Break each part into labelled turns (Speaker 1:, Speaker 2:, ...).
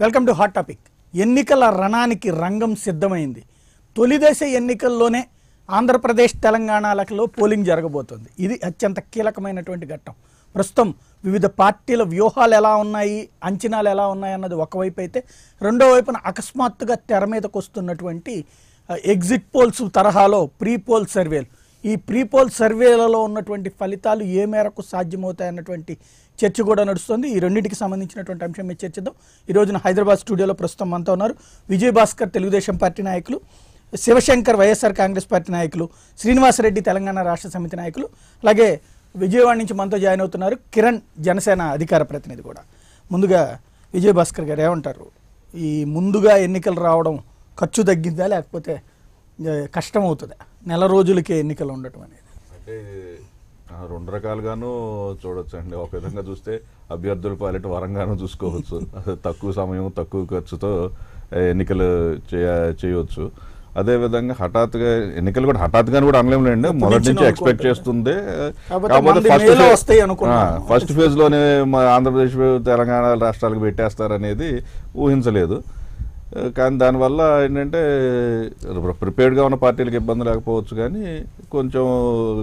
Speaker 1: Welcome to hot topic. ఎన్నికల రణానికి రంగం సిద్ధమైంది. తొలిదశ ఎన్నికల్లోనే ఆంధ్రప్రదేశ్ తెలంగాణలలో పోలింగ్ జరగబోతోంది. ఇది అత్యంత కీలకమైనటువంటి ఘట్టం. ప్రస్తుతం వివిధ పార్టీల వ్యూహాలు ఎలా ఉన్నాయి, అంచనాలు ఎలా ఉన్నాయి అన్నది ఒకవైపు అయితే, రెండో వైపున అకస్మాత్తుగా తెర మీదకు వస్తున్నటువంటి ఎగ్జిట్ పోల్స్ తరహాలో ప్రీ పోల్ సర్వేలు, ఈ ప్రీ పోల్ సర్వేలలో ఉన్నటువంటి ఫలితాలు ఏ మేరకు సాధ్యమవుతాయన్నటువంటి చర్చ కూడా నడుస్తుంది. ఈ రెండింటికి సంబంధించినటువంటి అంశం మీద చర్చిద్దాం. ఈ రోజున హైదరాబాద్ స్టూడియోలో ప్రస్తుతం మనతో ఉన్నారు విజయభాస్కర్ తెలుగుదేశం పార్టీ నాయకులు, శివశంకర్ వైఎస్ఆర్ కాంగ్రెస్ పార్టీ నాయకులు, శ్రీనివాసరెడ్డి తెలంగాణ రాష్ట్ర సమితి నాయకులు, అలాగే విజయవాడ నుంచి మనతో జాయిన్ అవుతున్నారు కిరణ్ జనసేన అధికార ప్రతినిధి కూడా. ముందుగా విజయభాస్కర్ గారు ఏమంటారు? ఈ ముందుగా ఎన్నికలు రావడం ఖర్చు తగ్గిందా లేకపోతే కష్టం అవుతుందా? నెల రోజులకే ఎన్నికలు ఉండటం అనేది
Speaker 2: అంటే రెండు రకాలుగాను చూడొచ్చు అండి. ఒక విధంగా చూస్తే అభ్యర్థుల పాలిట వరంగానూ చూసుకోవచ్చు. తక్కువ సమయం తక్కువ ఖర్చుతో ఎన్నికలు చేయవచ్చు. అదేవిధంగా హఠాత్తుగా ఎన్నికలు కూడా హఠాత్తుగా కూడా అనలేములేండి, మొదటి నుంచి ఎక్స్పెక్ట్ చేస్తుంది. కాకపోతే ఫస్ట్ ఫేజ్ లోనే ఆంధ్రప్రదేశ్ తెలంగాణ రాష్ట్రాలకు పెట్టేస్తారనేది ఊహించలేదు. కానీ దానివల్ల ఏంటంటే ప్రిపేర్డ్గా ఉన్న పార్టీలకు ఇబ్బంది లేకపోవచ్చు, కానీ కొంచెం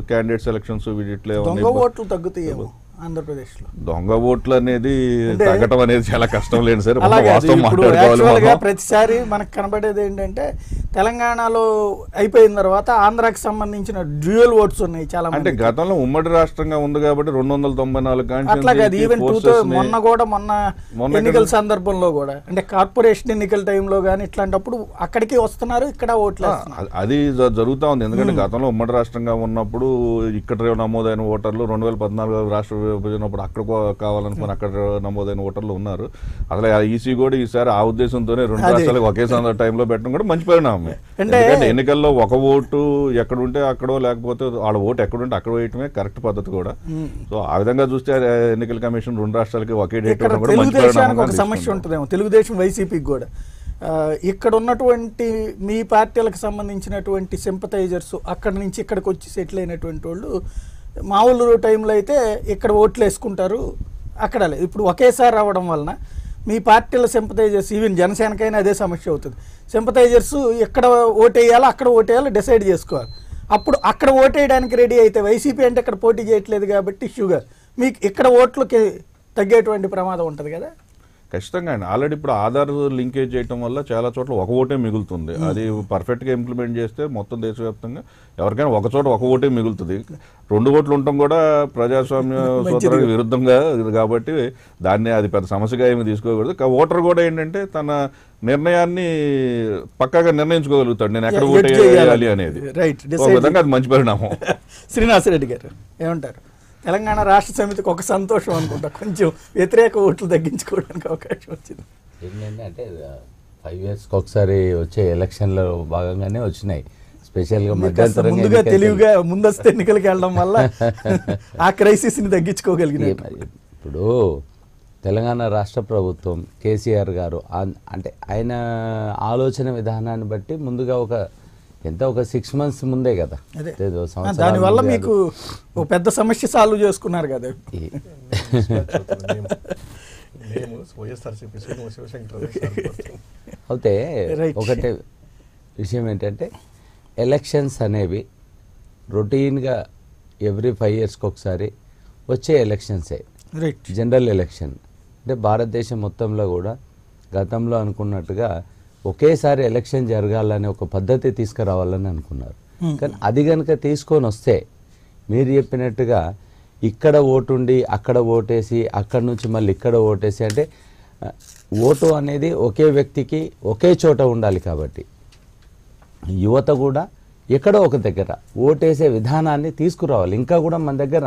Speaker 2: క్యాండిడేట్ సెలక్షన్స్ వీటిలో
Speaker 1: ఓట్లు తగ్గుతాయేమో ఆంధ్రప్రదేశ్లో.
Speaker 2: దొంగ ఓట్లు అనేది తగ్గటం అనేది చాలా కష్టం లేదు సార్.
Speaker 1: ప్రతిసారి మనకు కనబడేది ఏంటంటే తెలంగాణలో అయిపోయిన తర్వాత ఆంధ్రాకి సంబంధించిన డ్యూయల్ ఓట్స్ ఉన్నాయి చాలా.
Speaker 2: అంటే గతంలో ఉమ్మడి రాష్ట్రంగా ఉంది కాబట్టి 294
Speaker 1: అట్లా కాదు. ఈవెన్ మొన్న ఎన్నికల సందర్భంలో కూడా, అంటే కార్పొరేషన్ ఎన్నికల టైంలో కానీ ఇట్లాంటప్పుడు అక్కడికి వస్తున్నారు, ఇక్కడ ఓట్లు
Speaker 2: అది జరుగుతూ ఉంది. ఎందుకంటే గతంలో ఉమ్మడి రాష్ట్రంగా ఉన్నప్పుడు ఇక్కడ నమోదైన ఓటర్లు 2014 రాష్ట్ర విభజనప్పుడు అక్కడ కావాలనుకుని అక్కడ నమోదైన ఓటర్లు ఉన్నారు. అసలు ఈసీ కూడా ఈసారి ఆ ఉద్దేశంతోనే రెండు రాష్ట్రాలకు ఒకే టైంలో పెట్టడం కూడా మంచి పరిణామం. ఎందుకంటే ఎన్నికల్లో ఒక ఓటు ఎక్కడుంటే అక్కడో, లేకపోతే వాళ్ళ ఓటు ఎక్కడుంటే అక్కడ వేయటమే కరెక్ట్ పద్ధతి కూడా. సో ఆ విధంగా చూస్తే ఎన్నికల కమిషన్ రెండు రాష్ట్రాలకి ఒకే డేట్
Speaker 1: ఒక సమస్య ఉంటుందేమో తెలుగుదేశం వైసీపీకి కూడా. ఇక్కడ ఉన్నటువంటి మీ పార్టీలకు సంబంధించినటువంటి సింపథైజర్స్ అక్కడి నుంచి ఇక్కడికి వచ్చి సెటిల్ అయినటువంటి వాళ్ళు మామూలు టైంలో అయితే ఇక్కడ ఓట్లు వేసుకుంటారు, అక్కడ లేదు. ఇప్పుడు ఒకేసారి రావడం వలన మీ పార్టీల సింపథైజర్స్, ఈవెన్ జనసేనకైనా అదే సమస్య అవుతుంది. సింపథైజర్స్ ఎక్కడ ఓటేయాలో అక్కడ ఓటేయాలో డిసైడ్ చేసుకోవాలి. అప్పుడు అక్కడ ఓటేయడానికి రెడీ అయితే వైసీపీ అంటే ఇక్కడ పోటీ చేయట్లేదు కాబట్టి షుగర్ మీకు ఇక్కడ ఓట్లకి తగ్గేటువంటి ప్రమాదం ఉంటుంది కదా.
Speaker 2: ఖచ్చితంగా అండి. ఆల్రెడీ ఇప్పుడు ఆధార్ లింకేజ్ చేయడం వల్ల చాలా చోట్ల ఒక ఓటే మిగులుతుంది. అది పర్ఫెక్ట్గా ఇంప్లిమెంట్ చేస్తే మొత్తం దేశవ్యాప్తంగా ఎవరికైనా ఒక చోట ఒక ఓటే మిగులుతుంది. రెండు ఓట్లు ఉండటం కూడా ప్రజాస్వామ్య సూత్రానికి విరుద్ధంగా కాబట్టి దాన్ని అది పెద్ద సమస్యగా ఏమి తీసుకోకూడదు. ఓటర్ కూడా ఏంటంటే తన నిర్ణయాన్ని పక్కాగా నిర్ణయించుకోగలుగుతాడు, నేను ఎక్కడ ఓటు వేయాలి అనేది. ఒక విధంగా అది మంచి పరిణామం.
Speaker 1: శ్రీనివాసరెడ్డి గారు ఏమంటారు? తెలంగాణ రాష్ట్ర సమితికి ఒక సంతోషం అనుకుంటా, కొంచెం వ్యతిరేక ఓట్లు తగ్గించుకోవడానికి అవకాశం వచ్చింది.
Speaker 3: ఏంటంటే అంటే 5 years ఒకసారి వచ్చే ఎలక్షన్లో భాగంగానే వచ్చినాయి. స్పెషల్గా
Speaker 1: ముందుగా తెలివిగా ముందస్తు ఎన్నికలకి వెళ్ళడం వల్ల ఆ క్రైసిస్ని తగ్గించుకోగలిగిన.
Speaker 3: ఇప్పుడు తెలంగాణ రాష్ట్ర ప్రభుత్వం కేసీఆర్ గారు అంటే ఆయన ఆలోచన విధానాన్ని బట్టి ముందుగా ఒక 6 months ముందే కదా,
Speaker 1: దానివల్ల మీకు పెద్ద సమస్య సాల్వ్ చేసుకున్నారు కదా.
Speaker 3: అయితే ఒకటే విషయం ఏంటంటే ఎలక్షన్స్ అనేవి రొటీన్గా ఎవ్రీ 5 years ఒకసారి వచ్చే ఎలక్షన్సే జనరల్ ఎలక్షన్. అంటే భారతదేశం మొత్తంలో కూడా గతంలో అనుకున్నట్టుగా ఒకేసారి ఎలక్షన్ జరగాలని ఒక పద్ధతి తీసుకురావాలని అనుకున్నారు. కానీ అది కనుక తీసుకొని వస్తే మీరు చెప్పినట్టుగా ఇక్కడ ఓటుండి అక్కడ ఓటేసి అక్కడ నుంచి మళ్ళీ ఇక్కడ ఓటేసి, అంటే ఓటు అనేది ఒకే వ్యక్తికి ఒకే చోట ఉండాలి. కాబట్టి యువత కూడా ఎక్కడో ఒక దగ్గర ఓటేసే విధానాన్ని తీసుకురావాలి. ఇంకా కూడా మన దగ్గర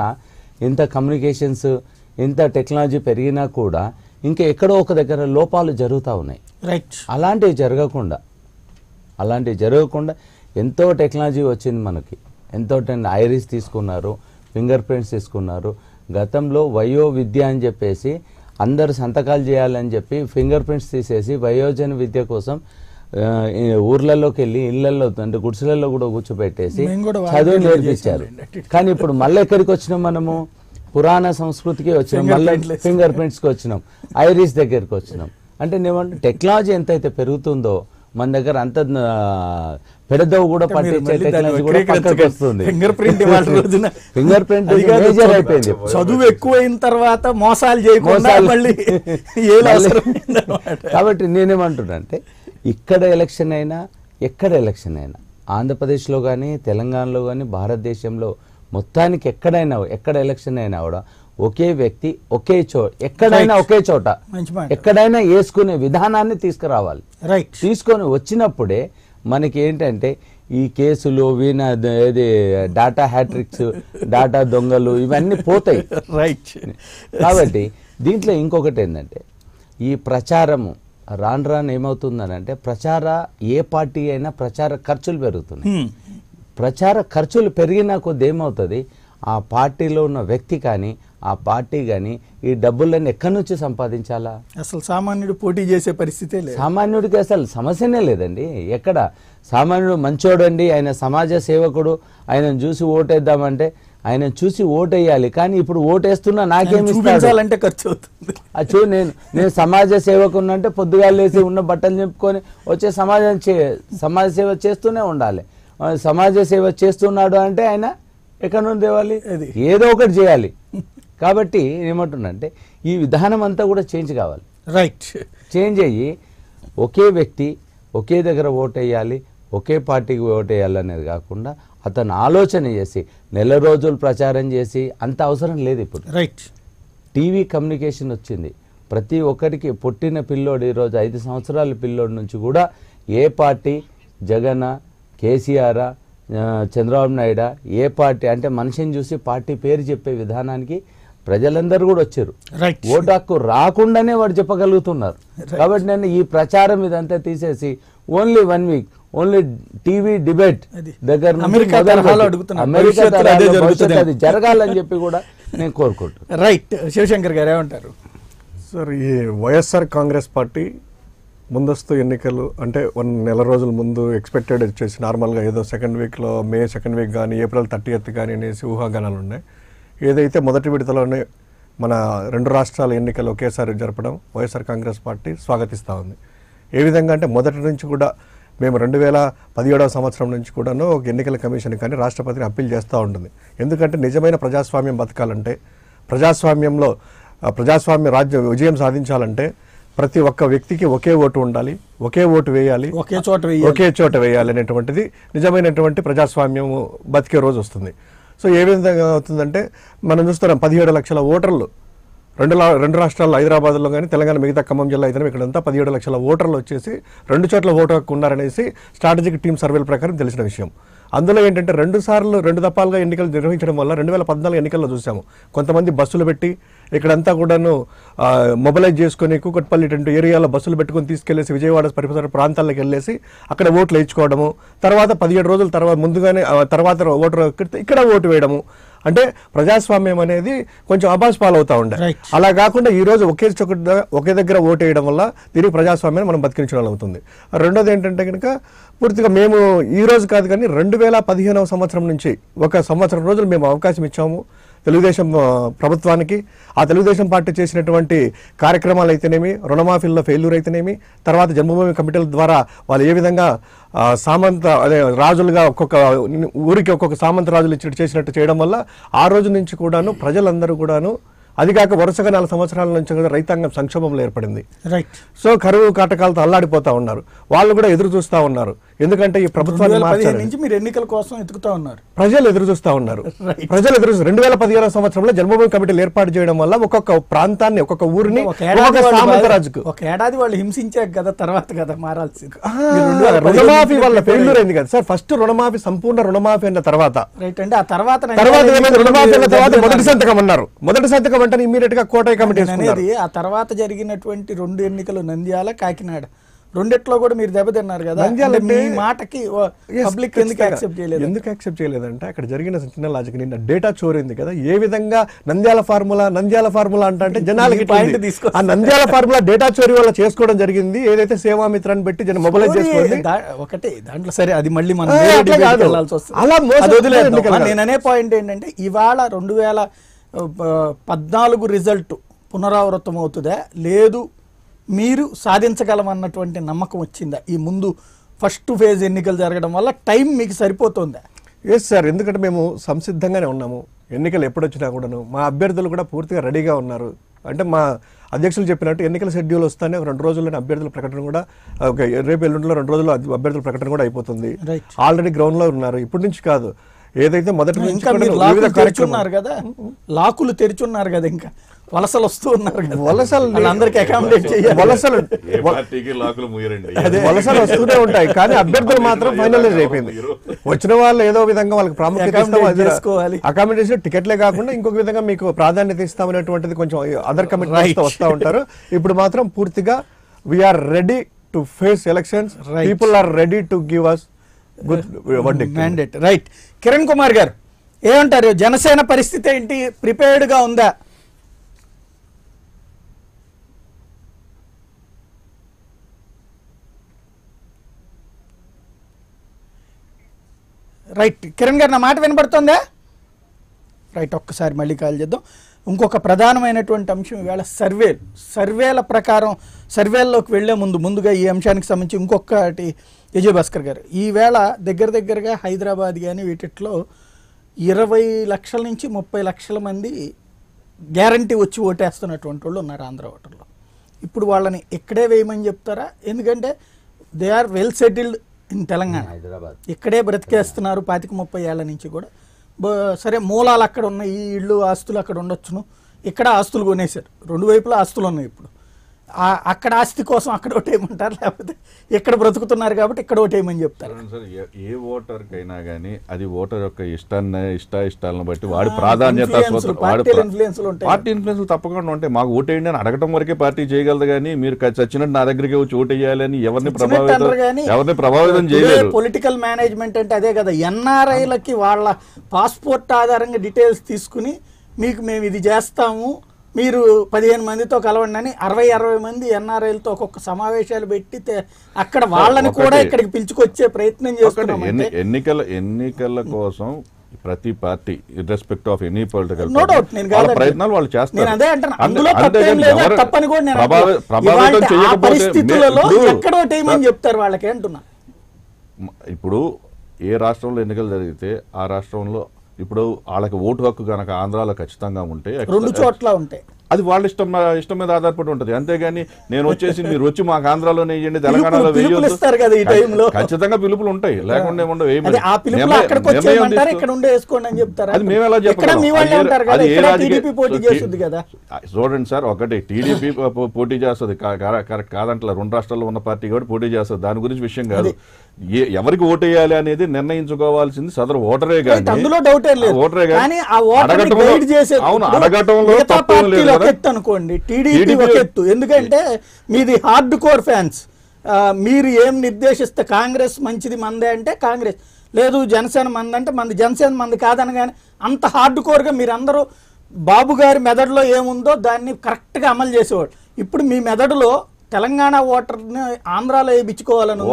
Speaker 3: ఇంత కమ్యూనికేషన్స్ ఇంత టెక్నాలజీ పెరిగినా కూడా ఇంకా ఎక్కడో ఒక దగ్గర లోపాలు జరుగుతూ ఉన్నాయి. అలాంటివి జరగకుండా ఎంతో టెక్నాలజీ వచ్చింది మనకి. ఎంతో ఐరిస్ తీసుకున్నారు, ఫింగర్ ప్రింట్స్ తీసుకున్నారు. గతంలో వయో విద్య అని చెప్పేసి అందరు సంతకాలు చేయాలని చెప్పి ఫింగర్ ప్రింట్స్ తీసేసి వయోజన విద్య కోసం ఊర్లలోకి వెళ్ళి ఇళ్లలో అంటే గుడిసెలలో కూడా కూర్చోబెట్టేసి చదువు నేర్పించారు. కానీ ఇప్పుడు మళ్ళీ ఎక్కడికి వచ్చినాం మనము? పురాణ సంస్కృతికి వచ్చినాం, మళ్ళీ ఫింగర్ ప్రింట్స్కి వచ్చినాం, ఐరిస్ దగ్గరికి వచ్చినాం. అంటే నేమంటే టెక్నాలజీ ఎంతైతే పెరుగుతుందో మన దగ్గర అంత పెడదవు కూడా పట్టించే టెక్నాలజీ కూడా పక్కకు వస్తుంది.
Speaker 1: Finger print
Speaker 3: finger print major అయిపోయింది.
Speaker 1: చదువు ఎక్కువైన తర్వాత మోసాలు చేయకుండా మళ్ళీ
Speaker 3: కాబట్టి నేనేమంటున్నా అంటే ఇక్కడ ఎలక్షన్ అయినా ఎక్కడ ఎలక్షన్ అయినా ఆంధ్రప్రదేశ్లో కానీ తెలంగాణలో కానీ భారతదేశంలో మొత్తానికి ఎక్కడ ఎలక్షన్ అయినా కూడా ఒకే వ్యక్తి ఒకే ఎక్కడైనా ఒకే చోట ఎక్కడైనా వేసుకునే విధానాన్ని తీసుకురావాలి. తీసుకొని వచ్చినప్పుడే మనకి ఏంటంటే ఈ కేసులు ఏది డాటా హ్యాట్రిక్స్ డాటా దొంగలు ఇవన్నీ పోతాయి. కాబట్టి దీంట్లో ఇంకొకటి ఏంటంటే ఈ ప్రచారము రాను ఏమవుతుందని అంటే ఏ పార్టీ అయినా ప్రచార ఖర్చులు పెరుగుతున్నాయి. ప్రచార ఖర్చులు పెరిగినా కొద్ది ఏమవుతుంది, ఆ పార్టీలో ఉన్న వ్యక్తి కానీ ఆ పార్టీ కానీ ఈ డబ్బులన్నీ ఎక్కడి నుంచి సంపాదించాలా?
Speaker 1: అసలు సామాన్యుడు పోటీ చేసే పరిస్థితే లేదు.
Speaker 3: సామాన్యుడికి అసలు సమస్యనే లేదండి. ఎక్కడ సామాన్యుడు మంచోడండి, ఆయన సమాజ సేవకుడు, ఆయనను చూసి ఓటేద్దామంటే ఆయన చూసి ఓటేయాలి. కానీ ఇప్పుడు ఓటేస్తున్నా నాకేమి
Speaker 1: చూపించాలంటే ఖర్చు అవుతుంది.
Speaker 3: నేను సమాజ సేవకున్నంటే పొద్దుగా లేసి ఉన్న బట్టలు చెప్పుకొని వచ్చే సమాజ సేవ చేస్తూనే ఉండాలి. సమాజ సేవ చేస్తున్నాడు అంటే ఆయన ఎక్కడి నుండి తేవాలి? ఏదో ఒకటి చేయాలి. కాబట్టి ఏమంటున్నంటే ఈ విధానం అంతా కూడా చేంజ్ కావాలి. చేంజ్ అయ్యి ఒకే వ్యక్తి ఒకే దగ్గర ఓటేయాలి, ఒకే పార్టీకి ఓటేయాలి అనేది కాకుండా అతను ఆలోచన చేసి నెల రోజులు ప్రచారం చేసి అంత అవసరం లేదు. ఇప్పుడు టీవీ కమ్యూనికేషన్ వచ్చింది. ప్రతి ఒక్కరికి పుట్టిన పిల్లోడు ఈరోజు 5 సంవత్సరాల పిల్లోడి నుంచి కూడా ఏ పార్టీ, జగన్, కేసీఆర్, చంద్రబాబు నాయుడు, ఏ పార్టీ అంటే మనిషిని చూసి పార్టీ పేరు చెప్పే విధానానికి ప్రజలందరూ కూడా వచ్చారు. ఓటు హక్కు రాకుండానే వాడు చెప్పగలుగుతున్నారు. కాబట్టి నేను ఈ ప్రచారం ఇదంతా తీసేసి only 1 week only TV debate దగ్గర అమెరికా అది జరగాలని చెప్పి కూడా నేను కోరుకుంటున్నాను.
Speaker 1: శివశంకర్ గారు ఏమంటారు
Speaker 4: సార్? ఈ వైఎస్ఆర్ కాంగ్రెస్ పార్టీ ముందస్తు ఎన్నికలు అంటే 1 నెల రోజుల ముందు ఎక్స్పెక్టెడ్ వచ్చేసి నార్మల్గా ఏదో సెకండ్ వీక్లో మే సెకండ్ వీక్ కానీ ఏప్రిల్ 30th కానీ అనేసి ఊహాగానాలు ఉన్నాయి. ఏదైతే మొదటి విడతలోనే మన 2 రాష్ట్రాల ఎన్నికలు ఒకేసారి జరపడం వైఎస్ఆర్ కాంగ్రెస్ పార్టీ స్వాగతిస్తూ ఉంది. ఏ విధంగా అంటే మొదటి నుంచి కూడా మేము 2017వ సంవత్సరం నుంచి కూడాను ఒక ఎన్నికల కమిషన్ కానీ రాష్ట్రపతిని అప్పీల్ చేస్తూ ఉంటుంది. ఎందుకంటే నిజమైన ప్రజాస్వామ్యం బతకాలంటే, ప్రజాస్వామ్యంలో ప్రజాస్వామ్య రాజ్యం విజయం సాధించాలంటే ప్రతి ఒక్క వ్యక్తికి ఒకే ఓటు ఉండాలి, ఒకే ఓటు వేయాలి, ఒకే చోట వేయాలి అనేటువంటిది నిజమైనటువంటి ప్రజాస్వామ్యం బతికే రోజు వస్తుంది. సో ఏ విధంగా అవుతుందంటే మనం చూస్తున్నాం 17 లక్షల ఓటర్లు రెండు రాష్ట్రాల్లో హైదరాబాద్లో కానీ తెలంగాణ మిగతా ఖమ్మం జిల్లా అయితే ఇక్కడంతా 17 లక్షల ఓటర్లు వచ్చేసి 2 చోట్ల ఓటు హక్కు ఉన్నారనేసి స్ట్రాటజిక్ టీమ్ సర్వేల ప్రకారం తెలిసిన విషయం. అందులో ఏంటంటే 2 దఫాలుగా ఎన్నికలు నిర్వహించడం వల్ల 2014 ఎన్నికల్లో చూసాము కొంతమంది బస్సులు పెట్టి ఇక్కడంతా కూడాను మొబిలైజ్ చేసుకుని కూకట్పల్లి ఇటువంటి ఏరియాలో బస్సులు పెట్టుకుని తీసుకెళ్లేసి విజయవాడ పరిసర ప్రాంతాలకు వెళ్ళేసి అక్కడ ఓట్లు వేయించుకోవడము, తర్వాత 17 రోజుల తర్వాత ముందుగానే తర్వాత ఓటర్ ఇక్కడ ఓటు వేయడము. అంటే ప్రజాస్వామ్యం అనేది కొంచెం అబాస్ పాలవుతూ ఉండే. అలా కాకుండా ఈ రోజు ఒకే దగ్గర ఓటు వేయడం వల్ల దీనికి ప్రజాస్వామ్యాన్ని మనం బతికించడం అవుతుంది. రెండోది ఏంటంటే కనుక పూర్తిగా మేము ఈ రోజు కాదు కానీ 2015వ సంవత్సరం నుంచి 1 సంవత్సరం రోజులు మేము అవకాశం ఇచ్చాము తెలుగుదేశం ప్రభుత్వానికి. ఆ తెలుగుదేశం పార్టీ చేసినటువంటి కార్యక్రమాలు అయితేనేమి, రుణమాఫీల్లో ఫెయిల్యూర్ అయితేనేమి, తర్వాత జన్మభూమి కమిటీల ద్వారా వాళ్ళు ఏ విధంగా రాజులుగా ఒక్కొక్క ఊరికి ఒక్కొక్క సామంత రాజులు చేసినట్టు చేయడం వల్ల ఆ రోజు నుంచి కూడాను ప్రజలందరూ కూడాను, అది కాక వరుసగా 4 సంవత్సరాల నుంచి కూడా రైతాంగం సంక్షోభంలో ఏర్పడింది. సో కరువు కాటకాలతో అల్లాడిపోతా ఉన్నారు. వాళ్ళు కూడా ఎదురు చూస్తూ ఉన్నారు. ఎందుకంటే ఈ ప్రభుత్వాన్ని
Speaker 1: మీరు ఎన్నికల కోసం ఎదుగుతా ఉన్నారు,
Speaker 4: ప్రజలు ఎదురు చూస్తూ ఉన్నారు. 2017వ సంవత్సరంలో జన్మభూమి కమిటీలు ఏర్పాటు చేయడం వల్ల ఒక్కొక్క ప్రాంతాన్ని ఒక్కొక్క ఊరిని సామంతరాజుకు
Speaker 1: ఒక ఏడాది వాళ్ళు హింసించాక కదా తర్వాత కదా మారాల్సింది.
Speaker 4: రుణమాఫీ వల్ల ఫెయిల్యూర్ అయింది కదా సార్. ఫస్ట్ రుణమాఫీ సంపూర్ణ రుణమాఫీ అన్న తర్వాత
Speaker 1: ఆ తర్వాత
Speaker 4: రుణమాఫీ అన్న తర్వాత మొదటి సంతకం అన్నారు. మొదటి సంతకం అంటే ఇమ్మీడియట్ గా కోటయ్య కమిటీ
Speaker 1: అనేది ఆ తర్వాత జరిగినటువంటి 2 ఎన్నికలు నంద్యాల, కాకినాడ రెండిట్లో కూడా మీరు దెబ్బతిన్నారు కదా. మీ మాటకి పబ్లిక్ ఎందుకు
Speaker 4: యాక్సెప్ట్ చేయలేదంటే అక్కడ జరిగిన చిన్న లాజిక్ నిన్న డేటా చోరింది కదా. ఏ విధంగా నంద్యాల ఫార్ములా అంటే జనాలకి ఆ నంద్యాల ఫార్ములా డేటా చోరీ వల్ల చేసుకోవడం జరిగింది. ఏదైతే సేవామిత్రాన్ని పెట్టి మొబైలైజ్ చేసుకోండి
Speaker 1: ఒకటి దాంట్లో. సరే అది మళ్ళీ మనం నేను అనే పాయింట్ ఏంటంటే ఇవాళ 2014 రిజల్ట్ పునరావృతం అవుతుందా లేదు మీరు సాధించగలం అన్నటువంటి నమ్మకం వచ్చిందా? ఈ ముందు ఫస్ట్ ఫేజ్ ఎన్నికలు జరగడం వల్ల టైం మీకు సరిపోతుందా?
Speaker 4: ఎస్ సార్, ఎందుకంటే మేము సంసిద్ధంగానే ఉన్నాము. ఎన్నికలు ఎప్పుడొచ్చినా కూడాను మా అభ్యర్థులు కూడా పూర్తిగా రెడీగా ఉన్నారు. అంటే మా అధ్యక్షులు చెప్పినట్టు ఎన్నికల షెడ్యూల్ వస్తానే 2 రోజుల్లోనే అభ్యర్థుల ప్రకటన కూడా, రేపు ఎల్లుండిలో 2 రోజుల్లో అభ్యర్థుల ప్రకటన కూడా అయిపోతుంది. ఆల్రెడీ గ్రౌండ్ లో ఉన్నారు. ఇప్పటి నుంచి కాదు, ఏదైతే మొదటి నుంచి
Speaker 1: తెరుచున్నారు కదా, లాకులు తెరుచున్నారు కదా, ఇంకా వలసలు వస్తూ ఉన్నారు కదా,
Speaker 4: వలసలు
Speaker 1: అందరికి అకామిడేట్ చేయాలి.
Speaker 4: వలసలు వలసలు వస్తూనే ఉంటాయి, కానీ అభ్యర్థులు మాత్రం ఫైనలైజ్ అయిపోయింది. వచ్చిన వాళ్ళు ఏదో విధంగా వాళ్ళకి ప్రాముఖ్యత ఇస్తాం, అకామిడేషన్ టికెట్లే కాకుండా ఇంకొక విధంగా మీకు ప్రాధాన్యత ఇస్తామనేటువంటిది కొంచెం అదర్ కమిట్మెంట్స్ వస్తూ ఉంటారు. ఇప్పుడు మాత్రం పూర్తిగా we are ready to face elections. People are ready to give us
Speaker 1: mandate. Right. Kiran Kumar garu ఏమంటారు? జనసేన పరిస్థితి ఏంటి? ప్రిపేర్డ్ గా ఉందా? రైట్. కిరణ్ గారు నా మాట వినపడుతుందా? రైట్, ఒక్కసారి మళ్ళీ కాల్ చేద్దాం. ఇంకొక ప్రధానమైనటువంటి అంశం ఇవాళ సర్వేల ప్రకారం, సర్వేల్లోకి వెళ్లే ముందుగా ఈ అంశానికి సంబంధించి ఇంకొకటి విజయభాస్కర్ గారు, ఈవేళ దగ్గరగా హైదరాబాద్ కానీ వీటిలో 20 లక్షల నుంచి 30 లక్షల మంది గ్యారంటీ వచ్చి ఓటేస్తున్నటువంటి వాళ్ళు ఉన్నారు ఆంధ్ర ఓటర్లో. ఇప్పుడు వాళ్ళని ఇక్కడే వేయమని చెప్తారా? ఎందుకంటే they are well settled in Telangana, ఇక్కడే బ్రతికేస్తున్నారు 25-30 ఏళ్ల నుంచి కూడా. సరే, మూలాలు అక్కడ ఉన్నాయి, ఈ ఇళ్ళు ఆస్తులు అక్కడ ఉండొచ్చును, ఇక్కడ ఆస్తులు కొనేశారు, 2 వైపులా ఆస్తులు ఉన్నాయి. ఇప్పుడు అక్కడ ఆస్తి కోసం అక్కడ ఓటేయమంటారు, లేకపోతే ఇక్కడ బ్రతుకుతున్నారు కాబట్టి ఇక్కడ ఓటేయమని చెప్తారు.
Speaker 2: సార్, ఏ ఓటర్కైనా కానీ అది ఓటర్ యొక్క ఇష్టాలను బట్టి వాడి ప్రాధాన్యత, పార్టీ ఇన్ఫ్లుయెన్స్ తప్పకుండా ఉంటాయి. మాకు ఓటేయండి అని అడగటం వరకే పార్టీ చేయగలదు, కానీ మీరు చచ్చినట్టు నా దగ్గరికి వచ్చి ఓటేయాలి అని ఎవరిని ప్రభావితం చేయలేదు.
Speaker 1: పొలిటికల్ మేనేజ్మెంట్ అంటే అదే కదా. ఎన్ఆర్ఐలకి వాళ్ళ పాస్పోర్ట్ ఆధారంగా డీటెయిల్స్ తీసుకుని మీకు మేము ఇది చేస్తాము, మీరు 15 మందితో కలవండి అని 60 మంది ఎన్ఆర్ఐలతో ఒక్కొక్క సమావేశాలు పెట్టి అక్కడ వాళ్ళని కూడా ఇక్కడికి పిలుచుకొచ్చే ప్రయత్నం చేస్తున్నాం.
Speaker 2: ఎన్నికల కోసం ప్రతి పార్టీ ఇర్రెస్పెక్ట్ ఆఫ్ ఎనీ పొలిటికల్
Speaker 1: ప్రయత్నాలు
Speaker 2: వాళ్ళు చేస్తారు.
Speaker 1: చెప్తారు వాళ్ళకి అంటున్నా.
Speaker 2: ఇప్పుడు ఏ రాష్ట్రంలో ఎన్నికలు జరిగితే ఆ రాష్ట్రంలో ఇప్పుడు వాళ్ళకి ఓటు హక్కు కనుక ఆంధ్రాలో ఖచ్చితంగా ఉంటే
Speaker 1: 2 చోట్ల ఉంటాయి,
Speaker 2: అది వాళ్ళ ఇష్టం మీద ఆధారపడి ఉంటుంది. అంతేగాని నేను వచ్చేసి మీరు వచ్చి మాకు ఆంధ్రాలోనే వేయండి, తెలంగాణలో వేయొద్దు, ఖచ్చితంగా పిలుపులు ఉంటాయి, లేకుండా ఉండవు. అది మేము ఎలా చెప్పగలం? చూడండి సార్, ఒకటి టీడీపీ పోటీ చేస్తుంది, కరెక్ట్ కాదంటే 2 రాష్ట్రాల్లో ఉన్న పార్టీ కూడా పోటీ చేస్తుంది, దాని గురించి విషయం కాదు. ఎవరికి ఓటేయాలి అనేది నిర్ణయించుకోవాల్సింది సదరు ఓటరే కానీ
Speaker 1: అడగటంలో అనుకోండి. టీడీపీ ఒక ఎత్తు, ఎందుకంటే మీది హార్డ్ కోర్ ఫ్యాన్స్. మీరు ఏం నిర్దేశిస్తే కాంగ్రెస్ మంచిది మందే అంటే కాంగ్రెస్, లేదు జనసేన మంది అంటే మంది, జనసేన మంది కాదనగానే అంత హార్డ్ కోర్గా మీరందరూ బాబు గారి మెదడులో ఏముందో దాన్ని కరెక్ట్గా అమలు చేసేవాడు. ఇప్పుడు మీ మెదడులో తెలంగాణ ఓటర్ని ఆంధ్రాలో వేయించుకోవాలని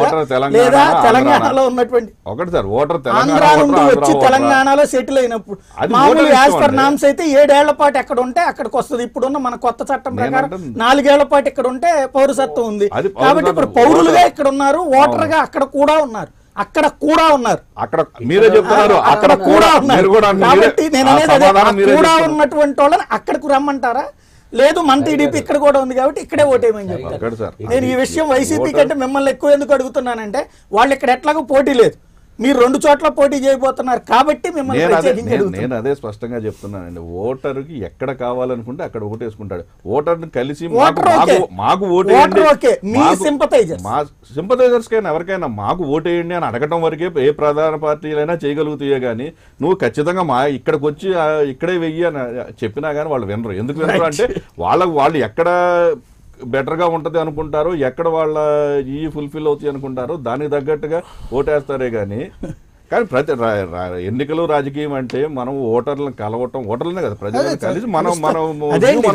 Speaker 1: లేదా తెలంగాణలో ఉన్నటువంటి ఆంధ్రా నుండి వచ్చి తెలంగాణలో సెటిల్ అయినప్పుడు మామూలు యాజ్ పర్ నామ్స్ అయితే 7 ఏళ్ల పాటు ఎక్కడ ఉంటే అక్కడికి వస్తుంది. ఇప్పుడున్న మన కొత్త చట్టం ప్రకారం 4 ఏళ్ల పాటు ఇక్కడ ఉంటే పౌరసత్వం ఉంది. కాబట్టి ఇప్పుడు పౌరులుగా ఇక్కడ ఉన్నారు, ఓటర్ గా అక్కడ కూడా ఉన్నారు, అక్కడ మీరే చెప్తున్నారు, అక్కడ కూడా ఉన్నారు. కాబట్టి నేను అనేది కూడా ఉన్నటువంటి వాళ్ళని అక్కడికి రమ్మంటారా? లేదు, మన టీడీపీ ఇక్కడ కూడా ఉంది కాబట్టి ఇక్కడే ఓటేయమని చెప్తారు. నేను ఈ విషయం వైసీపీ కంటే మిమ్మల్ని ఎక్కువ ఎందుకు అడుగుతున్నానంటే వాళ్ళు ఇక్కడ ఎట్లాగో పోటీ లేదు, మీరు 2 చోట్ల పోటీ చేయబోతున్నారు కాబట్టి
Speaker 2: నేను అదే స్పష్టంగా చెప్తున్నానండి. ఓటర్కి ఎక్కడ కావాలనుకుంటే అక్కడ ఓటేసుకుంటాడు. ఓటర్ని కలిసి మాకు ఓటేయండి, మా సింపథైజర్స్ కైనా ఎవరికైనా మాకు ఓటేయండి అని అడగటం వరకే ఏ ప్రధాన పార్టీలైనా చేయగలుగుతాయో కానీ నువ్వు ఖచ్చితంగా ఇక్కడికి వచ్చి ఇక్కడే వెయ్యి అని చెప్పినా కానీ వాళ్ళు వినరు. ఎందుకు వినరు అంటే వాళ్ళు ఎక్కడ బెటర్గా ఉంటుంది అనుకుంటారు, ఎక్కడ వాళ్ళ ఈ ఫుల్ఫిల్ అవుతాయి అనుకుంటారు, దానికి తగ్గట్టుగా ఓటేస్తారే కానీ కానీ ఎన్నికలు రాజకీయం అంటే మనం ఓటర్లను కలవటం, ఓటర్లనే కదా ప్రజలను కలిసి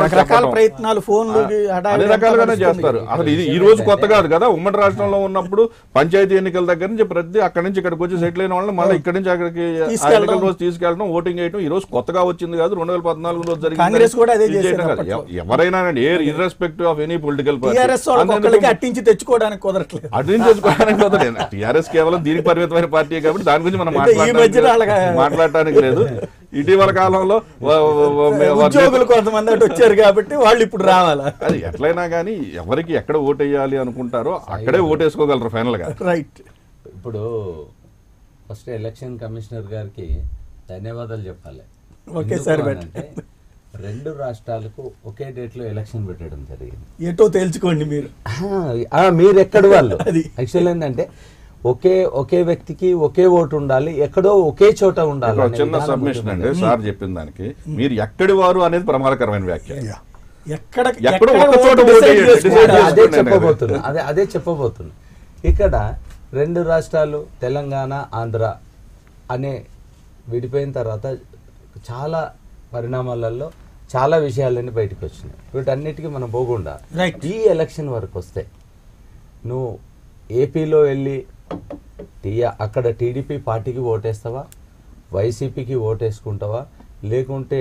Speaker 1: రకరకాల ప్రయత్నాలు, ఫోన్లు
Speaker 2: అన్ని రకాలుగానే చేస్తారు. అసలు ఇది ఈ రోజు కొత్త కాదు కదా. ఉమ్మడి రాష్ట్రంలో ఉన్నప్పుడు పంచాయతీ ఎన్నికల దగ్గర నుంచి ప్రతి అక్కడి నుంచి ఇక్కడికి వచ్చి సెటిల్ అయిన వాళ్ళని మళ్ళీ ఇక్కడి నుంచి అక్కడికి ఎన్నికల రోజు తీసుకెళ్ళడం, ఓటింగ్ చేయడం ఈ రోజు కొత్తగా వచ్చింది కాదు. 2014 రోజు జరిగింది. ఎవరైనా irrespective of any political party
Speaker 1: అట్టించి తెచ్చుకోవడానికి కుదరట్లేదు.
Speaker 2: టీఆర్ఎస్ కేవలం దీనికి పరిమితమైన పార్టీ కాబట్టి దాని గురించి మనం మాట్లాడటానికి లేదు. ఇటీవల కాలంలో
Speaker 1: ఉద్యోగులు కొంతమంది అటు వచ్చారు కాబట్టి వాళ్ళు ఇప్పుడు రావాలా?
Speaker 2: అది ఎట్లయినా కానీ ఎవరికి ఎక్కడ ఓటు వేయాలి అనుకుంటారో అక్కడే ఓటేసుకోగలరు ఫైనల్ గా.
Speaker 1: రైట్.
Speaker 3: ఇప్పుడు ఫస్ట్ ఎలక్షన్ కమిషనర్ గారికి ధన్యవాదాలు చెప్పాలి. అంటే 2 రాష్ట్రాలకు ఒకే డేట్ లో ఎలక్షన్ పెట్టడం జరిగింది.
Speaker 1: ఎటో తేల్చుకోండి మీరు.
Speaker 3: మీరు ఎక్కడ వాళ్ళు యాక్చువల్ ఏంటంటే ఒకే వ్యక్తికి ఒకే ఓటు ఉండాలి, ఎక్కడో ఒకే చోట ఉండాలి.
Speaker 2: చిన్న సబ్మిషన్ అండి సార్ చెప్పిన దానికి. మీరు ఎక్కడి వారు అనేది ప్రమాదకరమైన వ్యాఖ్య.
Speaker 3: అదే చెప్పబోతున్నా. ఇక్కడ 2 రాష్ట్రాలు తెలంగాణ ఆంధ్ర అనే విడిపోయిన తర్వాత చాలా పరిణామాలలో చాలా విషయాలన్నీ బయటకు వచ్చినాయి. వీటన్నిటికీ మనం పోకుండా ఈ ఎలక్షన్ వరకు వస్తే నువ్వు ఏపీలో వెళ్ళి అక్కడ టీడీపీ పార్టీకి ఓటేస్తావా, వైసీపీకి ఓటేసుకుంటావా, లేకుంటే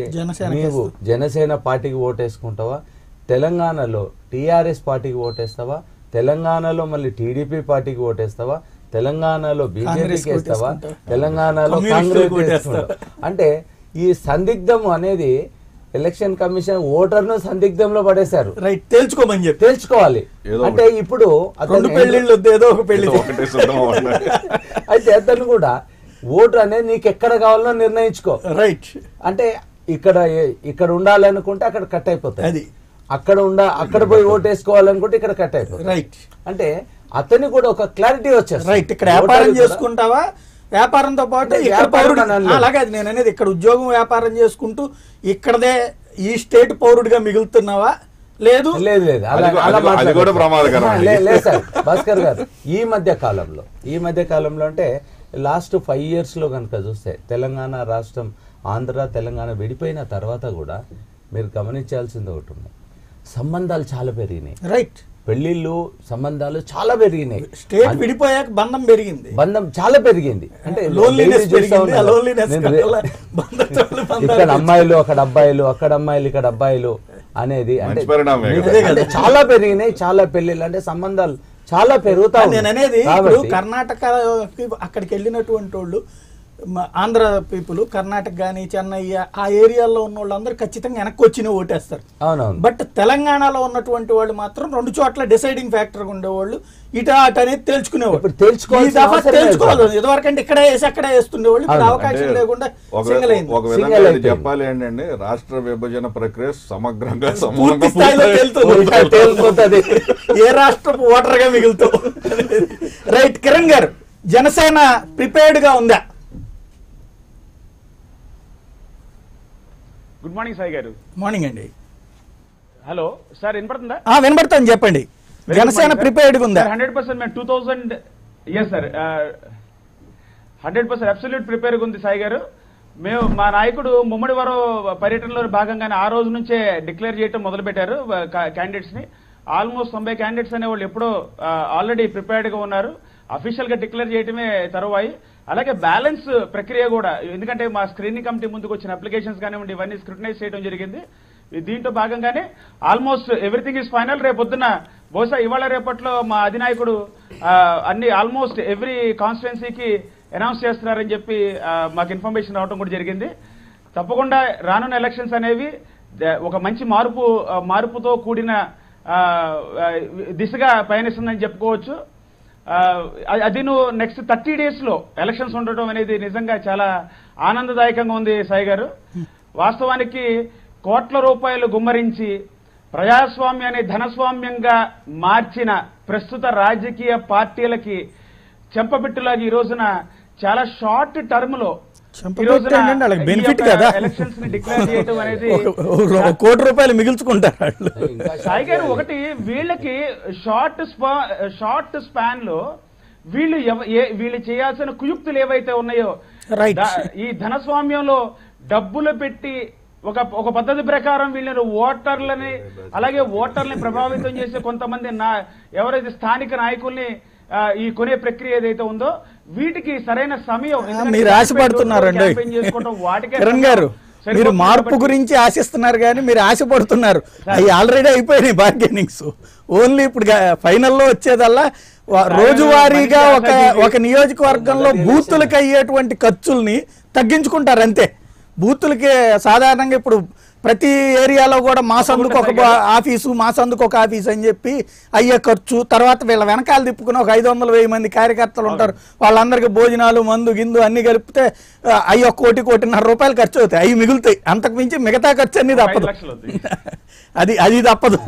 Speaker 3: నీవు జనసేన పార్టీకి ఓటేసుకుంటావా, తెలంగాణలో టీఆర్ఎస్ పార్టీకి ఓటేస్తావా, తెలంగాణలో మళ్ళీ టీడీపీ పార్టీకి ఓటేస్తావా, తెలంగాణలో బీజేపీకి వేస్తావా, తెలంగాణలో కాంగ్రెస్ వేస్తావా? అంటే ఈ సందిగ్ధం అనేది ఎలక్షన్ కమిషన్ ఓటర్ను సందిగ్ధంలో పడేశారు.
Speaker 1: రైట్, తెలుసుకోమని చెప్పి
Speaker 3: తెలుసుకోవాలి. అంటే ఇప్పుడు అయితే అతను కూడా ఓటు అనేది నీకు ఎక్కడ కావాలో నిర్ణయించుకో.
Speaker 1: రైట్.
Speaker 3: అంటే ఇక్కడ ఉండాలి అనుకుంటే అక్కడ కట్ అయిపోతుంది.
Speaker 1: అది
Speaker 3: అక్కడ పోయి ఓటు వేసుకోవాలనుకుంటే ఇక్కడ కట్ అయిపోతుంది.
Speaker 1: రైట్.
Speaker 3: అంటే అతని కూడా ఒక క్లారిటీ వచ్చేస్తుంది.
Speaker 1: రైట్. ఇక్కడ వ్యాపారం చేసుకుంటావా, వ్యాపారంతో పాటు అలాగే నేను అనేది ఇక్కడ ఉద్యోగం వ్యాపారం చేసుకుంటూ ఇక్కడదే ఈ స్టేట్ పౌరుడిగా మిగులుతున్నావా, లేదు
Speaker 3: లేదు లేదు సార్ భాస్కర్ గారు. ఈ మధ్య కాలంలో అంటే లాస్ట్ 5 years లో కనుక చూస్తే తెలంగాణ రాష్ట్రం ఆంధ్ర తెలంగాణ విడిపోయిన తర్వాత కూడా మీరు గమనించాల్సింది ఒకటి ఉంది, సంబంధాలు చాలా పెరిగినాయి.
Speaker 1: రైట్.
Speaker 3: పెళ్లిళ్ళు సంబంధాలు చాలా పెరిగినాయి.
Speaker 1: స్టేట్ విడిపోయాక బంధం
Speaker 3: చాలా పెరిగింది. అంటే ఇక్కడ అమ్మాయిలు అక్కడ అబ్బాయిలు, అక్కడ అమ్మాయిలు ఇక్కడ అబ్బాయిలు అనేది అంటే చాలా పెరిగినాయి. చాలా పెళ్లిళ్ళు అంటే సంబంధాలు చాలా పెరుగుతా.
Speaker 1: నేను అనేది కర్ణాటక అక్కడికి వెళ్ళినటువంటి వాళ్ళు, ఆంధ్ర పీపుల్, కర్ణాటక కానీ చెన్నై ఆ ఏరియాలో ఉన్న వాళ్ళందరూ ఖచ్చితంగా వెనక్కి వచ్చి ఓటేస్తారు. బట్ తెలంగాణలో ఉన్నటువంటి వాళ్ళు మాత్రం 2 చోట్ల డిసైడింగ్ ఫ్యాక్టర్ ఉండేవాళ్ళు ఇటు అటు అనేది తెలుసుకునేవాళ్ళు. తెలుసుకోవాలి. ఇదివరకంటే ఇక్కడే వేసి అక్కడే వేస్తుండేవాళ్ళు. ఇప్పుడు అవకాశం లేకుండా సింగిల్ అయింది.
Speaker 2: ఒక విధంగా చెప్పాలి ఏంటంటే రాష్ట్ర విభజన ప్రక్రియ సమగ్రంగా
Speaker 1: పూర్తి స్థాయిలో తెలుస్తుంది ఏ రాష్ట్రపు ఓటర్ గా మిగులుతావు. రైట్. కిరణ్ గారు, జనసేన ప్రిపేర్డ్ గా ఉందా?
Speaker 5: గుడ్ మార్నింగ్ సాయి గారు.
Speaker 1: మార్నింగ్ అండి.
Speaker 5: హలో సార్, వినపడుతుందా?
Speaker 1: వినపడుతుంది, చెప్పండి. జనసేన ప్రిపేర్డ్ ఉందా?
Speaker 5: 100% మేము 2000 సార్ 100% అబ్సల్యూట్ ప్రిపేర్ ఉంది సాయి గారు. మేము మా నాయకుడు ముమ్మడివారు పర్యటనలో భాగంగానే ఆ రోజు నుంచే డిక్లేర్ చేయడం మొదలు పెట్టారు క్యాండిడేట్స్ ని. ఆల్మోస్ట్ 90 క్యాండిడేట్స్ అనేవాళ్ళు ఎప్పుడో ఆల్రెడీ ప్రిపేర్డ్ గా ఉన్నారు. అఫీషియల్ గా డిక్లేర్ చేయడమే తరువాయి. అలాగే బ్యాలెన్స్ ప్రక్రియ కూడా, ఎందుకంటే మా స్క్రీనింగ్ కమిటీ ముందుకు వచ్చిన అప్లికేషన్స్ కానివ్వండి ఇవన్నీ స్క్రూటనైజ్ చేయడం జరిగింది. దీంట్లో భాగంగానే ఆల్మోస్ట్ ఎవ్రీథింగ్ ఈజ్ ఫైనల్. రేపొద్దున బహుశా ఇవాళ రేపట్లో మా అధినాయకుడు అన్ని ఆల్మోస్ట్ ఎవ్రీ కాన్స్టిట్యున్సీకి అనౌన్స్ చేస్తున్నారని చెప్పి మాకు ఇన్ఫర్మేషన్ రావడం కూడా జరిగింది. తప్పకుండా రానున్న ఎలక్షన్స్ అనేవి ఒక మంచి మార్పుతో కూడిన దిశగా పయనిస్తుందని చెప్పుకోవచ్చు. అది నువ్వు నెక్స్ట్ 30 days లో ఎలక్షన్స్ ఉండటం అనేది నిజంగా చాలా ఆనందదాయకంగా ఉంది సాయి గారు. వాస్తవానికి కోట్ల రూపాయలు గుమ్మరించి ప్రజాస్వామ్యాన్ని ధనస్వామ్యంగా మార్చిన ప్రస్తుత రాజకీయ పార్టీలకి చెంపపెట్టులాగా ఈ రోజున చాలా షార్ట్ టర్మ్ లో
Speaker 1: బెనిఫిట్ కదా
Speaker 5: ఎలక్షన్స్ ని డిక్లేర్ చేయడం అనేది
Speaker 1: ₹1 కోటి మిగుల్చుకుంటారు
Speaker 5: సాయి గారు. ఒకటి వీళ్ళకి షార్ట్ స్పాన్ లో వీళ్ళు చేయాల్సిన కుయుక్తులు ఏవైతే ఉన్నాయో
Speaker 1: Right.
Speaker 5: ఈ ధనస్వామ్యంలో డబ్బులు పెట్టి ఒక పద్ధతి ప్రకారం వీళ్ళని ఓటర్లని అలాగే ఓటర్లని ప్రభావితం చేసే కొంతమంది ఎవరైతే స్థానిక నాయకుల్ని ఈ కొనే ప్రక్రియ ఏదైతే ఉందో వీటికి సరైన సమయం
Speaker 1: మీరు ఆశపడుతున్నారండి కిరణ్ గారు, మీరు మార్పు గురించి ఆశిస్తున్నారు కానీ మీరు ఆశపడుతున్నారు. అవి ఆల్రెడీ అయిపోయినాయి బార్గెనింగ్స్. ఓన్లీ ఇప్పుడు ఫైనల్లో వచ్చేదల్లా రోజువారీగా ఒక నియోజకవర్గంలో బూతులకు అయ్యేటువంటి ఖర్చుల్ని తగ్గించుకుంటారు అంతే. బూతులకి సాధారణంగా ఇప్పుడు ప్రతి ఏరియాలో కూడా మా సందుకు ఒక ఆఫీసు, మా సందుకు ఒక ఆఫీసు అని చెప్పి అయ్యే ఖర్చు, తర్వాత వీళ్ళ వెనకాల తిప్పుకుని ఒక 500-1000 మంది కార్యకర్తలు ఉంటారు, వాళ్ళందరికీ భోజనాలు, మందు, గిందు అన్ని కలిపితే అయ్యో 1,00,00,000-1,50,00,000 రూపాయలు ఖర్చు అవుతాయి. అవి మిగులుతాయి. అంతకు మించి మిగతా ఖర్చు అన్ని తప్పదు. అది తప్పదు.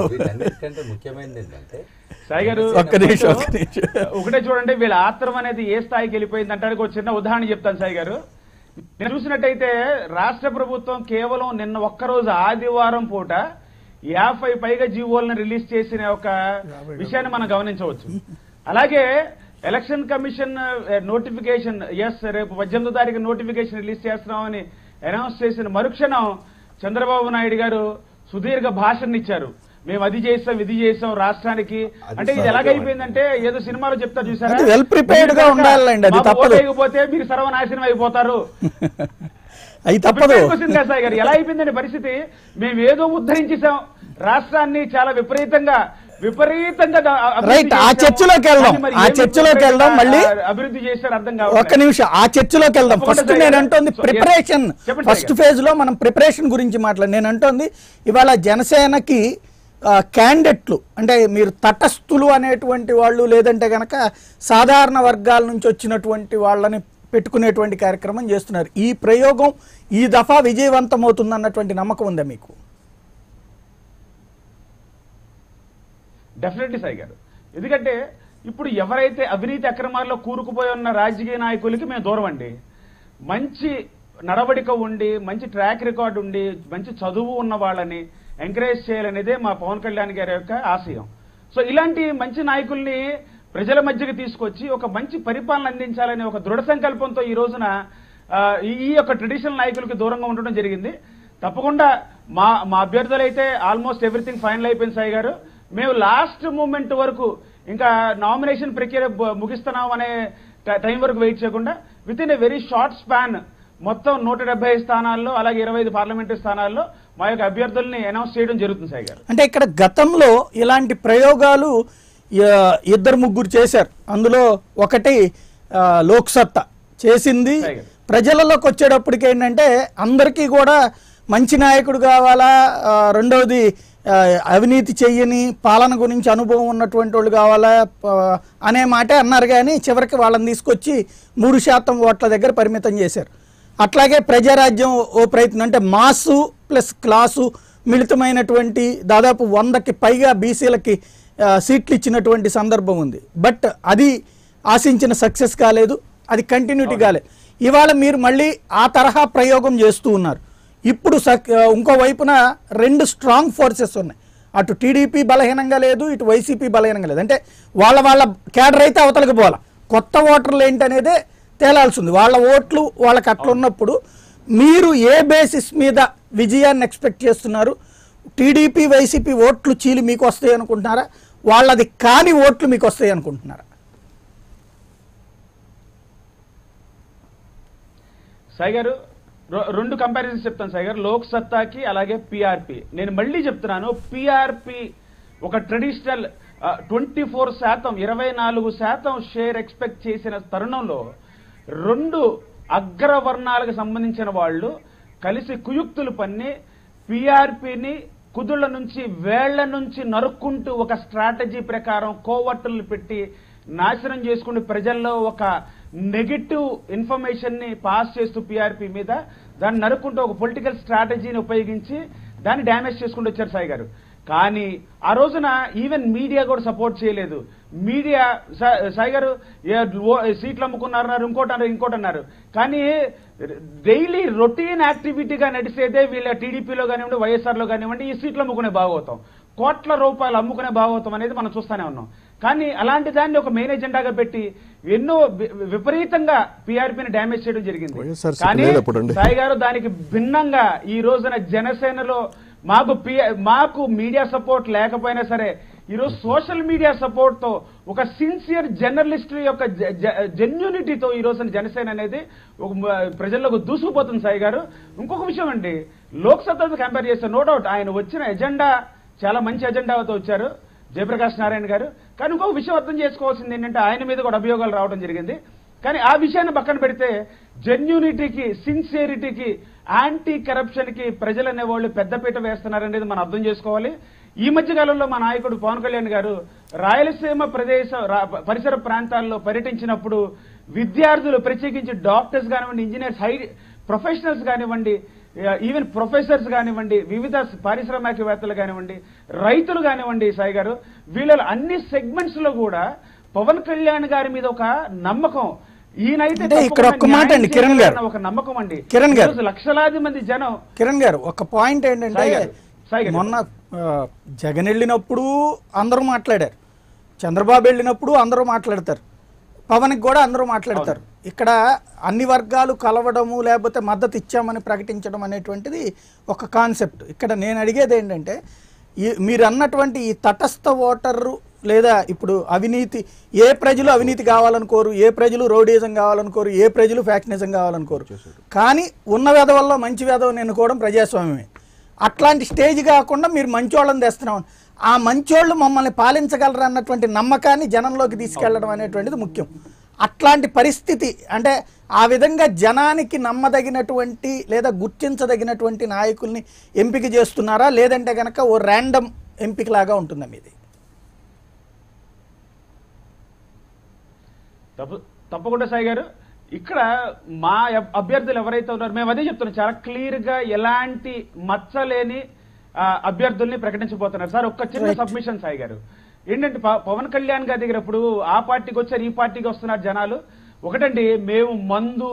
Speaker 3: ముఖ్యమైనది ఏంటంటే
Speaker 5: సాయి గారు ఒకటే చూడండి, వీళ్ళ ఆత్రం అనేది ఏ స్థాయికి వెళ్ళిపోయింది అంటానికి ఒక చిన్న ఉదాహరణ చెప్తాను సాయి గారు. నేను చూసినట్టయితే రాష్ట్ర ప్రభుత్వం కేవలం నిన్న ఒక్కరోజు ఆదివారం పూట 50 పైగా జీవోలను రిలీజ్ చేసిన ఒక విషయాన్ని మనం గమనించవచ్చు. అలాగే ఎలక్షన్ కమిషన్ నోటిఫికేషన్ రేపు 18వ తారీఖు నోటిఫికేషన్ రిలీజ్ చేస్తున్నామని అనౌన్స్ చేసిన మరుక్షణం చంద్రబాబు నాయుడు గారు సుదీర్ఘ భాషను ఇచ్చారు. మేము అది చేస్తాం, ఇది చేస్తాం రాష్ట్రానికి. అంటే ఇది ఎలాగైపోయిందంటే ఏదో సినిమాలో చెప్తారు చూసారా,
Speaker 1: వెల్ ప్రిపేర్డ్ గా ఉండాలండి, అది తప్పదు.
Speaker 5: లేకపోతే మీరు సర్వనాశనం అయిపోతారు.
Speaker 1: అది తప్పదు.
Speaker 5: సాయి గారు ఎలా అయిపోయిందండి పరిస్థితి? మేము ఏదో ఉద్ధరించేసాం రాష్ట్రాన్ని, చాలా విపరీతంగా
Speaker 1: రైట్. ఆ చర్చలోకి వెళ్దాం మళ్ళీ.
Speaker 5: అభివృద్ధి చేశారు అర్థం కాదు.
Speaker 1: ఒక్క నిమిషం, ఆ చర్చలోకి వెళ్దాం. ఫస్ట్ నేను అంటోంది ప్రిపరేషన్, ఫస్ట్ ఫేజ్ లో మనం ప్రిపరేషన్ గురించి మాట్లాడి. నేను అంటోంది ఇవాళ జనసేనకి క్యాండిడేట్లు అంటే మీరు తటస్థులు అనేటువంటి వాళ్ళు, లేదంటే గనక సాధారణ వర్గాల నుంచి వచ్చినటువంటి వాళ్ళని పెట్టుకునేటువంటి కార్యక్రమం చేస్తున్నారు. ఈ ప్రయోగం ఈ దఫా విజయవంతం అన్నటువంటి నమ్మకం ఉందా మీకు?
Speaker 5: డెఫినెట్లీ సాయి గారు. ఎందుకంటే ఇప్పుడు ఎవరైతే అవినీతి అక్రమాల్లో కూరుకుపోయి ఉన్న రాజకీయ నాయకులకి మేము దూరం అండి. మంచి నడవడిక ఉండి, మంచి ట్రాక్ రికార్డు ఉండి, మంచి చదువు ఉన్న వాళ్ళని ఎంకరేజ్ చేయాలనేదే మా పవన్ కళ్యాణ్ గారి యొక్క ఆశయం. సో ఇలాంటి మంచి నాయకుల్ని ప్రజల మధ్యకి తీసుకొచ్చి ఒక మంచి పరిపాలన అందించాలనే ఒక దృఢ సంకల్పంతో ఈ రోజున ఈ యొక్క ట్రెడిషనల్ నాయకులకి దూరంగా ఉండడం జరిగింది. తప్పకుండా మా అభ్యర్థులు అయితే ఆల్మోస్ట్ ఎవ్రీథింగ్ ఫైనల్ అయిపోయింది సాయి గారు. మేము లాస్ట్ మూమెంట్ వరకు ఇంకా నామినేషన్ ప్రక్రియ ముగిస్తున్నాం అనే టైం వరకు వెయిట్ చేయకుండా with in a very short span మొత్తం 175 స్థానాల్లో అలాగే 25 పార్లమెంటరీ స్థానాల్లో మా యొక్క అభ్యర్థుల్ని అనౌన్స్ చేయడం జరుగుతుంది సాయి గారు.
Speaker 1: అంటే ఇక్కడ గతంలో ఇలాంటి ప్రయోగాలు 2-3 చేశారు. అందులో ఒకటి లోక్సత్తా చేసింది. ప్రజలలోకి వచ్చేటప్పటికి ఏంటంటే అందరికీ కూడా మంచి నాయకుడు కావాలా, రెండవది అవినీతి చెయ్యని పాలన గురించి అనుభవం ఉన్నటువంటి వాళ్ళు కావాలా అనే మాటే అన్నారు. కానీ చివరికి వాళ్ళని తీసుకొచ్చి 3% ఓట్ల దగ్గర పరిమితం చేశారు. అట్లాగే ప్రజారాజ్యం ఓ ప్రయత్నం, అంటే మాసు ప్లస్ క్లాసు మిళితమైనటువంటి దాదాపు 100కి పైగా బీసీలకి సీట్లు ఇచ్చినటువంటి సందర్భం ఉంది. బట్ అది ఆశించిన సక్సెస్ కాలేదు, అది కంటిన్యూటీ కాలేదు. ఇవాళ మీరు మళ్ళీ ఆ తరహా ప్రయోగం చేస్తూ ఉన్నారు. ఇప్పుడు ఇంకో వైపున 2 స్ట్రాంగ్ ఫోర్సెస్ ఉన్నాయి. అటు టీడీపీ బలహీనంగా లేదు, ఇటు వైసీపీ బలహీనంగా లేదు. అంటే వాళ్ళ క్యాడర్ అయితే అవతలకి పోవాలి, కొత్త ఓటర్లు ఏంటనేదే తేలాల్సి ఉంది. వాళ్ళ ఓట్లు వాళ్ళకి అట్లున్నప్పుడు మీరు ఏ బేసిస్ మీద విజయాన్ని ఎక్స్పెక్ట్ చేస్తున్నారు? టీడీపీ వైసీపీ ఓట్లు చీలి మీకు వస్తాయి అనుకుంటున్నారా, వాళ్ళది కాని ఓట్లు మీకు వస్తాయి అనుకుంటున్నారా?
Speaker 5: సాయి గారు 2 కంపారిజన్స్ చెప్తాను సాయి గారు, లోక్ సత్తాకి అలాగే పిఆర్పి. నేను మళ్ళీ చెప్తున్నాను, పిఆర్పి ఒక ట్రెడిషనల్ 24%, 24% షేర్ ఎక్స్పెక్ట్ చేసిన తరుణంలో 2 అగ్రవర్ణాలకు సంబంధించిన వాళ్ళు కలిసి కుయుక్తులు పన్ని పిఆర్పిని కుదుళ్ల నుంచి వేళ్ల నుంచి నరుక్కుంటూ ఒక స్ట్రాటజీ ప్రకారం కోవర్టులు పెట్టి నాశనం చేసుకుంటూ ప్రజల్లో ఒక నెగటివ్ ఇన్ఫర్మేషన్ ని పాస్ చేస్తూ పిఆర్పి మీద దాన్ని నరుక్కుంటూ ఒక పొలిటికల్ స్ట్రాటజీని ఉపయోగించి దాన్ని డ్యామేజ్ చేసుకుంటూ వచ్చారు సాయి గారు. కానీ ఆ రోజున ఈవెన్ మీడియా కూడా సపోర్ట్ చేయలేదు. మీడియా సాయి గారు సీట్లు అమ్ముకున్నారు, ఇంకోటి అన్నారు. కానీ డైలీ రొటీన్ యాక్టివిటీగా నడిచేదే వీళ్ళ టీడీపీలో కానివ్వండి, వైఎస్ఆర్లో కానివ్వండి, ఈ సీట్లు అమ్ముకునే భాగవతం. కోట్ల రూపాయలు అమ్ముకునే భాగవతం అనేది మనం చూస్తూనే ఉన్నాం. కానీ అలాంటి దాన్ని ఒక మెయిన్ ఎజెండాగా పెట్టి ఎన్నో విపరీతంగా పీఆర్పీని డ్యామేజ్ చేయడం జరిగింది. కానీ సాయి గారు దానికి భిన్నంగా ఈ రోజున జనసేనలో మాకు మీడియా సపోర్ట్ లేకపోయినా సరే ఈరోజు సోషల్ మీడియా సపోర్ట్ తో ఒక సిన్సియర్ జర్నలిస్ట్ యొక్క జెన్యూనిటీతో ఈ రోజున జనసేన అనేది ఒక ప్రజల్లోకి దూసుకుపోతుంది. సాయి గారు ఇంకొక విషయం అండి, లోక్సభతో కంపేర్ చేస్తే నో డౌట్ ఆయన వచ్చిన ఎజెండా చాలా మంచి ఎజెండాతో వచ్చారు జయప్రకాష్ నారాయణ గారు. కానీ ఇంకొక విషయం అర్థం చేసుకోవాల్సింది ఏంటంటే ఆయన మీద కూడా అభియోగాలు రావడం జరిగింది. కానీ ఆ విషయాన్ని పక్కన పెడితే జెన్యూనిటీకి, సిన్సియరిటీకి, యాంటీ కరప్షన్ కి ప్రజలు అనేవాళ్ళు పెద్దపీట వేస్తున్నారనేది మనం అర్థం చేసుకోవాలి. ఈ మధ్య కాలంలో మా నాయకుడు పవన్ కళ్యాణ్ గారు రాయలసీమ పరిసర ప్రాంతాల్లో పర్యటించినప్పుడు విద్యార్థులు, ప్రత్యేకించి డాక్టర్స్ కానివ్వండి, ఇంజనీర్స్, హై ప్రొఫెషనల్స్ కానివ్వండి, ఈవెన్ ప్రొఫెసర్స్ కానివ్వండి, వివిధ పారిశ్రామికవేత్తలు కానివ్వండి, రైతులు కానివ్వండి, సాయి గారు వీళ్ళ అన్ని సెగ్మెంట్స్ లో కూడా పవన్ కళ్యాణ్ గారి మీద ఒక నమ్మకం, ఈయనైతే
Speaker 1: ఇక్కడ ఒక్క మాట అండి కిరణ్ గారు,
Speaker 5: ఒక నమ్మకం అండి.
Speaker 1: కిరణ్ గారు,
Speaker 5: లక్షలాది మంది జనం.
Speaker 1: కిరణ్ గారు ఒక పాయింట్ ఏంటంటే మొన్న జగన్ వెళ్ళినప్పుడు అందరూ మాట్లాడారు, చంద్రబాబు వెళ్ళినప్పుడు అందరూ మాట్లాడతారు, పవన్కి కూడా అందరూ మాట్లాడతారు. ఇక్కడ అన్ని వర్గాలు కలవడము లేకపోతే మద్దతు ఇచ్చామని ప్రకటించడం అనేటువంటిది ఒక కాన్సెప్ట్. ఇక్కడ నేను అడిగేది ఏంటంటే మీరు అన్నటువంటి ఈ తటస్థ ఓటర్లు లేదా ఇప్పుడు అవినీతి, ఏ ప్రజలు అవినీతి కావాలనుకోరు, ఏ ప్రజలు రౌడీజం కావాలనుకోరు, ఏ ప్రజలు ఫ్యాక్షనిజం కావాలనుకోరు. కానీ ఉన్న వెధవల్లో మంచి వెధవని ఎన్నుకోవడం ప్రజాస్వామ్యమే. అట్లాంటి స్టేజ్ కాకుండా మీరు మంచోళ్ళని తెస్తున్నాం, ఆ మంచోళ్ళు మమ్మల్ని పాలించగలరు అన్నటువంటి నమ్మకాన్ని జనంలోకి తీసుకెళ్లడం అనేటువంటిది ముఖ్యం. అట్లాంటి పరిస్థితి అంటే ఆ విధంగా జనానికి నమ్మదగినటువంటి లేదా గుర్తించదగినటువంటి నాయకుల్ని ఎంపిక చేస్తున్నారా, లేదంటే కనుక ఓ ర్యాండమ్ ఎంపిక లాగా ఉంటుందా మీది?
Speaker 5: తప్పకుండా సాయి గారు, ఇక్కడ మా అభ్యర్థులు ఎవరైతే ఉన్నారో మేము అదే చెప్తున్నాం, చాలా క్లియర్ గా ఎలాంటి మచ్చలేని అభ్యర్థుల్ని ప్రకటించబోతున్నారు. సార్ ఒక్క చిన్న సబ్మిషన్ సాయి గారు ఏంటంటే, పవన్ కళ్యాణ్ గారి దగ్గర ఇప్పుడు ఆ పార్టీకి వచ్చారు, ఈ పార్టీకి వస్తున్నారు జనాలు. ఒకటండి, మేము మందు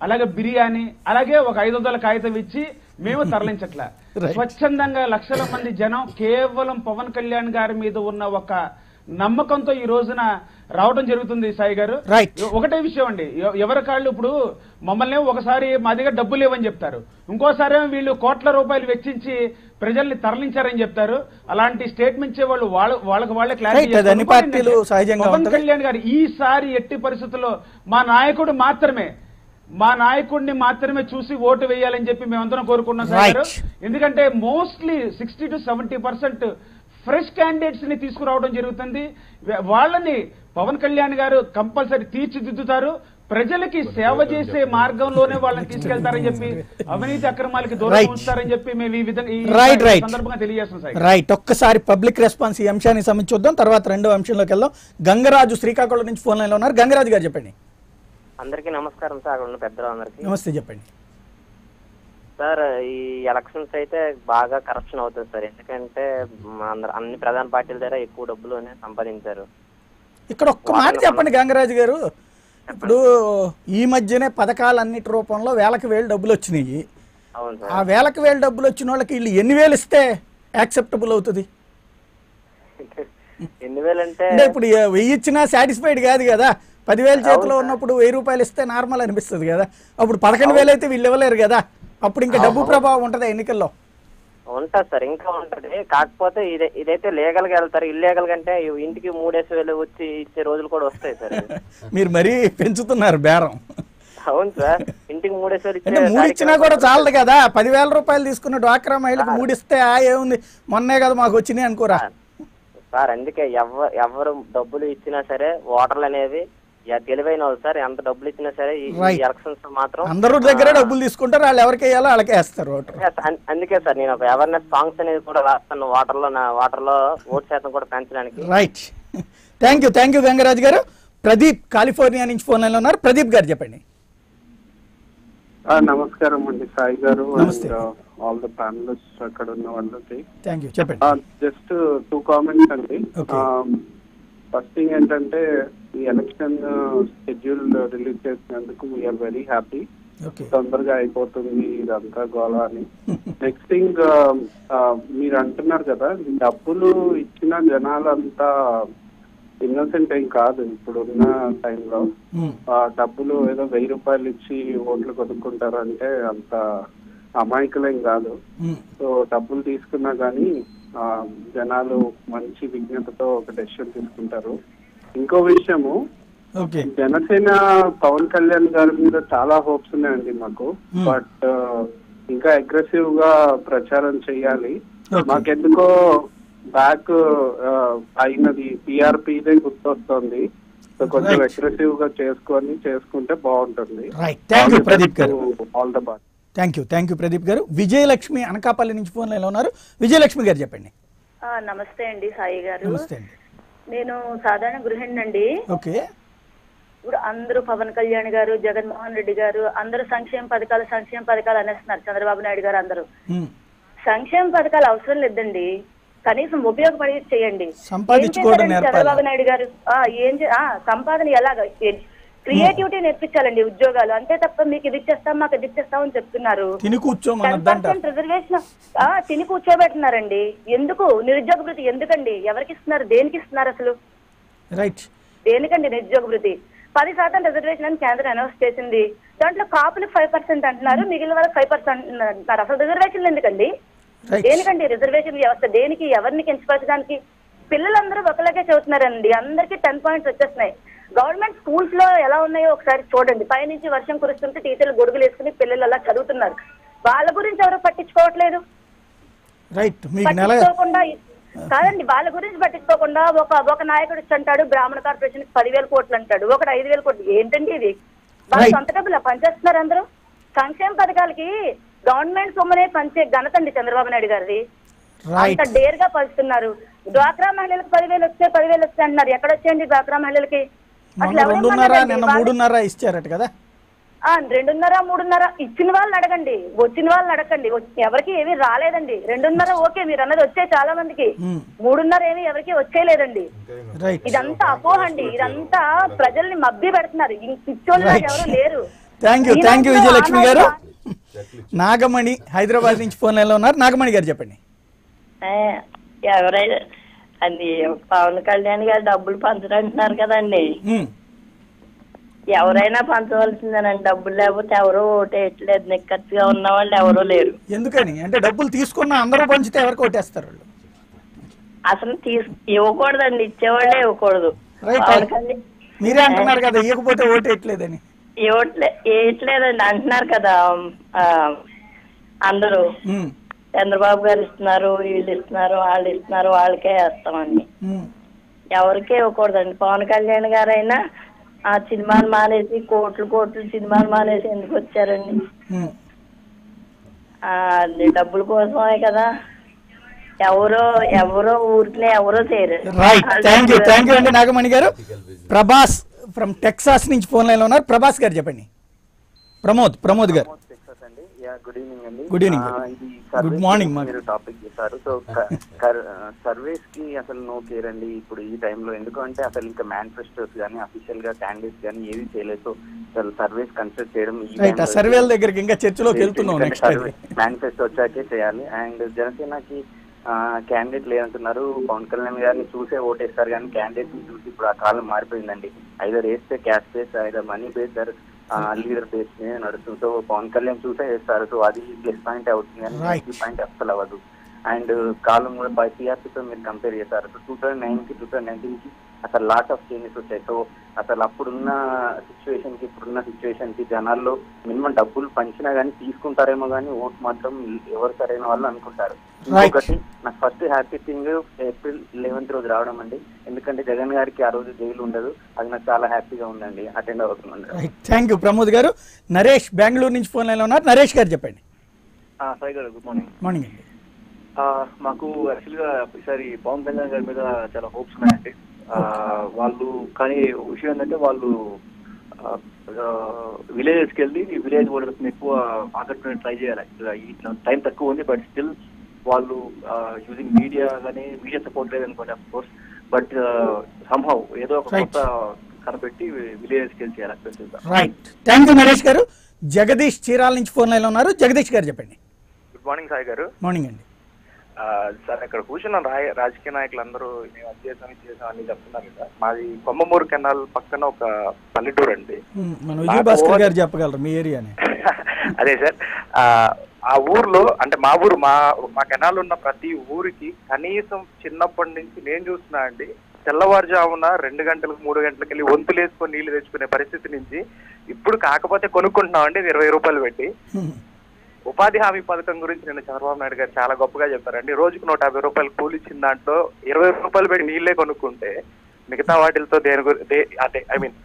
Speaker 5: అలాగే బిర్యానీ అలాగే ఒక 500 కాగితం ఇచ్చి మేము తరలించట్లా. స్వచ్ఛందంగా లక్షల మంది జనం కేవలం పవన్ కళ్యాణ్ గారి మీద ఉన్న ఒక నమ్మకంతో ఈ రోజున రావడం జరుగుతుంది. సాయి గారు ఒకటే విషయం అండి, ఎవరి కాళ్ళు ఇప్పుడు మమ్మల్ని ఒకసారి మా దగ్గర డబ్బులు లేవని చెప్తారు, ఇంకోసారి వీళ్ళు కోట్ల రూపాయలు వెచ్చించి ప్రజల్ని తరలించారని చెప్తారు. అలాంటి స్టేట్మెంట్స్ వాళ్ళకి వాళ్ళే క్లారిటీ. పవన్ కళ్యాణ్ గారు ఈసారి ఎట్టి పరిస్థితుల్లో మా నాయకుడిని మాత్రమే చూసి ఓటు వేయాలని చెప్పి మేమందరం కోరుకున్నాం సార్. ఎందుకంటే మోస్ట్లీ 60 to 70% ఫ్రెష్ క్యాండిడేట్స్ ని తీసుకురావడం జరుగుతుంది. వాళ్ళని పవన్ కళ్యాణ్ గారు కంపల్సరీ తీర్చిదిద్దుతారు, ప్రజలకి సేవ చేసే మార్గంలోనే వాళ్ళని తీసుకెళ్తారని చెప్పి, అవినీతి అక్రమాలకి దూరం ఉంచుతారని చెప్పి మేము ఈ విధంగా సందర్భంగా తెలియజేస్తాం.
Speaker 1: రైట్, ఒక్కసారి పబ్లిక్ రెస్పాన్స్ ఈ అంశాన్ని సమీక్షిద్దాం, తర్వాత రెండో అంశంలోకి వెళ్దాం. గంగరాజు శ్రీకాకుళం నుంచి ఫోన్ లైన్ లో ఉన్నారు. గంగరాజు గారు చెప్పండి.
Speaker 6: అందరికీ నమస్కారం సార్, అక్కడ ఉన్న పెద్దలందరికీ
Speaker 1: నమస్తే. చెప్పండి
Speaker 6: సార్. ఈ ఎలక్షన్స్ అయితే బాగా కరప్షన్ అవుతుంది సార్, ఎందుకంటే అన్ని ప్రధాన పార్టీల దగ్గర ఎక్కువ డబ్బులు సంపాదించారు.
Speaker 1: ఇక్కడ ఒక్క మాట చెప్పండి గంగరాజు గారు, ఇప్పుడు ఈ మధ్యనే పథకాలన్నిటి రూపంలో వేలకు వేలు డబ్బులు వచ్చినాయి. ఆ వేలకు వేలు డబ్బులు వచ్చిన వాళ్ళకి వీళ్ళు ఎన్ని వేలు ఇస్తే యాక్సెప్టబుల్ అవుతుంది?
Speaker 6: అంటే
Speaker 1: ఇప్పుడు 1000 ఇచ్చినా సాటిస్ఫైడ్ కాదు కదా. 10,000 చేతిలో ఉన్నప్పుడు 1000 రూపాయలు ఇస్తే నార్మల్ అనిపిస్తుంది కదా. అప్పుడు 11,000 అయితే వీళ్ళు ఇవ్వలేరు కదా. అప్పుడు ఇంకా డబ్బు ప్రభావం ఉంటదా ఎన్నికల్లో?
Speaker 6: ఉంటది సార్, ఇంకా ఉంటది. కాకపోతే ఇదైతే లీగల్ గా వెళ్తారు, ఇల్లీగల్ కంటే ఇంటికి 3,000 వచ్చి ఇచ్చే రోజులు కూడా వస్తాయి సార్.
Speaker 1: మీరు మరీ పెంచుతున్నారు బేరం.
Speaker 6: అవును సార్, ఇంటికి 3,000
Speaker 1: 3 ఇచ్చినా కూడా చాలదు కదా. 10,000 రూపాయలు తీసుకున్న డ్వాక్రా మహిళకు 3 ఇస్తే ఏముంది, మొన్నే కదా మాకు వచ్చినాయి అనుకోరా
Speaker 6: సార్. అందుకే ఎవరు డబ్బులు ఇచ్చినా సరే ఓటర్లు అనేవి తెలివైన వాళ్ళు సార్. ఎంత డబ్బులు ఇచ్చినా సరే ఈ ఎలక్షన్స్ మాత్రం
Speaker 1: అందరూ దగ్గర డబ్బులు తీసుకుంటారు, వాళ్ళు ఎవరికి వేయాలో వాళ్ళకే వేస్తారు.
Speaker 6: అందుకే సార్ నేను ఒక అవేర్నెస్ సాంగ్స్ అనేది కూడా రాస్తాను వాటర్లో ఓటు శాతం కూడా పెంచడానికి.
Speaker 1: రైట్, థ్యాంక్ యూ గంగరాజు గారు. ప్రదీప్ కాలిఫోర్నియా నుంచి ఫోన్ లైన్ లో ఉన్నారు. ప్రదీప్ గారు చెప్పండి.
Speaker 7: నమస్కారం అండి సాయి గారు, ఆల్ ద ప్యానలిస్ట్ అక్కడ ఉన్న వాళ్ళకి చెప్పండి. జస్ట్ 2 కామెంట్స్ అండి. ఫస్ట్ థింగ్ ఏంటంటే, ఈ ఎలక్షన్ షెడ్యూల్ రిలీజ్ చేసినందుకు వీఆర్ వెరీ హ్యాపీ. తొందరగా అయిపోతుంది ఇదంతా గోళ అని. నెక్స్ట్ థింగ్, మీరు అంటున్నారు కదా డబ్బులు ఇచ్చిన జనాలంతా ఇన్నోసెంట్ ఏం కాదు. ఇప్పుడున్న టైంలో డబ్బులు ఏదో 1000 రూపాయలు ఇచ్చి ఓట్లు కొనుక్కుంటారు అంటే అంత అమాయకులేం కాదు. సో డబ్బులు తీసుకున్నా గానీ జనాలు మంచి విజ్ఞతతో ఒక డెసిషన్ తీసుకుంటారు. ఇంకో విషయము, జనసేన పవన్ కళ్యాణ్ గారి మీద చాలా హోప్స్ ఉన్నాయండి మాకు. బట్ ఇంకా అగ్రెసివ్ గా ప్రచారం చెయ్యాలి. మాకెందుకో బ్యాక్ అయినది పిఆర్పీదే గుర్తొస్తుంది. సో కొంచెం అగ్రెసివ్ గా చేసుకుంటే బాగుంటుంది. All the best.
Speaker 1: Thank you Pradeep గారు. విజయలక్ష్మి అనకాపల్లి నుంచి ఫోన్ లైన్లో ఉన్నారు. విజయలక్ష్మి గారు చెప్పండి.
Speaker 8: నమస్తే అండి సాయి గారు.
Speaker 1: నమస్తే అండి.
Speaker 8: నేను సాధారణ గృహిణి అండి.
Speaker 1: ఓకే.
Speaker 8: ఇప్పుడు అందరూ పవన్ కళ్యాణ్ గారు, జగన్మోహన్ రెడ్డి గారు అందరూ సంక్షేమ పథకాలు అనేస్తున్నారు. చంద్రబాబు నాయుడు గారు అందరూ సంక్షేమ పథకాలు అవసరం లేదండి, కనీసం ఉపయోగపడి చేయండి. చంద్రబాబు నాయుడు గారు సంపాదన ఎలాగా క్రియేటివిటీ నేర్పించాలండి, ఉద్యోగాలు అంతే తప్ప మీకు ఇది ఇచ్చేస్తాం మాకు ఇది ఇచ్చేస్తాం అని చెప్తున్నారు. 10% రిజర్వేషన్ తిని కూర్చోబెట్టున్నారండి. ఎందుకు నిరుద్యోగ భృతి ఎందుకండి? ఎవరికి ఇస్తున్నారు? దేనికి ఇస్తున్నారు అసలు? దేనికండి నిరుద్యోగ భృతి? 10% రిజర్వేషన్ అని కేంద్రం అనౌన్స్ చేసింది. దాంట్లో కాపులకు 5% అంటున్నారు, మిగిలిన వాళ్ళకి 5% అంటున్నారు. అసలు రిజర్వేషన్లు ఎందుకండి? దేనికండి రిజర్వేషన్ వ్యవస్థ? దేనికి? ఎవరిని కించపరచడానికి? పిల్లలందరూ ఒకలాగే చదువుతున్నారండి, అందరికీ 10 పాయింట్స్ వచ్చేస్తున్నాయి. గవర్నమెంట్ స్కూల్స్ లో ఎలా ఉన్నాయో ఒకసారి చూడండి. పైనుంచి వర్షం కురుస్తుంటే టీచర్లు గొడుగులు వేసుకుని పిల్లలు అలా చదువుతున్నారు. వాళ్ళ గురించి ఎవరు పట్టించుకోవట్లేదు. పట్టించుకోకుండా కాదండి, వాళ్ళ గురించి పట్టించుకోకుండా ఒక నాయకుడు అంటాడు బ్రాహ్మణ కార్పొరేషన్ 10,000 కోట్లు అంటాడు, ఒకటి 5,000 కోట్లు. ఏంటండి ఇది? వాళ్ళ సొంత డబ్బులు పనిచేస్తున్నారు అందరూ. సంక్షేమ పథకాలకి గవర్నమెంట్ సొమ్మునే పంచే ఘనత అండి చంద్రబాబు నాయుడు గారిది. అంత డేర్ గా పంచుతున్నారు. డ్వాక్రా మహిళలకు 10,000 వచ్చాయి అంటున్నారు. ఎక్కడ వచ్చాయండి డ్వాక్రా మహిళలకి?
Speaker 1: 2.5 ఇచ్చారట కదా.
Speaker 8: 2.5, 3.5 ఇచ్చిన వాళ్ళని అడగండి, వచ్చిన వాళ్ళని అడగండి. ఎవరికి ఏమీ రాలేదండి. 2.5 ఓకే మీరు అన్నది వచ్చాయి చాలా మందికి, 3.5 ఏమి ఎవరికి వచ్చేయలేదండి. ఇదంతా అపోహ అండి, ఇదంతా ప్రజల్ని మభ్య పెడుతున్నారు. పిచ్చోళ్ళు ఎవరు లేరు.
Speaker 1: థ్యాంక్ యూ విజయలక్ష్మి గారు. నాగమణి హైదరాబాద్ నుంచి ఫోన్ లైన్లో ఉన్నారు. నాగమణి గారు చెప్పండి.
Speaker 9: ఎవరైనా అది పవన్ కళ్యాణ్ గారు డబ్బులు పంచడంటున్నారు కదండి, ఎవరైనా పంచవలసిందేనండి. డబ్బులు లేకపోతే ఎవరో ఓటేయట్లేదు. నిక్కచ్చిగా ఉన్న వాళ్ళు ఎవరో లేరు.
Speaker 1: ఎందుకని అంటే డబ్బులు తీసుకున్న అందరూ పంచితే ఎవరికి ఓటేస్తారు?
Speaker 9: అసలు ఇవ్వకూడదండి, ఇచ్చేవాళ్ళే ఇవ్వకూడదు.
Speaker 1: మీరే అంటున్నారు కదా ఇవ్వకపోతే ఓటేయట్లేదని.
Speaker 9: వేయట్లేదండి అంటున్నారు కదా అందరూ. చంద్రబాబు గారు ఇస్తున్నారు, వీళ్ళు ఇస్తున్నారు, వాళ్ళు ఇస్తున్నారు, వాళ్ళకే వేస్తామని. ఎవరికే ఇవ్వకూడదండి. పవన్ కళ్యాణ్ గారైనా ఆ సినిమాలు మానేసి కోట్లు సినిమాలు మానేసి ఎందుకు వచ్చారండి? అది డబ్బుల కోసమే కదా. ఎవరో ఊరికే ఎవరో చేయరు.
Speaker 1: థ్యాంక్ యూ అండి నాగమణి గారు. ప్రభాస్ ఫ్రమ్ టెక్సాస్ నుంచి ఫోన్ లైన్ లో ఉన్నారు. ప్రభాస్ గారు చెప్పండి. ప్రమోద్ గారు
Speaker 10: గుడ్ ఈవినింగ్ అండి.
Speaker 1: Good morning.
Speaker 10: మీరు టాపిక్ చేశారు. సో సర్వేస్ కి అసలు నో కేర్ అండి ఇప్పుడు ఈ టైంలో. ఎందుకంటే అసలు ఇంకా మేనిఫెస్టోస్ కానీ అఫీషియల్ గా క్యాండిడేట్స్ కానీ ఏవి చేయలేదు. సో అసలు సర్వేస్ కన్సిడర్ చేయడం
Speaker 1: సర్వేల దగ్గరికి ఇంకా చర్చలోకి వెళ్తున్నాం.
Speaker 10: మేనిఫెస్టో వచ్చాకే చేయాలి. అండ్ జనసేనకి క్యాండిడేట్ లేదంటున్నారు. పవన్ కళ్యాణ్ గారిని చూసే ఓటేస్తారు కానీ క్యాండిడేట్ ని చూసి ఇప్పుడు ఆ కాలం మారిపోయిందండి. ఐదర్ వేస్తే cash base, either money base, leader base మీద నడుస్తుంది. సో పవన్ కళ్యాణ్ చూసే చేస్తారు. సో అది ప్లస్ పాయింట్ అవుతుంది కానీ నెగిటివ్ పాయింట్ అస్సలు అవ్వదు. అండ్ కాలం కూడా బై టీఆర్పీతో మీరు కంపేర్ చేశారు. సో 2009 కి 2019 కి అసలు లాట్ ఆఫ్ చేంజెస్ వచ్చాయి. సో అసలు అప్పుడున్న సిచ్యువేషన్ కి ఇప్పుడున్న సిచ్యువేషన్ కి జనాల్లో మినిమం డబ్బులు పంచినా గానీ తీసుకుంటారేమో కానీ ఓటు మాత్రం ఎవరు సరైన వాళ్ళు అనుకుంటారు. ఇంకొకటి నాకు first happy thing April 11th రోజు రావడం అండి. ఎందుకంటే జగన్ గారికి ఆ రోజు జైలు ఉండదు. అది నాకు చాలా హ్యాపీగా ఉందండి. అటెండ్ అవుతుంది.
Speaker 1: థ్యాంక్ యూ ప్రమోద్ గారు. నరేష్ బెంగళూరు నుంచి ఫోన్ లైన్ లో ఉన్నారు. నరేష్ గారు చెప్పండి.
Speaker 11: సాయి గారు గుడ్ మార్నింగ్.
Speaker 1: మార్నింగ్ అండి.
Speaker 11: మాకు యాక్చువల్ గా ఈసారి పవన్ కళ్యాణ్ గారి మీద చాలా హోప్స్ ఉన్నాయండి. వాళ్ళు కానీ విషయం ఏంటంటే వాళ్ళు విలేజెస్కి వెళ్ళి విలేజ్ ఓటర్స్ని ఎక్కువ ఆకట్టుకుని ట్రై చేయాలి. ఈ టైం తక్కువ ఉంది. బట్ స్టిల్ వాళ్ళు యూజింగ్ మీడియా కానీ మీడియా సపోర్ట్ లేదనుకోండి అఫ్ కోర్స్. బట్ సంహౌ ఏదో ఒక కొత్త కనబెట్టి విలేజెస్కి వెళ్ళి చేయాలి.
Speaker 1: రైట్. థ్యాంక్ యూ నరేష్ గారు. జగదీష్ చీరాల నుంచి ఫోన్ లైన్లో ఉన్నారు. జగదీష్ గారు చెప్పండి.
Speaker 12: గుడ్ మార్నింగ్ సాయి గారు.
Speaker 1: మార్నింగ్ అండి.
Speaker 12: సార్ ఇక్కడ కూర్చున్న రాజకీయ నాయకులందరూ మేము అది చేసాం అని చెప్తున్నారు కదా. మాది కొమ్మమూరు కెనాల్ పక్కన ఒక పల్లెటూరు అండి.
Speaker 1: మన విజయ్ భాస్కర్ గారు చెప్పగలరు మీ ఏరియాని.
Speaker 12: అదే సార్, ఆ ఊర్లో అంటే మా ఊరు మా కెనాల్ ఉన్న ప్రతి ఊరికి కనీసం చిన్నప్పటి నుంచి నేను చూస్తున్నా అండి, తెల్లవారుజామున 2 గంటలకు 3 గంటలకు వెళ్ళి వంతులు వేసుకొని నీళ్లు తెచ్చుకునే పరిస్థితి నుంచి ఇప్పుడు కాకపోతే కొనుక్కుంటున్నాం అండి 20 రూపాయలు పెట్టి. ఉపాధి హామీ పథకం గురించి నిన్న చంద్రబాబు నాయుడు గారు చాలా గొప్పగా చెప్పారండి. రోజుకు 150 రూపాయలు కూలి ఇచ్చిన దాంట్లో 20 రూపాయలు పెట్టి నీళ్లే కొనుక్కుంటే మిగతా వాటిలతో అదే ఐ మీన్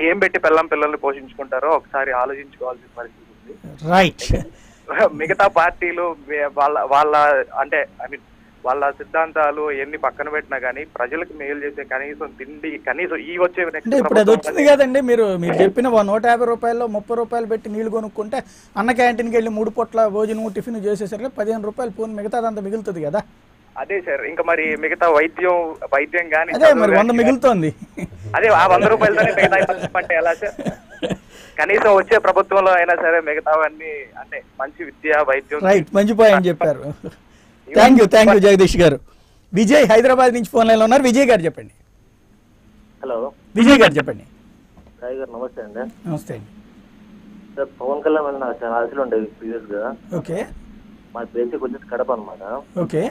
Speaker 12: ఏం పెట్టి పిల్లల్ని పోషించుకుంటారో ఒకసారి ఆలోచించుకోవాల్సిన పరిస్థితి ఉంది.
Speaker 1: రైట్.
Speaker 12: మిగతా పార్టీలు వాళ్ళ అంటే ఐ మీన్ వాళ్ళ సిద్ధాంతాలు ఎన్ని పక్కన పెట్టినా కానీ ప్రజలకు మేలు చేసే కనీసం తిండి కనీసం ఈ వచ్చే
Speaker 1: ఇప్పుడు అది వచ్చింది కదండి. మీరు చెప్పిన 150 రూపాయల్లో 30 రూపాయలు పెట్టి నీళ్లు కొనుక్కుంటే అన్న క్యాంటీన్కి వెళ్ళి 3 పూట్ల భోజనం టిఫిన్ చేసేసరికి 15 రూపాయలు పోను మిగతాదంతా మిగులుతుంది కదా.
Speaker 12: అదే సార్, ఇంకా మరి మిగతా వైద్యం కానీ
Speaker 1: అదే మరి 100 మిగులుతోంది.
Speaker 12: అదే ఆ 100 రూపాయలతోనే మిగతా అంటే ఎలా సార్? కనీసం వచ్చే ప్రభుత్వంలో అయినా సరే మిగతావన్నీ అంటే మంచి విద్య వైద్యం.
Speaker 1: రైట్, మంచి పాయింట్ చెప్పారు. థ్యాంక్ యూ జగదీష్ గారు. విజయ్ హైదరాబాద్ నుంచి ఫోన్ లైన్లో ఉన్నారు. విజయ్ గారు చెప్పండి.
Speaker 13: హలో
Speaker 1: విజయ్ గారు చెప్పండి.
Speaker 13: సాయి గారు నమస్తే అండి.
Speaker 1: నమస్తే అండి.
Speaker 13: సార్ పవన్ కళ్యాణ్ వల్ల నాకు చాలా ఆశలు ఉండేవి ప్రీవియస్ గా.
Speaker 1: ఓకే.
Speaker 13: మా బేసిక్ వచ్చేసి కడప అనమాట.
Speaker 1: ఓకే.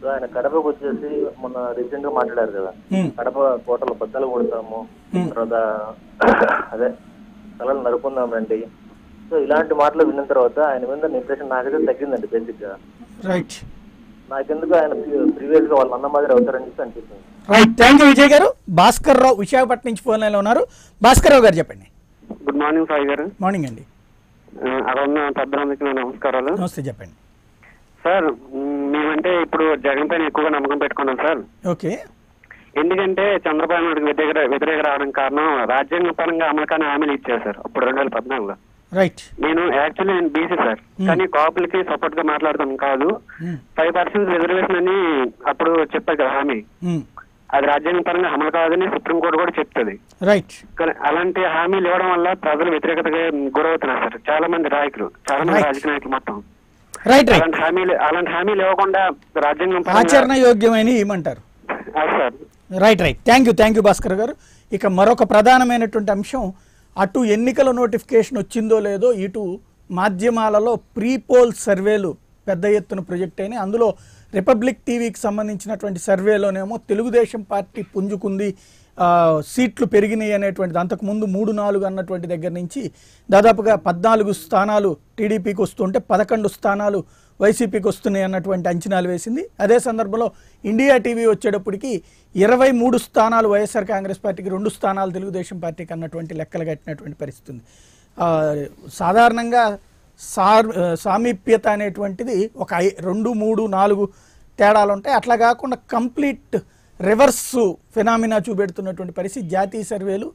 Speaker 13: సో ఆయన కడపకు వచ్చేసి మొన్న రీసెంట్ గా మాట్లాడారు కదా, కడప కోటలో బద్దలు కొడతాము, తర్వాత అదే తలలు నరుకుందాం రండి. సో ఇలాంటి మాటలు విన్న తర్వాత ఆయన మీద ఇంప్రెషన్ నాకైతే తగ్గిందండి బేసిక్ గా.
Speaker 1: రైట్.
Speaker 13: నాకెందుకు ఆయన ప్రీవియస్ గా వాళ్ళ అన్న మాదిరి అవుతారని చెప్పి అనిపిస్తుంది.
Speaker 1: రైట్, థ్యాంక్ యూ విజయ్ గారు. భాస్కర్ రావు విశాఖపట్నం నుంచి ఫోన్ లైన్లో ఉన్నారు. భాస్కర్ రావు గారు చెప్పండి.
Speaker 14: గుడ్ మార్నింగ్ సాయి గారు.
Speaker 1: మార్నింగ్ అండి.
Speaker 14: అక్కడ ఉన్న పెద్దలందరికీ నమస్కారాలు.
Speaker 1: నమస్తే, చెప్పండి
Speaker 14: సార్. మేమంటే ఇప్పుడు జగన్ పైన ఎక్కువగా నమ్మకం పెట్టుకున్నాం సార్.
Speaker 1: ఓకే.
Speaker 14: ఎందుకంటే చంద్రబాబు నాయుడు వ్యతిరేక రావడం కారణం రాజ్యాంగ పరంగా అమలు కాని హామీలు ఇచ్చారు సార్ అప్పుడు 2014లో.
Speaker 1: రైట్.
Speaker 14: నేను యాక్చువల్లీ నేను బీసీ సార్, కానీ కాపులకి సపోర్ట్ గా మాట్లాడతాను కాదు. 5% రిజర్వేషన్ అని అప్పుడు చెప్పారు కదా హామీ, అది రాజ్యాంగ పరంగా అమలు కాదని సుప్రీంకోర్టు కూడా చెప్తుంది.
Speaker 1: రైట్.
Speaker 14: కానీ అలాంటి హామీలు ఇవ్వడం వల్ల ప్రజలు వ్యతిరేకతగా గురవుతున్నారు సార్. చాలా మంది నాయకులు, చాలా మంది రాజకీయ నాయకులు మొత్తం.
Speaker 1: రైట్.
Speaker 14: అలాంటి హామీలు ఇవ్వకుండా రాజ్యాంగం
Speaker 1: ఆచరణ యోగ్యమైన ఏమంటారు? రైట్. థ్యాంక్ యూ భాస్కర్ గారు. ఇక మరొక ప్రధానమైనటువంటి అంశం, అటు ఎన్నికల నోటిఫికేషన్ వచ్చిందో లేదో, ఇటు మాధ్యమాలలో ప్రీపోల్ సర్వేలు పెద్ద ఎత్తున ప్రొజెక్ట్ అయినాయి. అందులో రిపబ్లిక్ టీవీకి సంబంధించినటువంటి సర్వేలోనేమో తెలుగుదేశం పార్టీ పుంజుకుంది, సీట్లు పెరిగినాయి అనేటువంటిది. అంతకుముందు 3-4 అన్నటువంటి దగ్గర నుంచి దాదాపుగా 14 స్థానాలు టీడీపీకి వస్తుంటే 11 స్థానాలు వైసీపీకి వస్తున్నాయి అన్నటువంటి అంచనాలు వేసింది. అదే సందర్భంలో ఇండియా టీవీ వచ్చేటప్పటికి 23 స్థానాలు వైఎస్ఆర్ కాంగ్రెస్ పార్టీకి, 2 స్థానాలు తెలుగుదేశం పార్టీకి అన్నటువంటి లెక్కలు కట్టినటువంటి పరిస్థితి ఉంది. సాధారణంగా సామీప్యత అనేటువంటిది ఒక 2, 3, 4 తేడాలు ఉంటాయి. అట్లా కాకుండా కంప్లీట్ రివర్స్ ఫినామినా చూపెడుతున్నటువంటి పరిస్థితి. జాతీయ సర్వేలు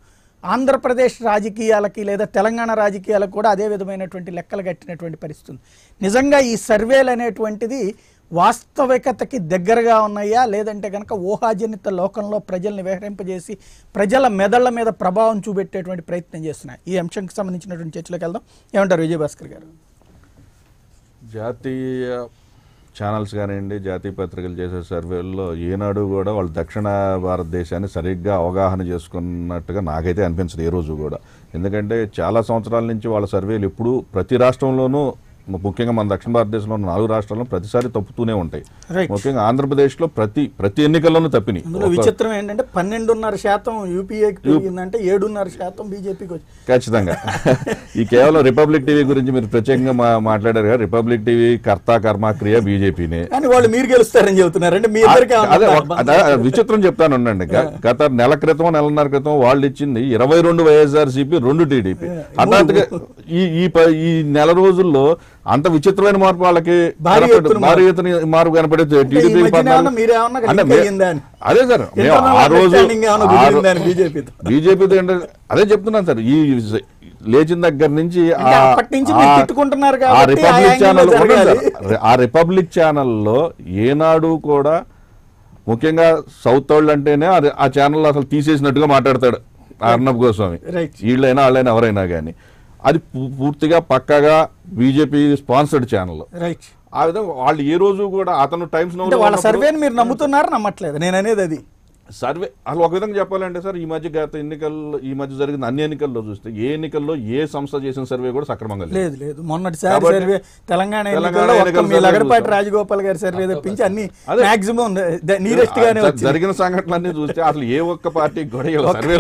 Speaker 1: ఆంధ్రప్రదేశ్ రాజకీయాలకి లేదా తెలంగాణ రాజకీయాలకు కూడా అదే విధమైనటువంటి లెక్కలు కట్టినటువంటి పరిస్థితి. నిజంగా ఈ సర్వేలు అనేటువంటిది వాస్తవికతకి దగ్గరగా ఉన్నాయా, లేదంటే కనుక ఊహాజనిత లోకంలో ప్రజల్ని విహరింపజేసి ప్రజల మెదళ్ల మీద ప్రభావం చూపెట్టేటువంటి ప్రయత్నం చేస్తున్నాయి? ఈ అంశానికి సంబంధించినటువంటి చర్చలోకి వెళ్దాం. ఏమంటారు విజయభాస్కర్ గారు?
Speaker 2: జాతీయ ఛానల్స్ కానివ్వండి, జాతీయ పత్రికలు చేసే సర్వేల్లో ఈనాడు కూడా వాళ్ళు దక్షిణ భారతదేశాన్ని సరిగ్గా అవగాహన చేసుకున్నట్టుగా నాకైతే అనిపించదు ఏ రోజు కూడా. ఎందుకంటే చాలా సంవత్సరాల నుంచి వాళ్ళ సర్వేలు ఎప్పుడు ప్రతి రాష్ట్రంలోనూ, ముఖ్యంగా మన దక్షిణ భారతదేశంలో 4 రాష్ట్రాల్లో ప్రతిసారి తప్పుతూనే ఉంటాయి. ముఖ్యంగా ఆంధ్రప్రదేశ్లో ప్రతి ఎన్నికల్లోనూ తప్పినాయి.
Speaker 1: విచిత్రం ఏంటంటే 12.5% యూపీఏకి పెరిగిందంటే 7.5% బీజేపీకి వచ్చింది.
Speaker 2: ఖచ్చితంగా. ఈ కేవలం రిపబ్లిక్ టీవీ గురించి మీరు ప్రత్యేకంగా మాట్లాడారు కదా, రిపబ్లిక్ టీవీ కర్త కర్మ క్రియ బీజేపీనే.
Speaker 1: కానీ వాళ్ళు మీరు గెలుస్తారని చెబుతున్నారంటే మీ
Speaker 2: విచిత్రం చెప్తాను ఉండండి. గత నెలన్నర క్రితం వాళ్ళు ఇచ్చింది 22 వైఎస్ఆర్సీపీ, 2 టీడీపీ. హఠాత్తుగా ఈ నెల రోజుల్లో అంత విచిత్రమైన మార్పు వాళ్ళకి భారీ ఎత్తున మార్పు కనపడేది. టీడీపీ అదే సార్, ఆ రోజు బీజేపీతో అదే చెప్తున్నాను సార్. ఈ లేచిన దగ్గర నుంచి ఆ రిపబ్లిక్ ఛానల్లో ఏనాడు కూడా, ముఖ్యంగా సౌత్ వాళ్ళు అంటేనే ఆ ఛానల్ అసలు తీసేసినట్టుగా మాట్లాడతాడు అర్ణబ్ గోస్వామి. వీళ్ళైనా వాళ్ళైనా ఎవరైనా కానీ అది పూర్తిగా పక్కాగా బీజేపీ స్పాన్సర్డ్ ఛానల్.
Speaker 1: రైట్.
Speaker 2: ఆ విధంగా వాళ్ళు ఏ రోజు కూడా అతను టైమ్స్
Speaker 1: అంటే వాళ్ళ సర్వేని మీరు నమ్ముతున్నారు, నమ్మట్లేదు నేను అనేది అది.
Speaker 2: సర్వే అసలు ఒక విధంగా చెప్పాలంటే సార్, ఈ మధ్య గత ఎన్నికల్లో, ఈ మధ్య జరిగిన అన్ని ఎన్నికల్లో చూస్తే ఏ ఎన్నికల్లో ఏ సంస్థ చేసిన సర్వే కూడా సక్రమంగా
Speaker 1: లేదు. లేదు మొన్నటిసారి సర్వే తెలంగాణ లగడపాటి రాజగోపాల్ గారి సర్వే తప్పించి అన్ని మాక్సిమం నీరెస్ట్ గానే
Speaker 2: జరిగిన సంఘటనలన్నీ చూస్తే అసలు ఏ ఒక్క పార్టీ కూడా సర్వే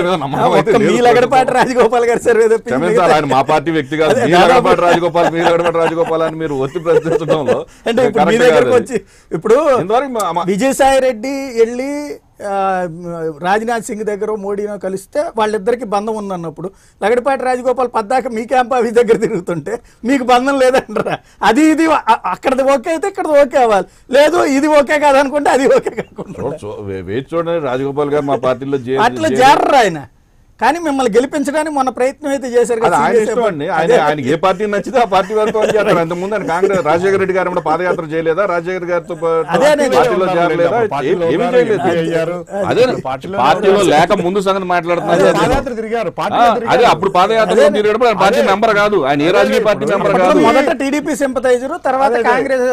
Speaker 1: మీ లగడపాటి రాజగోపాల్ గారి సర్వే తప్పించి
Speaker 2: ఆయన మా పార్టీ వ్యక్తి కాదు, మీ లగడపాటి రాజగోపాల్ అని మీరు ఒత్తి ప్రశ్నించడంలో
Speaker 1: అంటే ఇప్పుడు మీ దగ్గరకు వచ్చి ఇప్పుడు విజయసాయి రెడ్డి వెళ్ళి రాజ్నాథ్ సింగ్ దగ్గర మోడీనో కలిస్తే వాళ్ళిద్దరికి బంధం ఉందన్నప్పుడు లగడపాటి రాజగోపాల్ పద్దాక మీ క్యాంప్ ఆఫీస్ దగ్గర తిరుగుతుంటే మీకు బంధం లేదంటారా? అది ఇది అక్కడది ఓకే అయితే ఇక్కడది ఓకే అవ్వాలి, లేదు ఇది ఓకే కాదనుకుంటే అది ఓకే కాకుండా
Speaker 2: వేచి చూడండి. రాజగోపాల్ గారు మా పార్టీలో
Speaker 1: చేరరు ఆయన, కానీ మిమ్మల్ని గెలిపించడానికి మొన్న ప్రయత్నం అయితే చేశారు కదా.
Speaker 2: ఆయన ఇష్టం అండి, ఆయన ఏ పార్టీ నచ్చితే ఆ పార్టీ వరకు చేస్తారు. అంతకుముందు ఆయన కాంగ్రెస్ రాజశేఖర రెడ్డి గారు పాదయాత్ర చేయలేదా? రాజశేఖర గారితో పార్టీలో చేరలేదా? ఏమీ చేయలేదు. అదే పార్టీలో లేక ముందు సంగతి మాట్లాడుతున్నారు. అదే అప్పుడు పాదయాత్రలో తిరిగేటప్పుడు ఆయన పార్టీ మెంబర్ కాదు, ఆయన ఏ రాజకీయ పార్టీ మెంబర్ కాదు.
Speaker 1: మొదట టీడీపీ సింపథైజర్, తర్వాత కాంగ్రెస్.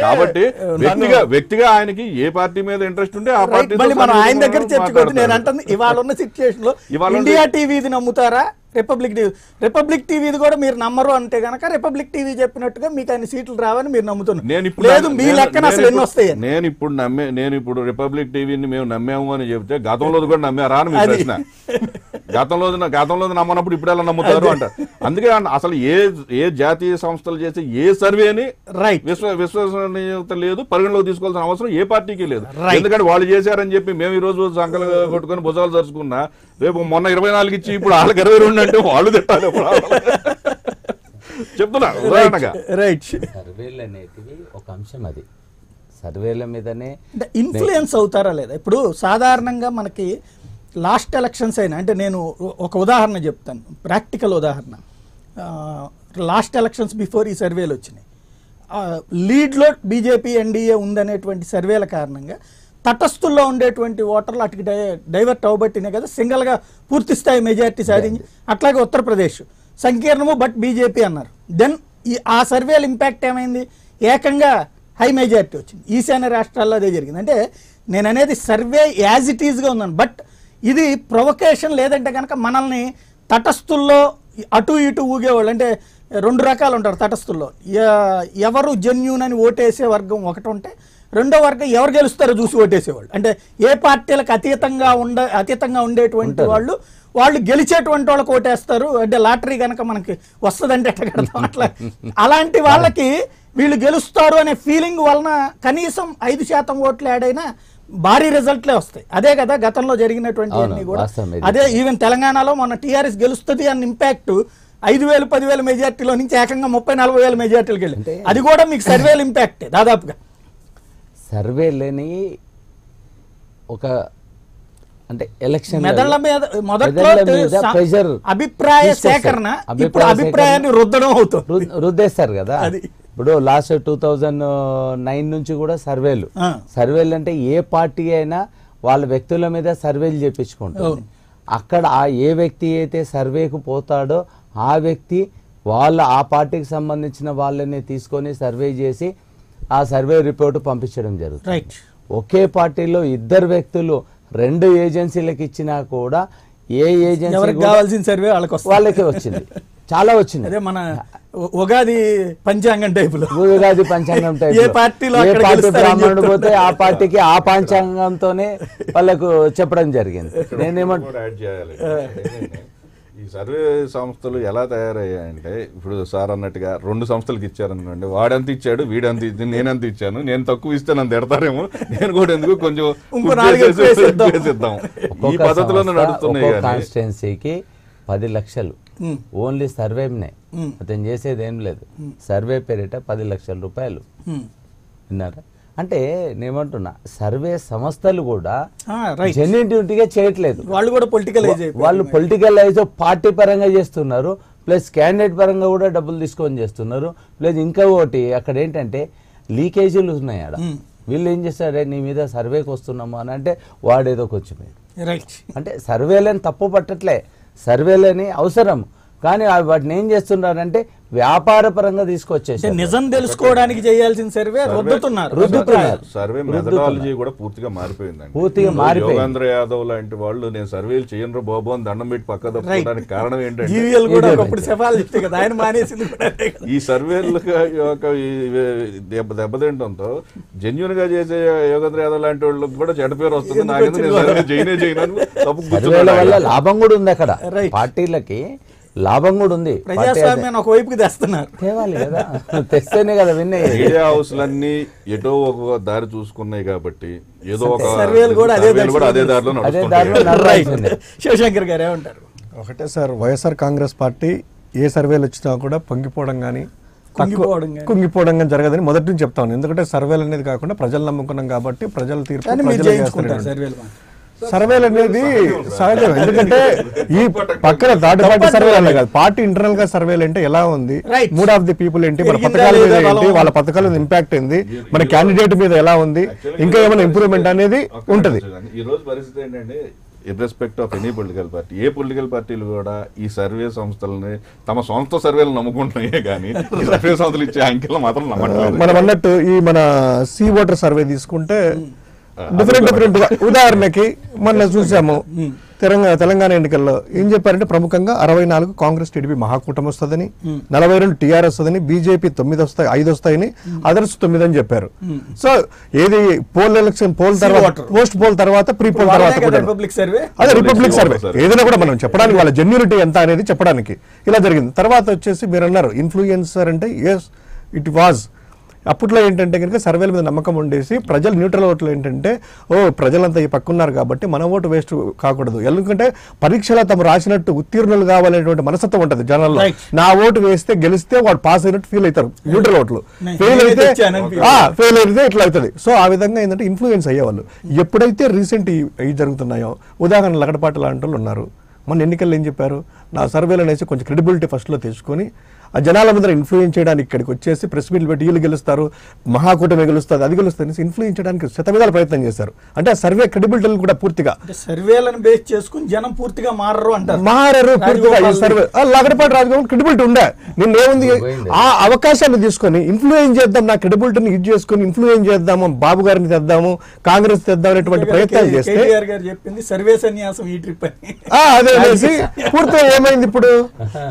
Speaker 2: కాబట్టి వ్యక్తిగా ఆయనకి ఏ పార్టీ మీద ఇంట్రెస్ట్ ఉంటే ఆ పార్టీ
Speaker 1: మనం ఆయన దగ్గర చర్చకొద్దు. నేను అంటుంది ఇవాళ సిచ్యుయేషన్ లో ఇండియా టీవీది నమ్ముతారా, రిపబ్లిక్ టీవీది కూడా మీరు నమ్మరు అంటే గనక రిపబ్లిక్ టీవీ చెప్పినట్టుగా మీకు అన్ని సీట్లు రావని మీరు నమ్ముతున్నారు. లేదు మీ లెక్కన అసలు ఎన్ని వస్తాయి?
Speaker 2: నేను ఇప్పుడు రిపబ్లిక్ టీవీని మేము నమ్మాము అని చెప్తే గతంలో కూడా నమ్మారా అని మీ ప్రశ్న. గతంలో నమ్మనప్పుడు ఇప్పుడు ఎలా నమ్ముతారు అంటారు. అందుకే అసలు ఏ జాతీయ సంస్థలు చేసే ఏ సర్వేని విశ్వసనీయత లేదు, పరిగణలోకి తీసుకోవాల్సిన అవసరం ఏ పార్టీకి లేదు. ఎందుకంటే వాళ్ళు చేశారని చెప్పి మేము ఈ రోజు సంకలు కొట్టుకొని భుజాలు జరుచుకున్నా, రేపు మొన్న 24 ఇచ్చి ఇప్పుడు వాళ్ళకి 22 అంటే వాళ్ళు తిట్టాలి. చెప్తున్నా ఉదాహరణగా.
Speaker 3: సర్వేలు అనేటివి ఒక అంశం, అది సర్వేల మీదనే
Speaker 1: ఇన్ఫ్లుయెన్స్ అవుతారా లేదా? ఇప్పుడు సాధారణంగా మనకి లాస్ట్ ఎలక్షన్స్ అయినా, అంటే నేను ఒక ఉదాహరణ చెప్తాను, ప్రాక్టికల్ ఉదాహరణ. లాస్ట్ ఎలక్షన్స్ బిఫోర్ ఈ సర్వేలు వచ్చినాయి. లీడ్లో బీజేపీ ఎన్డీఏ ఉందనేటువంటి సర్వేల కారణంగా తటస్థుల్లో ఉండేటువంటి ఓటర్లు అటుకి డైవర్ట్ అవ్వబట్టినే కదా సింగిల్గా పూర్తి స్థాయి మెజారిటీ సాధించి. అట్లాగే ఉత్తరప్రదేశ్ సంకీర్ణము బట్ బీజేపీ అన్నారు. దెన్ ఆ సర్వేల ఇంపాక్ట్ ఏమైంది? ఏకంగా హై మెజారిటీ వచ్చింది. ఈశాన్య రాష్ట్రాల్లో అదే జరిగింది. అంటే నేను అనేది సర్వే యాజ్ ఇట్ ఈజ్గా ఉందని, బట్ ఇది ప్రొవకేషన్. లేదంటే కనుక మనల్ని తటస్థుల్లో అటు ఇటు ఊగేవాళ్ళు, అంటే 2 రకాలు ఉంటారు తటస్థుల్లో. ఎవరు జెన్యూన్ అని ఓటేసే వర్గం ఒకటి ఉంటే, రెండో వర్గం ఎవరు గెలుస్తారో చూసి ఓటేసేవాళ్ళు. అంటే ఏ పార్టీలకు అతీతంగా ఉండేటువంటి వాళ్ళు గెలిచేటువంటి వాళ్ళకి ఓటేస్తారు. అంటే లాటరీ కనుక మనకి వస్తుందంటే ఎట్లా కడతాం అట్లా. అలాంటి వాళ్ళకి వీళ్ళు గెలుస్తారు అనే ఫీలింగ్ వలన కనీసం 5% ఓట్లు యాడ్ అయినా భారీ రిజల్ట్లే వస్తాయి. అదే కదా గతంలో జరిగినటువంటి అన్ని కూడా. అదే ఈవెన్ తెలంగాణలో మొన్న టీఆర్ఎస్ గెలుస్తుంది అన్న ఇంపాక్ట్ 5,000 10,000 మెజార్టీలో నుంచి ఏకంగా 30,000-40,000 మెజార్టీలకు వెళ్ళి, అది కూడా మీకు సర్వేల ఇంపాక్ట్ దాదాపుగా.
Speaker 3: సర్వేలని ఒక అంటే ఎలక్షన్
Speaker 1: అభిప్రాయ సేకరణ, అభిప్రాయాన్ని రుద్దడం అవుతుంది,
Speaker 3: రుద్దేస్తారు కదా. ఇప్పుడు లాస్ట్ 2009 నుంచి కూడా సర్వేలు అంటే ఏ పార్టీ అయినా వాళ్ళ వ్యక్తుల మీద సర్వేలు చేపించుకుంటుంది. అక్కడ ఏ వ్యక్తి అయితే సర్వేకు పోతాడో ఆ వ్యక్తి ఆ పార్టీకి సంబంధించిన వాళ్ళని తీసుకొని సర్వే చేసి ఆ సర్వే రిపోర్టు పంపించడం జరుగుతుంది. ఒకే పార్టీలో 2 వ్యక్తులు 2 ఏజెన్సీలకు ఇచ్చినా కూడా ఏ ఏజెన్సీ
Speaker 1: కావాల్సిన సర్వే
Speaker 3: వాళ్ళకే వచ్చింది, చాలా వచ్చింది.
Speaker 1: అదే మన ఉగాది పంచాంగం టైపులో,
Speaker 3: ఉగాది పంచాంగం టైప్ ఏ పార్టీ బ్రాహ్మణుడు పోతే ఆ పార్టీకి ఆ పంచాంగంతోనే వాళ్ళకు చెప్పడం జరిగింది.
Speaker 2: ఈ సర్వే సంస్థలు ఎలా తయారయ్యాయంటే, ఇప్పుడు సార్ అన్నట్టుగా 2 సంస్థలకు ఇచ్చారనుకోండి, వాడంత ఇచ్చాడు వీడంత ఇచ్చింది, నేనంత ఇచ్చాను, నేను తక్కువ ఇస్తే నన్ను తిడతారేమో, నేను కూడా ఎందుకు కొంచెం ఇద్దాం ఈ పద్ధతిలో నడుస్తున్నాయి.
Speaker 3: కాన్స్టిట్యున్సీకి 10 లక్షలు ఓన్లీ సర్వేనే, అతను చేసేది ఏం లేదు. సర్వే పేరిట 10 లక్షల రూపాయలు విన్నారా? అంటే నేనేమంటున్నా, సర్వే సంస్థలు కూడా జెన్యూనిటీగా చేయట్లేదు. వాళ్ళు పొలిటికలైజ్ పార్టీ పరంగా చేస్తున్నారు, ప్లస్ క్యాండిడేట్ పరంగా కూడా డబ్బులు తీసుకొని చేస్తున్నారు. ప్లస్ ఇంకా ఒకటి అక్కడ ఏంటంటే లీకేజీలు ఉన్నాయి. ఆడ వీళ్ళు ఏం చేస్తారే, నీ మీద సర్వేకి వస్తున్నాము అని అంటే వాడేదో కొంచెం అంటే సర్వేలని తప్పు పట్టట్లే, సర్వేలని అవసరం. కానీ వాటిని ఏం చేస్తున్నారంటే వ్యాపార పరంగా తీసుకొచ్చేసి
Speaker 1: నిజం తెలుసుకోవడానికి చేయాల్సిన సర్వే రుద్దుతున్నారు.
Speaker 2: సర్వే మెథడాలజీ కూడా పూర్తిగా మారిపోయిందండి.
Speaker 3: పూర్తిగా మారిపోయింది.
Speaker 2: యోగేంద్ర యాదవ్ లాంటి వాళ్ళు నేను సర్వేలు చేయను బాబు అని దండం పెట్టి పక్క తప్పుకోవడానికి కారణం ఏంటంటే ఈ సర్వేలు దెబ్బతింటంతో జెన్యున్ గా చేసే యోగేంద్ర యాదవ్ లాంటి వాళ్ళకి కూడా చెడ్డ పేరు వస్తుంది. నాకెందుకు సర్వే
Speaker 3: సర్వేల వల్ల లాభం కూడా ఉంది అక్కడ, పార్టీలకి లాభం కూడా ఉంది.
Speaker 1: ప్రజాస్వామ్యాన్ని ఒక వైపుకి తెస్తున్నారు,
Speaker 3: తేవాలి కదా, తెస్తేనే కదా విన్నే.
Speaker 2: మీడియా హౌస్లన్నీ ఎటో ఒక దారి చూసుకున్నాయి కాబట్టి ఏదో ఒక
Speaker 1: సర్వేలు కూడా అదే
Speaker 2: దారిలో
Speaker 3: నడుస్తుంది.
Speaker 1: శివశంకర్ గారు ఏమంటారు?
Speaker 4: ఒకటే సార్, వైఎస్ఆర్ కాంగ్రెస్ పార్టీ ఏ సర్వేలు వచ్చినా కూడా పొంగిపోవడం కానీ కుంగిపోవడం కానీ జరగదని మొదటి నుంచి చెప్తాను. ఎందుకంటే సర్వేలు అనేది కాకుండా ప్రజలు నమ్ముకున్నాం కాబట్టి ప్రజల తీర్పు సర్వేలు అనేది సహజం. ఎందుకంటే ఈ పక్కన థర్డ్ పార్టీ సర్వేలు కాదు, పార్టీ ఇంటర్నల్ గా సర్వేలు అంటే ఎలా ఉంది, మూడ్ ఆఫ్ ది పీపుల్ ఏంటి, మన పథకాల మీద ఏంటి, వాళ్ళ పథకాల మీద ఇంపాక్ట్ ఏంది, మన క్యాండిడేట్ మీద ఎలా ఉంది, ఇంకా ఏమైనా ఇంప్రూవ్మెంట్ అనేది ఉంటది.
Speaker 2: ఈ రోజు పరిస్థితి ఏంటంటే irrespect of any political party, ఏ పొలిటికల్ పార్టీలు కూడా ఈ సర్వే సంస్థలని తమ సొంత సర్వేలు నమ్ముకుంటున్నాయే కానీ ఈ సర్వే సంస్థలు ఇచ్చే అంకెలు మాత్రం నమ్మట్లేదు.
Speaker 4: మనం అన్నట్టు ఈ మన సీ ఓటర్ సర్వే తీసుకుంటే డిఫరెంట్ ఉదాహరణకి మొన్న చూసాము తెలంగాణ ఎన్నికల్లో ఏం చెప్పారంటే ప్రముఖంగా 64 కాంగ్రెస్ టీడీపీ మహాకూటమి వస్తుందని, 42 టీఆర్ఎస్ వస్తుందని, బీజేపీ 9 వస్తాయి, 5 వస్తాయని, అదర్స్ 9 అని చెప్పారు. సో ఏది పోల్ తర్వాత పోస్ట్ పోల్ తర్వాత ప్రీ పోల్ తర్వాత అదే రిపబ్లిక్ సర్వే ఏదైనా కూడా మనం చెప్పడానికి వాళ్ళ జెన్యూనిటీ ఎంత అనేది చెప్పడానికి ఇలా జరిగింది. తర్వాత వచ్చేసి మీరు అన్నారు ఇన్ఫ్లుయెన్సర్ అంటే ఎస్ ఇట్ వాజ్. అప్పట్లో ఏంటంటే కనుక సర్వేల మీద నమ్మకం ఉండేసి ప్రజలు న్యూట్రల్ ఓట్లు ఏంటంటే ప్రజలంతా ఈ పక్కున్నారు కాబట్టి మన ఓటు వేస్ట్ కాకూడదు, ఎందుకంటే పరీక్షలో తమ రాసినట్టు ఉత్తీర్ణులు కావాలనేటువంటి మనస్తత్వం ఉంటుంది జనాల్లో. నా ఓటు వేస్తే గెలిస్తే వాడు పాస్ అయినట్టు ఫీల్ అవుతారు న్యూట్రల్ ఓట్లు, ఫెయిల్ అయితే ఇట్లా అవుతుంది. సో ఆ విధంగా ఏంటంటే ఇన్ఫ్లుయెన్స్ అయ్యేవాళ్ళు. ఎప్పుడైతే రీసెంట్ ఇవి జరుగుతున్నాయో, ఉదాహరణ లగడపాటి లాంటి వాళ్ళు ఉన్నారు, మన ఎన్నికల్లో ఏం చెప్పారు, నా సర్వేలు అనేసి కొంచెం క్రెడిబిలిటీ ఫస్ట్లో తెచ్చుకొని ఆ జనాల మీద ఇన్ఫ్లుయెన్స్ చేయడానికి ఇక్కడికి వచ్చేసి ప్రెస్ మీట్లు పెట్టి వీళ్ళు గెలుస్తారు, మహాకూటమి గెలుస్తుంది, అది గెలుస్తుంది ఇన్ఫ్లుయెన్స్ చేయడానికి శతవిధాల ప్రయత్నం చేశారు. అంటే ఆ సర్వే క్రెడిబిలిటీ కూడా పూర్తిగా
Speaker 1: సర్వేలను బేస్ చేసుకుని జనం పూర్తిగా మారరు
Speaker 4: పూర్తిగా. ఈ సర్వే లగడపాటి రాజగోపాల్ క్రెడిబిలిటీ ఉండే, నిన్నేముంది ఆ అవకాశాన్ని తీసుకొని ఇన్ఫ్లుయెన్స్ చేద్దాం, నా క్రెడిబిలిటీని ఇది చేసుకుని ఇన్ఫ్లుయెన్స్ చేద్దాము, బాబు గారిని తెద్దాము, కాంగ్రెస్ తెద్దాం అనేటువంటి ప్రయత్నాలు చేస్తే
Speaker 1: చెప్పింది సర్వే సన్యాసం ఈ ట్రిప్ అని
Speaker 4: అదే పూర్తిగా ఏమైంది ఇప్పుడు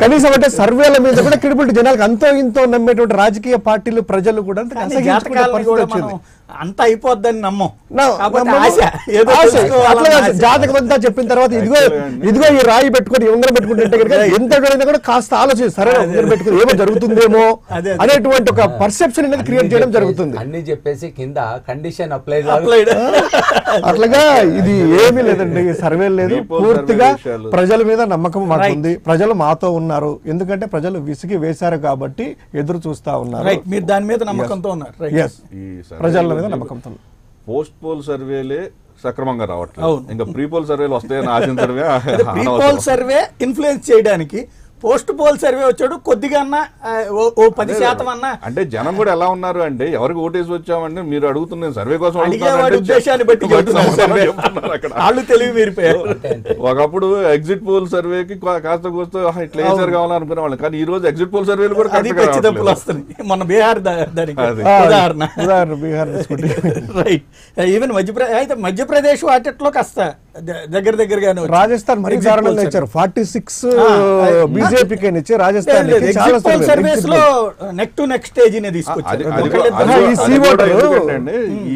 Speaker 4: కనీసం అంటే సర్వేల మీద కూడా క్రెడిబిలిటీ జనాలకు అంతో ఇంతో నమ్మేటువంటి రాజకీయ పార్టీలు ప్రజలు కూడా
Speaker 1: అంత అయిపోద్దని నమ్మం.
Speaker 4: జాతకం అంతా చెప్పిన తర్వాత ఇదిగో ఈ రాయి పెట్టుకుని ఉంగరం పెట్టుకుంటే ఎంత కూడా కాస్త ఆలోచన సరే ఉంగరం పెట్టుకుని ఏమో జరుగుతుందేమో అనేటువంటి ఒక పర్సెప్షన్ అనేది క్రియేట్ చేయడం జరుగుతుంది.
Speaker 3: అన్ని చెప్పేసి కింద కండిషన్ అప్లై
Speaker 4: అట్లాగా ఇది ఏమీ లేదండి, సర్వే లేదు, పూర్తిగా ప్రజల మీద నమ్మకం మాకుంది, ప్రజలు మాతో ఉన్నారు, ఎందుకంటే ప్రజలు విసిగి వేశారు కాబట్టి ఎదురు చూస్తా ఉన్నారు.
Speaker 1: మీరు దాని మీద నమ్మకంతో ఉన్నారు.
Speaker 4: ప్రజల మీద నమ్మకంతో.
Speaker 2: పోస్ట్ పోల్ సర్వేలే సక్రమంగా రావట్లేదు, ఇంకా ప్రీ పోల్ సర్వేలు వస్తాయని ఆశించడమే.
Speaker 1: ప్రీ పోల్ సర్వే ఇన్ఫ్లుయెన్స్ చేయడానికి పోస్ట్ పోల్ సర్వే వచ్చాడు కొద్దిగా అన్నా 10% అన్నా.
Speaker 2: అంటే జనం కూడా ఎలా ఉన్నారు అంటే ఎవరికి ఓటేసి వచ్చామంటే మీరు అడుగుతున్న సర్వే కోసం
Speaker 1: ఉద్దేశాన్ని బట్టి వాళ్ళు తెలివి మీరిపోయారు.
Speaker 2: ఒకప్పుడు ఎగ్జిట్ పోల్ సర్వేకి కాస్త కూస్త ఇట్లా వేసారు కావాలని అనుకునే వాళ్ళు, కానీ ఈ రోజు ఎగ్జిట్ పోల్ సర్వేలు కూడా
Speaker 1: తప్పులు వస్తున్నాయి. మన బీహార్ రైట్, ఈవెన్ మధ్యప్రదేశ్ వాటిలో కాస్త దగ్గరగానే
Speaker 4: రాజస్థాన్ మరీ దారుణంగా ఇచ్చారు, 46 బీజేపీకి ఇచ్చి Rajasthan
Speaker 1: neck to neck stage తీసుకొచ్చారు.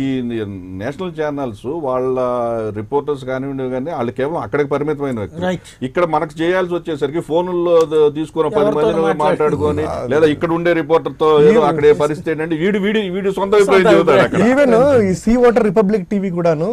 Speaker 2: ఈ నేషనల్ ఛానల్స్ వాళ్ళ రిపోర్టర్స్ కానివ్వండి కానీ వాళ్ళు కేవలం అక్కడికి పరిమితమైన వ్యక్తులు. ఇక్కడ మనకు చేయాల్సి వచ్చేసరికి ఫోన్లలో తీసుకున్న 10 మంది మాట్లాడుకొని లేదా ఇక్కడ ఉండే రిపోర్టర్ తో అక్కడ పరిస్థితి ఏంటంటే వీడి సొంత
Speaker 4: ఈవెన్ ఈ సీ ఓటర్ రిపబ్లిక్ టీవీ కూడాను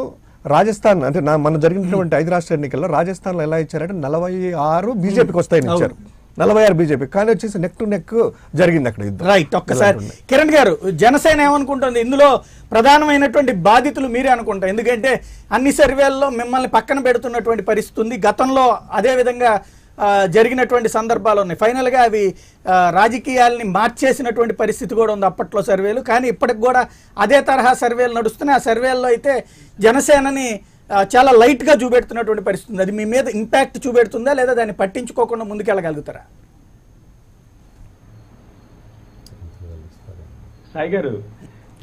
Speaker 4: రాజస్థాన్ అంటే మన జరిగినటువంటి 5 రాష్ట్ర ఎన్నికల్లో రాజస్థాన్ లో ఎలా ఇచ్చారంటే 46 బీజేపీకి వస్తాయని ఇచ్చారు, 46 బీజేపీ, కానీ వచ్చేసి నెక్ టు నెక్ జరిగింది అక్కడ.
Speaker 1: రైట్, ఒక్కసారి కిరణ్ గారు, జనసేన ఏమనుకుంటుంది ఇందులో ప్రధానమైనటువంటి బాధితులు మీరే అనుకుంటా, ఎందుకంటే అన్ని సర్వేల్లో మిమ్మల్ని పక్కన పెడుతున్నటువంటి పరిస్థితి ఉంది, గతంలో అదే విధంగా జరిగినటువంటి సందర్భాలు ఉన్నాయి, ఫైనల్గా అవి రాజకీయాల్ని మార్చేసినటువంటి పరిస్థితి కూడా ఉంది అప్పట్లో సర్వేలు, కానీ ఇప్పటికి కూడా అదే తరహా సర్వేలు నడుస్తున్నాయి. ఆ సర్వేల్లో అయితే జనసేనని చాలా లైట్గా చూపెడుతున్నటువంటి పరిస్థితి ఉంది. అది మీ మీద ఇంపాక్ట్ చూపెడుతుందా లేదా దాన్ని పట్టించుకోకుండా ముందుకెళ్ళగలుగుతారా?
Speaker 5: సాయి గారు,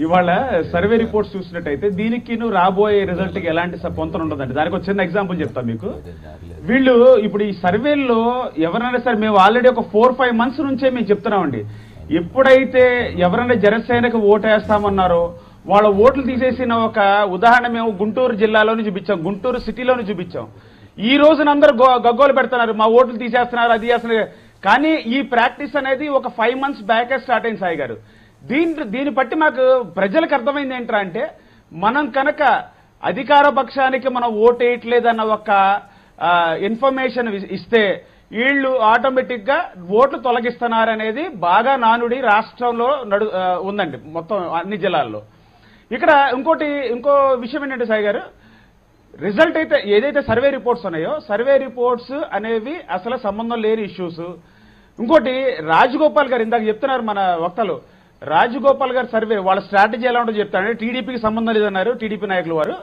Speaker 5: ఇవాళ సర్వే రిపోర్ట్స్ చూసినట్టయితే దీనికి నువ్వు రాబోయే రిజల్ట్ కి ఎలాంటి పొంతన ఉండదండి. దానికి ఒక చిన్న ఎగ్జాంపుల్ చెప్తాను మీకు. వీళ్ళు ఇప్పుడు ఈ సర్వేల్లో ఎవరైనా సరే, మేము ఆల్రెడీ ఒక 4-5 months నుంచే మేము చెప్తున్నామండి, ఎప్పుడైతే ఎవరైనా జనసేనకు ఓటు వేస్తామన్నారో వాళ్ళ ఓట్లు తీసేసిన ఒక ఉదాహరణ మేము గుంటూరు జిల్లాలోని చూపించాం, గుంటూరు సిటీలోని చూపించాం. ఈ రోజున అందరూ గగ్గోలు పెడుతున్నారు, మా ఓట్లు తీసేస్తున్నారు, అది చేస్తున్నారు. కానీ ఈ ప్రాక్టీస్ అనేది ఒక 5 months బ్యాకే స్టార్ట్ అయింది సాయి గారు. దీన్ని బట్టి మాకు ప్రజలకు అర్థమైంది ఏంటంటే, మనం కనుక అధికార పక్షానికి మనం ఓటు వేయట్లేదన్న ఒక ఇన్ఫర్మేషన్ ఇస్తే వీళ్ళు ఆటోమేటిక్ గా ఓట్లు తొలగిస్తున్నారనేది బాగా నానుడి రాష్ట్రంలో ఉందండి, మొత్తం అన్ని జిల్లాల్లో. ఇక్కడ ఇంకో విషయం ఏంటంటే సాయి గారు, రిజల్ట్ అయితే ఏదైతే సర్వే రిపోర్ట్స్ ఉన్నాయో, సర్వే రిపోర్ట్స్ అనేవి అసలు సంబంధం లేని ఇష్యూస్. ఇంకోటి రాజగోపాల్ గారు ఇందాక చెప్తున్నారు మన వక్తలు, రాజగోపాల్ గారు సర్వే వాళ్ళ స్ట్రాటజీ ఎలా ఉంటుందో చెప్తారంటే, టీడీపీకి సంబంధం లేదన్నారు టీడీపీ నాయకులు వారు.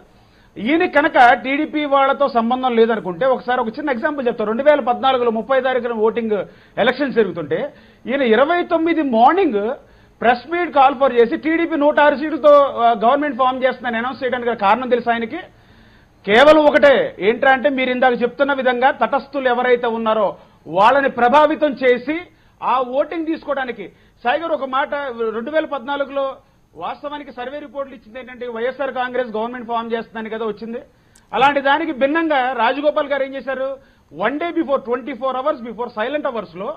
Speaker 5: ఈయన కనుక టీడీపీ వాళ్ళతో సంబంధం లేదనుకుంటే ఒకసారి ఒక చిన్న ఎగ్జాంపుల్ చెప్తారు. 2014లో 30 తారీఖున ఓటింగ్ ఎలక్షన్స్ జరుగుతుంటే ఈయన 29 morning press meet call for చేసి టీడీపీ 106 సీట్లతో గవర్నమెంట్ ఫామ్ చేస్తుందని అనౌన్స్ చేయడానికి కారణం తెలుసు ఆయనకి. కేవలం ఒకటే ఏంటంటే, మీరు ఇందాక చెప్తున్న విధంగా తటస్థులు ఎవరైతే ఉన్నారో వాళ్ళని ప్రభావితం చేసి ఆ ఓటింగ్ తీసుకోవడానికి. సాయి గారు ఒక మాట, 2014లో వాస్తవానికి సర్వే రిపోర్ట్లు ఇచ్చింది ఏంటంటే వైఎస్ఆర్ కాంగ్రెస్ గవర్నమెంట్ ఫామ్ చేస్తుందని కదా వచ్చింది. అలాంటి దానికి భిన్నంగా రాజగోపాల్ గారు ఏం చేశారు, 1 day before 24 hours before silent hours లో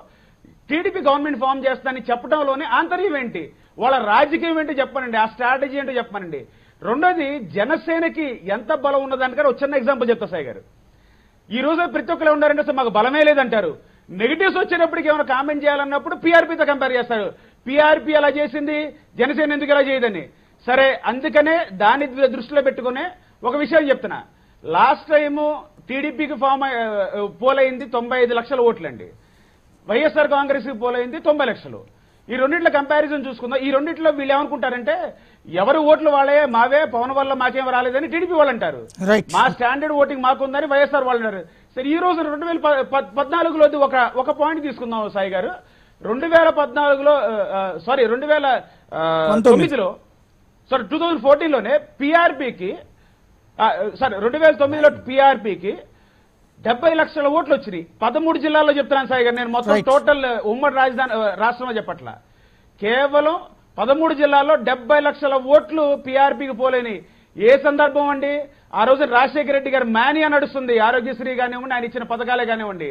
Speaker 5: టీడీపీ గవర్నమెంట్ ఫామ్ చేస్తుందని చెప్పడంలోనే ఆంతర్యం ఏంటి, వాళ్ళ రాజకీయం ఏంటో చెప్పనండి, ఆ స్ట్రాటజీ ఏంటో చెప్పనండి. రెండోది, జనసేనకి ఎంత బలం ఉన్నదానికన్నా ఒక చిన్న ఎగ్జాంపుల్ చెప్తా సాయి గారు. ఈ రోజు ప్రతి ఒక్కరు ఉన్నారంటే అసలు మాకు బలమే లేదంటారు. నెగిటివ్స్ వచ్చేటప్పటికి ఏమైనా కామెంట్ చేయాలన్నప్పుడు పీఆర్పీతో కంపేర్ చేస్తారు. పీఆర్పీ అలా చేసింది, జనసేన ఎందుకు ఇలా చేయదని. సరే, అందుకనే దాన్ని దృష్టిలో పెట్టుకునే ఒక విషయం చెప్తున్నా. లాస్ట్ టైము టీడీపీకి పోలైంది 95 లక్షల ఓట్లండి, వైఎస్ఆర్ కాంగ్రెస్ కి పోలైంది 90 లక్షలు. ఈ రెండిట్ల కంపారిజన్ చూసుకుందాం. ఈ రెండిట్లో వీళ్ళు ఏమనుకుంటారంటే, ఎవరి ఓట్లు వాళ్ళే, మావే, పవన్ వల్ల మాకేం రాలేదని టీడీపీ వాళ్ళు అంటారు, మా స్టాండర్డ్ ఓటింగ్ మాకుందని వైఎస్ఆర్ వాళ్ళు అంటారు. సరే, ఈ రోజు 2014లో ఒక పాయింట్ తీసుకుందాం సాయి గారు. 2014లో 2009లో 2014లోనే పీఆర్పీకి 2009లో పీఆర్పీకి 70 లక్షల ఓట్లు వచ్చినాయి. 13 జిల్లాల్లో చెప్తున్నాను సాయి గారు, నేను మొత్తం టోటల్ ఉమ్మడి రాష్ట్రంలో చెప్పట్ల. కేవలం 13 జిల్లాల్లో 70 లక్షల ఓట్లు పీఆర్పీకి పోలేని. ఏ సందర్భం అండి, ఆ రోజు రాజశేఖర రెడ్డి గారు మేనియా నడుస్తుంది, ఆరోగ్యశ్రీ కానివ్వండి, ఆయన ఇచ్చిన పథకాలే కానివ్వండి.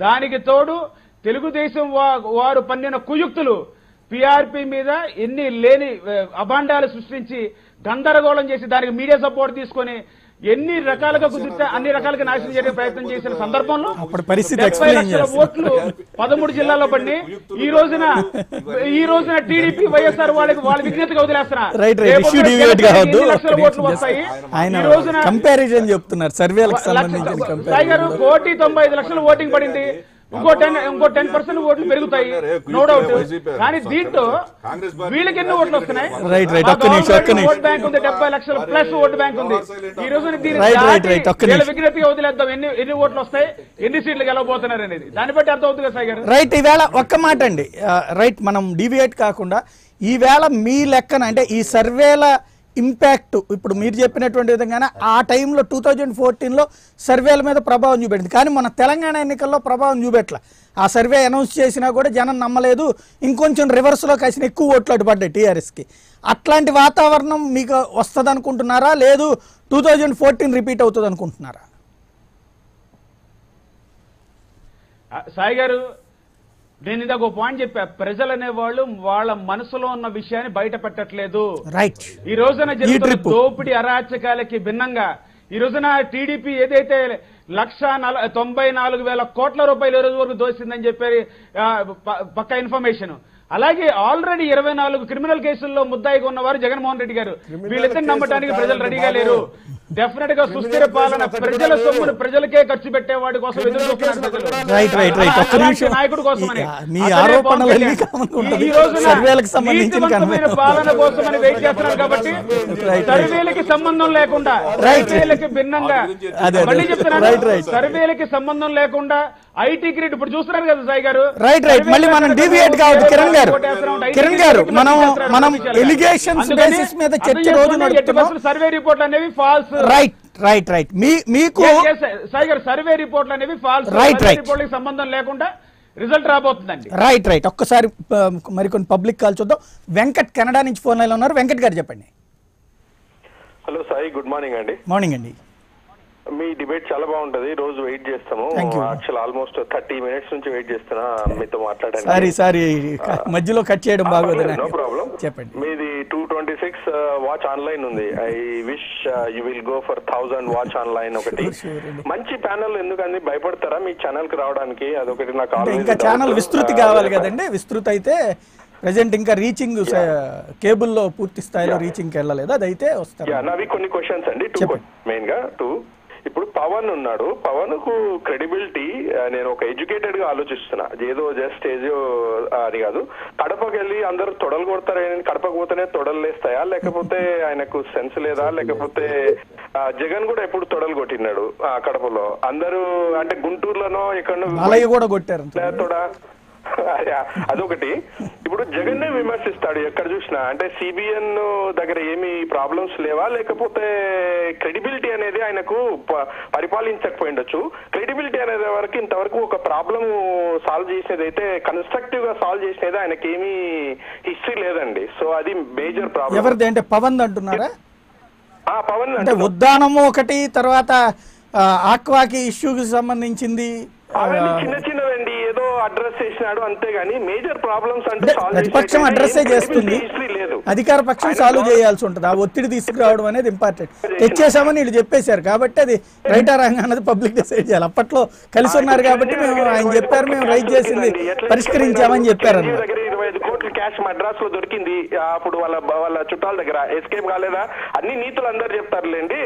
Speaker 5: దానికి తోడు తెలుగుదేశం వారు పన్నిన కుయుక్తులు పీఆర్పీ మీద ఎన్ని లేని అభాండాలు సృష్టించి గందరగోళం చేసి దానికి మీడియా సపోర్ట్ తీసుకొని ఎన్ని రకాలుగా కుదిరితే అన్ని రకాలుగా నాశనం చేయడానికి ప్రయత్నం చేసిన సందర్భంలో 70 లక్షల ఓట్లు 13 జిల్లాల్లో పడి ఈ రోజున టీడీపీ వైఎస్ఆర్ వాళ్ళ విజ్ఞతగా వదిలేస్తున్నారు. లక్షల ఓట్లు వస్తాయి. ఈ రోజున
Speaker 1: కంపారిజన్ చెప్తున్నారు సర్వేలకు సంబంధించిన
Speaker 5: 1,95,00,000 ఓటింగ్ పడింది. ఇంకో 10% ఓట్లు పెరుగుతాయి, నో డౌట్. కానీ దీంట్లో వీళ్ళకి ఎన్ని ఓట్లు వస్తున్నాయి? ఓట్ బ్యాంక్ ఉంది, 70 లక్షల ప్లస్ ఓట్ బ్యాంక్ ఉంది. ఈ రోజు విజ్ఞతగా వదిలేద్దాం ఎన్ని ఓట్లు వస్తాయి, ఎన్ని సీట్లు గెలవబోతున్నారు అనేది, దాన్ని బట్టి అర్థం అవుతుంది సాయి గారు.
Speaker 1: రైట్, ఈవేళ ఒక్క మాట అండి, రైట్, మనం డివియేట్ కాకుండా ఈవేళ మీ లెక్కన అంటే ఈ సర్వేల ఇంపాక్ట్ ఇప్పుడు మీరు చెప్పినటువంటి విధంగానే ఆ టైంలో 2014లో సర్వేల మీద ప్రభావం చూపెట్టింది. కానీ మన తెలంగాణ ఎన్నికల్లో ప్రభావం చూపెట్ల. ఆ సర్వే అనౌన్స్ చేసినా కూడా జనం నమ్మలేదు, ఇంకొంచెం రివర్స్లో కాసిన ఎక్కువ ఓట్లు అటు పడ్డాయి టీఆర్ఎస్కి. అట్లాంటి వాతావరణం మీకు వస్తుంది అనుకుంటున్నారా, లేదు 2014 రిపీట్ అవుతుంది అనుకుంటున్నారా?
Speaker 5: సాయి గారు, నేను ఇందాక ఒక పాయింట్ చెప్పా, ప్రజలు అనేవాళ్ళు వాళ్ళ మనసులో ఉన్న విషయాన్ని బయట పెట్టట్లేదు.
Speaker 1: రైట్,
Speaker 5: ఈ రోజున జరుగుతున్న దోపిడీ అరాచకాలకి భిన్నంగా ఈ రోజున టీడీపీ ఏదైతే 1,94,000 కోట్ల రూపాయలు ఈ రోజు వరకు దోసిందని చెప్పారు పక్కా ఇన్ఫర్మేషన్. అలాగే ఆల్రెడీ 24 క్రిమినల్ కేసుల్లో ముద్దాయిగా ఉన్నవారు జగన్మోహన్ రెడ్డి గారు. వీళ్ళిద్దరిని నమ్మటానికి ప్రజలు రెడీగా లేరు. డెఫినెట్ గా సుస్థిర పాలన, ప్రజల సొమ్మును ప్రజలకే ఖర్చు పెట్టేవాడి కోసం ఎదురు చూస్తున్నారు, నాయకుడి కోసమని. ఈ రోజున నీతివంతమైన పాలన కోసమని వెయిట్ చేస్తున్నారు. కాబట్టి సర్వేలకి సంబంధం లేకుండా, సర్వేలకి భిన్నంగా, మళ్ళీ చెప్తున్నాను, సర్వేలకి సంబంధం లేకుండా ఐటీ గ్రిడ్ ఇప్పుడు చూస్తున్నారు కదా సాయి గారు.
Speaker 1: రైట్ మళ్ళీ మనం డివియేట్ కావద్దు కిరణ్ గారు మనం ఎలిగేషన్స్ బేసిస్ మీద చర్చ రోజు నడుపుతున్నాం.
Speaker 5: సర్వే రిపోర్ట్లు అనేవి ఫాల్స్.
Speaker 1: రైట్ మీకు
Speaker 5: సాయి గారు సర్వే రిపోర్ట్లు అనేవి ఫాల్స్. రిపోర్ట్లకు సంబంధం లేకుండా రిజల్ట్ రాబోతుందండి.
Speaker 1: రైట్ ఒక్కసారి మరికొన్ని పబ్లిక్ కాల్ చూద్దాం. వెంకట్ కెనడా నుంచి ఫోన్ లైన్ లో ఉన్నారు. వెంకట్ గారు చెప్పండి.
Speaker 15: హలో సాయి, గుడ్ మార్నింగ్ అండి.
Speaker 1: మార్నింగ్ అండి.
Speaker 15: మీ డిబేట్ చాలా బాగుంటది, రోజు వెయిట్ చేస్తాము. యాక్చువల్ ఆల్మోస్ట్ 30 minutes నుంచి వెయిట్ చేస్తున్నా మీతో మాట్లాడడానికి.
Speaker 1: సారీ మధ్యలో కట్ చేయడం బాగోదు.
Speaker 15: నో ప్రాబ్లం,
Speaker 1: చెప్పండి.
Speaker 15: మీది 226 వాచ్ ఆన్లైన్ ఉంది. I wish you will go for 1000 watch online. ఒకటి మంచి ప్యానల్, ఎందుకని భయపడతారా మీ ఛానల్ కి రావడానికి? అదొకటి నాకు
Speaker 1: ఇంకా ఛానల్ విస్తృతి కావాలి కదండి. విస్తృతి అయితే ప్రెసెంట్ ఇంకా రీచింగ్ కేబుల్లో పూర్తి స్థాయిలో రీచింగ్ వెళ్ళలేదు, అదైతే వస్తారు.
Speaker 15: నావి కొన్ని క్వశ్చన్స్ అండి, మెయిన్ గా ఇప్పుడు పవన్ ఉన్నాడు, పవన్ కు క్రెడిబిలిటీ నేను ఒక ఎడ్యుకేటెడ్ గా ఆలోచిస్తున్నా. ఏదో జస్ట్ ఏదో అని కాదు. కడపకి వెళ్ళి అందరూ తొడలు కొడతారని కడపకు పోతేనే తొడలు లేస్తాయా, లేకపోతే ఆయనకు సెన్స్ లేదా, లేకపోతే జగన్ కూడా ఎప్పుడు తొడలు కొట్టినాడు కడపలో? అందరూ అంటే గుంటూరులోనో ఎక్కడో
Speaker 1: కూడా కొట్టారు
Speaker 15: తొడ. అదొకటి. ఇప్పుడు జగన్నే విమర్శిస్తాడు ఎక్కడ చూసినా. అంటే సిబిఎన్ దగ్గర ఏమి ప్రాబ్లమ్స్ లేవా, లేకపోతే క్రెడిబిలిటీ అనేది ఆయనకు పరిపాలించకపోయిండొచ్చు. క్రెడిబిలిటీ అనేది వరకు ఇంతవరకు ఒక ప్రాబ్లమ్ సాల్వ్ చేసేది అయితే, కన్స్ట్రక్టివ్ గా సాల్వ్ చేసేది ఆయనకి ఏమీ హిస్టరీ లేదండి. సో అది మేజర్ ప్రాబ్లం.
Speaker 1: ఎవరిది అంటే పవన్ అంటున్నారా?
Speaker 15: పవన్
Speaker 1: అంటే ఉద్దానము ఒకటి, తర్వాత ఆక్వాకి ఇష్యూకి సంబంధించింది
Speaker 15: చిన్న చిన్నవండి, ఏదో అడ్రస్ చేసినాడు అంతేగాని మేజర్ ప్రాబ్లమ్స్ అంటే
Speaker 1: ప్రతిపక్షం అడ్రస్ చేస్తుంది, అధికార పక్షం సాల్వ్ చేయాల్సి ఉంటుంది. ఆ ఒత్తిడి తీసుకురావడం అనేది ఇంపార్టెంట్. తెచ్చేసామని వీళ్ళు చెప్పేశారు కాబట్టి అది రైటా రాంగ్ అన్నది పబ్లిక్ డిసైడ్ చేయాలి. అప్పట్లో కలిసి ఉన్నారు కాబట్టి మేము ఆయన చెప్పారు, మేము రైట్ చేసింది పరిష్కరించామని చెప్పారు.
Speaker 15: 25 కోట్ల క్యాష్ మద్రాస్ లో దొరికింది, అప్పుడు వాళ్ళ చుట్టాల దగ్గర ఎస్కేప్ కాలేదా? అన్ని నీతులు అందరు చెప్తారులేండి.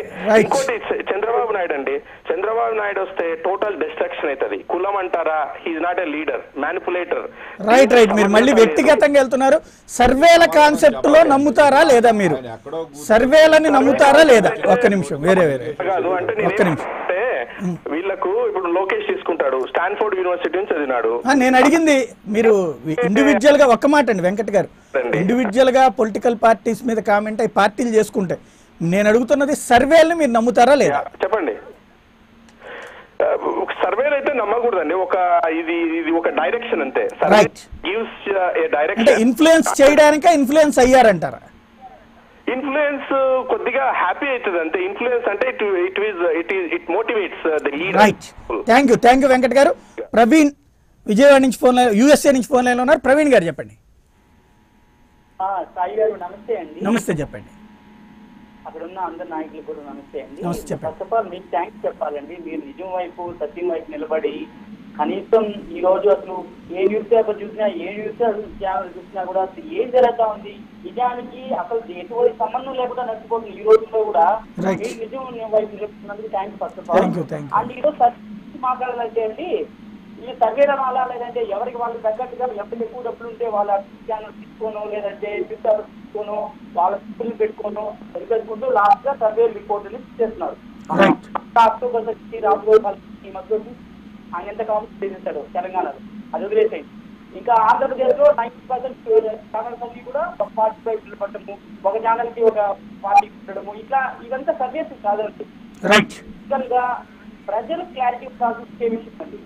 Speaker 15: ఇంకోటి చంద్రబాబు నాయుడు అండి, చంద్రబాబు నాయుడు వస్తే టోటల్ డిస్ట్రక్షన్ అవుతుంది. కులం అంటారా? He is not a leader, manipulator.
Speaker 1: Right మీరు మళ్ళీ వ్యక్తిగతంగా వెళ్తున్నారు. సర్వేల కాన్సెప్ట్ లో నమ్ముతారా లేదా? మీరు సర్వేలని నమ్ముతారా లేదా? ఒక్క నిమిషం, వేరే
Speaker 15: కాదు అంటే
Speaker 1: ఒక్క నిమిషం.
Speaker 15: వీళ్ళకు ఇప్పుడు లోకేష్ తీసుకుంటాడు, స్టాన్ఫోర్డ్ యూనివర్సిటీ నుంచి చదివినాడు.
Speaker 1: నేను అడిగింది మీరు ఇండివిజువల్ గా ఒక్క మాట అండి వెంకట్ గారు, ఇండివిజువల్ గా పొలిటికల్ పార్టీస్ మీద కామెంట్ అయి పార్టీలు చేసుకుంటే, నేను అడుగుతున్నది సర్వేలని మీరు నమ్ముతారా లేదా?
Speaker 15: చెప్పండి. సర్వేలు అయితే నమ్మకూడదండి. ఇది ఒక డైరెక్షన్ అంతే.
Speaker 1: అంటే ఇన్ఫ్లుయెన్స్ చేయడానిక ఇన్ఫ్లుయెన్స్ అయ్యారంటారా?
Speaker 15: ఇన్ఫ్లుయెన్స్ కొద్దిగా హ్యాపీ అవుతుంది అంతే. ఇన్ఫ్లుయెన్స్ అంటే it motivates the leader.
Speaker 1: Right, thank you Venkat గారు. ప్రవీణ్ విజయవాడ నుంచి ఫోన్ లైన్, యూఎస్ఏ నుంచి ఫోన్ లైన్ లో ఉన్నారు. ప్రవీణ్ గారు చెప్పండి.
Speaker 16: సాయి గారు నమస్తే అండి.
Speaker 1: నమస్తే, చెప్పండి.
Speaker 16: అక్కడ ఉన్న అందరు నాయకులకు కూడా నమస్తే అండి.
Speaker 1: నమస్తే.
Speaker 16: ఫస్ట్ ఆఫ్ ఆల్ మీకు థ్యాంక్స్ చెప్పాలండి. మీరు నిజం వైపు సత్యం వైపు నిలబడి కనీసం ఈ రోజు అసలు ఏ న్యూస్ పేపర్ చూసినా, ఏ న్యూస్ ఛానల్ చూసినా కూడా అసలు ఏం జరుగుతా ఉంది, నిజానికి అసలు ఎటువంటి సంబంధం లేకుండా నడిచిపోతుంది. ఈ రోజుల్లో కూడా మీరు నిజం వైపు నిలుపుతున్నందుకు thanks first of all. And ఈరోజు సత్యం మాట్లాడాలంటే అండి, ఈ సర్వేల వల్ల లేదంటే ఎవరికి వాళ్ళు తగ్గట్టుగా ఎవరికి ఎక్కువ డబ్బులు ఉంటే వాళ్ళ ఛానల్ తీసుకోను, లేదంటే ట్విట్టర్ తీసుకోను, వాళ్ళ పిల్లలు పెట్టుకోను సరిపెట్టుకుంటూ లాస్ట్ గా సర్వే రిపోర్ట్ చేస్తున్నారు. అక్టోబర్ రాజగోపాల్ ఈ మధ్య ఆయన ఎంత కామెంట్ చేసేస్తాడు తెలంగాణలో, అది వదిలేసేయండి. ఇంకా ఆంధ్రప్రదేశ్ లో 90% ఛానల్స్ అన్ని కూడా 45 నిలబడటము, ఒక ఛానల్ కి ఒక 40 ఉండడము, ఇట్లా ఇదంతా సర్వేస్ కాదండి. ప్రజలు క్లారిటీ ప్రాసెస్ చేయించండి.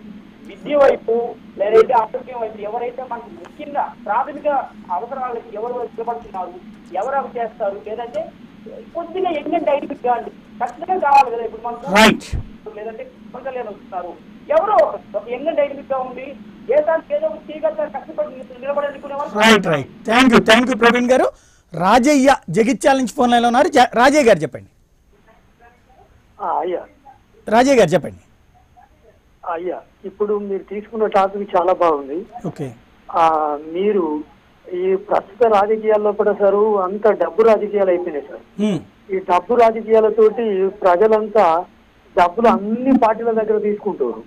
Speaker 16: విద్య వైపు లేదంటే ఆరోగ్యం వైపు ఎవరైతే మనకు ముఖ్యంగా ప్రాథమిక అవసరాలకి ఎవరు నిలబడుతున్నారు, ఎవరు అవి చేస్తారు, లేదంటే కొద్దిగా ఎంగంటే ఐడియా కాండి ఖచ్చితంగా కావాలి కదా. ఇప్పుడు మనకు లేదంటే కళ్యాణ్ వస్తున్నారు, ఎవరో ఎంగంటే ఐడియా ఉండి దేశానికి ఏదో చేయగలుగుతా కష్టపడి నిలబడనుకునేవాళ్ళు.
Speaker 1: రైట్, థ్యాంక్ యూ ప్రవీణ్ గారు. రాజయ్య జగిత్యాల నుంచి ఫోన్ లైన్ లో ఉన్నారు. రాజయ్య గారు చెప్పండి.
Speaker 17: అయ్యా
Speaker 1: రాజయ్య గారు చెప్పండి.
Speaker 17: అయ్యా ఇప్పుడు మీరు తీసుకున్న టాపిక్ చాలా బాగుంది. మీరు ఈ ప్రస్తుత రాజకీయాల్లో కూడా సార్ అంత డబ్బు రాజకీయాలు అయిపోయినాయి సార్. ఈ డబ్బు రాజకీయాలతోటి ప్రజలంతా డబ్బులు అన్ని పార్టీల దగ్గర తీసుకుంటారు.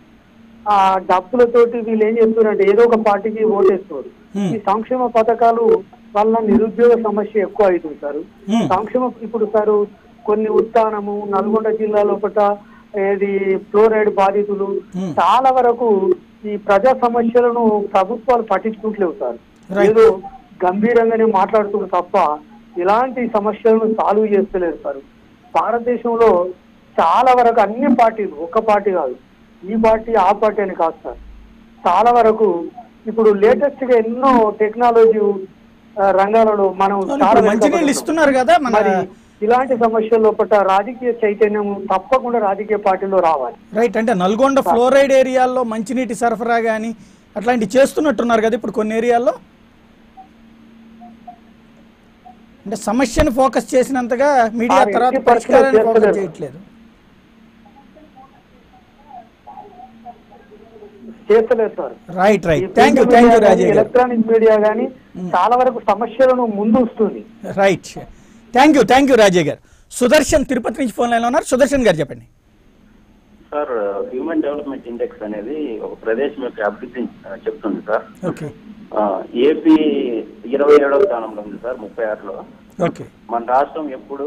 Speaker 17: ఆ డబ్బులతోటి వీళ్ళు ఏం చేస్తున్నారంటే ఏదో ఒక పార్టీకి ఓటేస్తారు. ఈ సంక్షేమ పథకాలు వల్ల నిరుద్యోగ సమస్య ఎక్కువ అవుతుంది సార్. సంక్షేమ ఇప్పుడు సార్ కొన్ని ఉత్తానము నల్గొండ జిల్లా లోపల ఏది ఫ్లోరైడ్ బాధితులు చాలా వరకు ఈ ప్రజా సమస్యలను ప్రభుత్వాలు పట్టించుకుంటలేవు సార్. ఏదో గంభీరంగానే మాట్లాడుతున్నారు తప్ప ఇలాంటి సమస్యలను సాల్వ్ చేస్తలేరు సార్. భారతదేశంలో చాలా వరకు అన్ని పార్టీలు, ఒక్క పార్టీ కాదు, ఈ పార్టీ ఆ పార్టీ అని కాదు సార్, చాలా వరకు ఇప్పుడు లేటెస్ట్ గా ఎన్నో టెక్నాలజీ రంగాలలో మనం చాలా
Speaker 1: మంచినీళ్ళు ఇస్తున్నారు కదా.
Speaker 17: మరి ఇలాంటి సమస్యల్లో పట్ల రాజకీయ చైతన్యం తప్పకుండా రాజకీయ పార్టీలో రావాలి.
Speaker 1: రైట్. అంటే నల్గొండ ఫ్లోరైడ్ ఏరియాల్లో మంచినీటి సరఫరా కానీ అట్లాంటివి చేస్తున్నట్టున్నారు కదా ఇప్పుడు కొన్ని ఏరియాల్లో. అంటే సమస్యను ఫోకస్ చేసినంతగా మీడియా తర్వాత పరిష్కారాన్ని ఫోకస్ చేయట్లేదు.
Speaker 17: చేస్తలేదు sir.
Speaker 1: Right right. Thank you Rajaiah గారు.
Speaker 17: ఎలక్ట్రానిక్ మీడియా కానీ చాలా వరకు సమస్యలను ముందు వస్తుంది.
Speaker 1: రైట్. థ్యాంక్ యూ రాజయ్య గారు. సుదర్శన్ తిరుపతి నుంచి ఫోన్ లైన్ లో ఉన్నారు. సుదర్శన్ గారు చెప్పండి.
Speaker 18: సార్, హ్యూమన్ డెవలప్మెంట్ ఇండెక్స్ అనేది ఒక ప్రదేశం యొక్క అభివృద్ధి చెప్తుంది సార్.
Speaker 1: ఓకే.
Speaker 18: ఏపీ 27వ స్థానంలో ఉంది సార్ 36లో.
Speaker 1: ఓకే.
Speaker 18: మన రాష్ట్రం ఎప్పుడు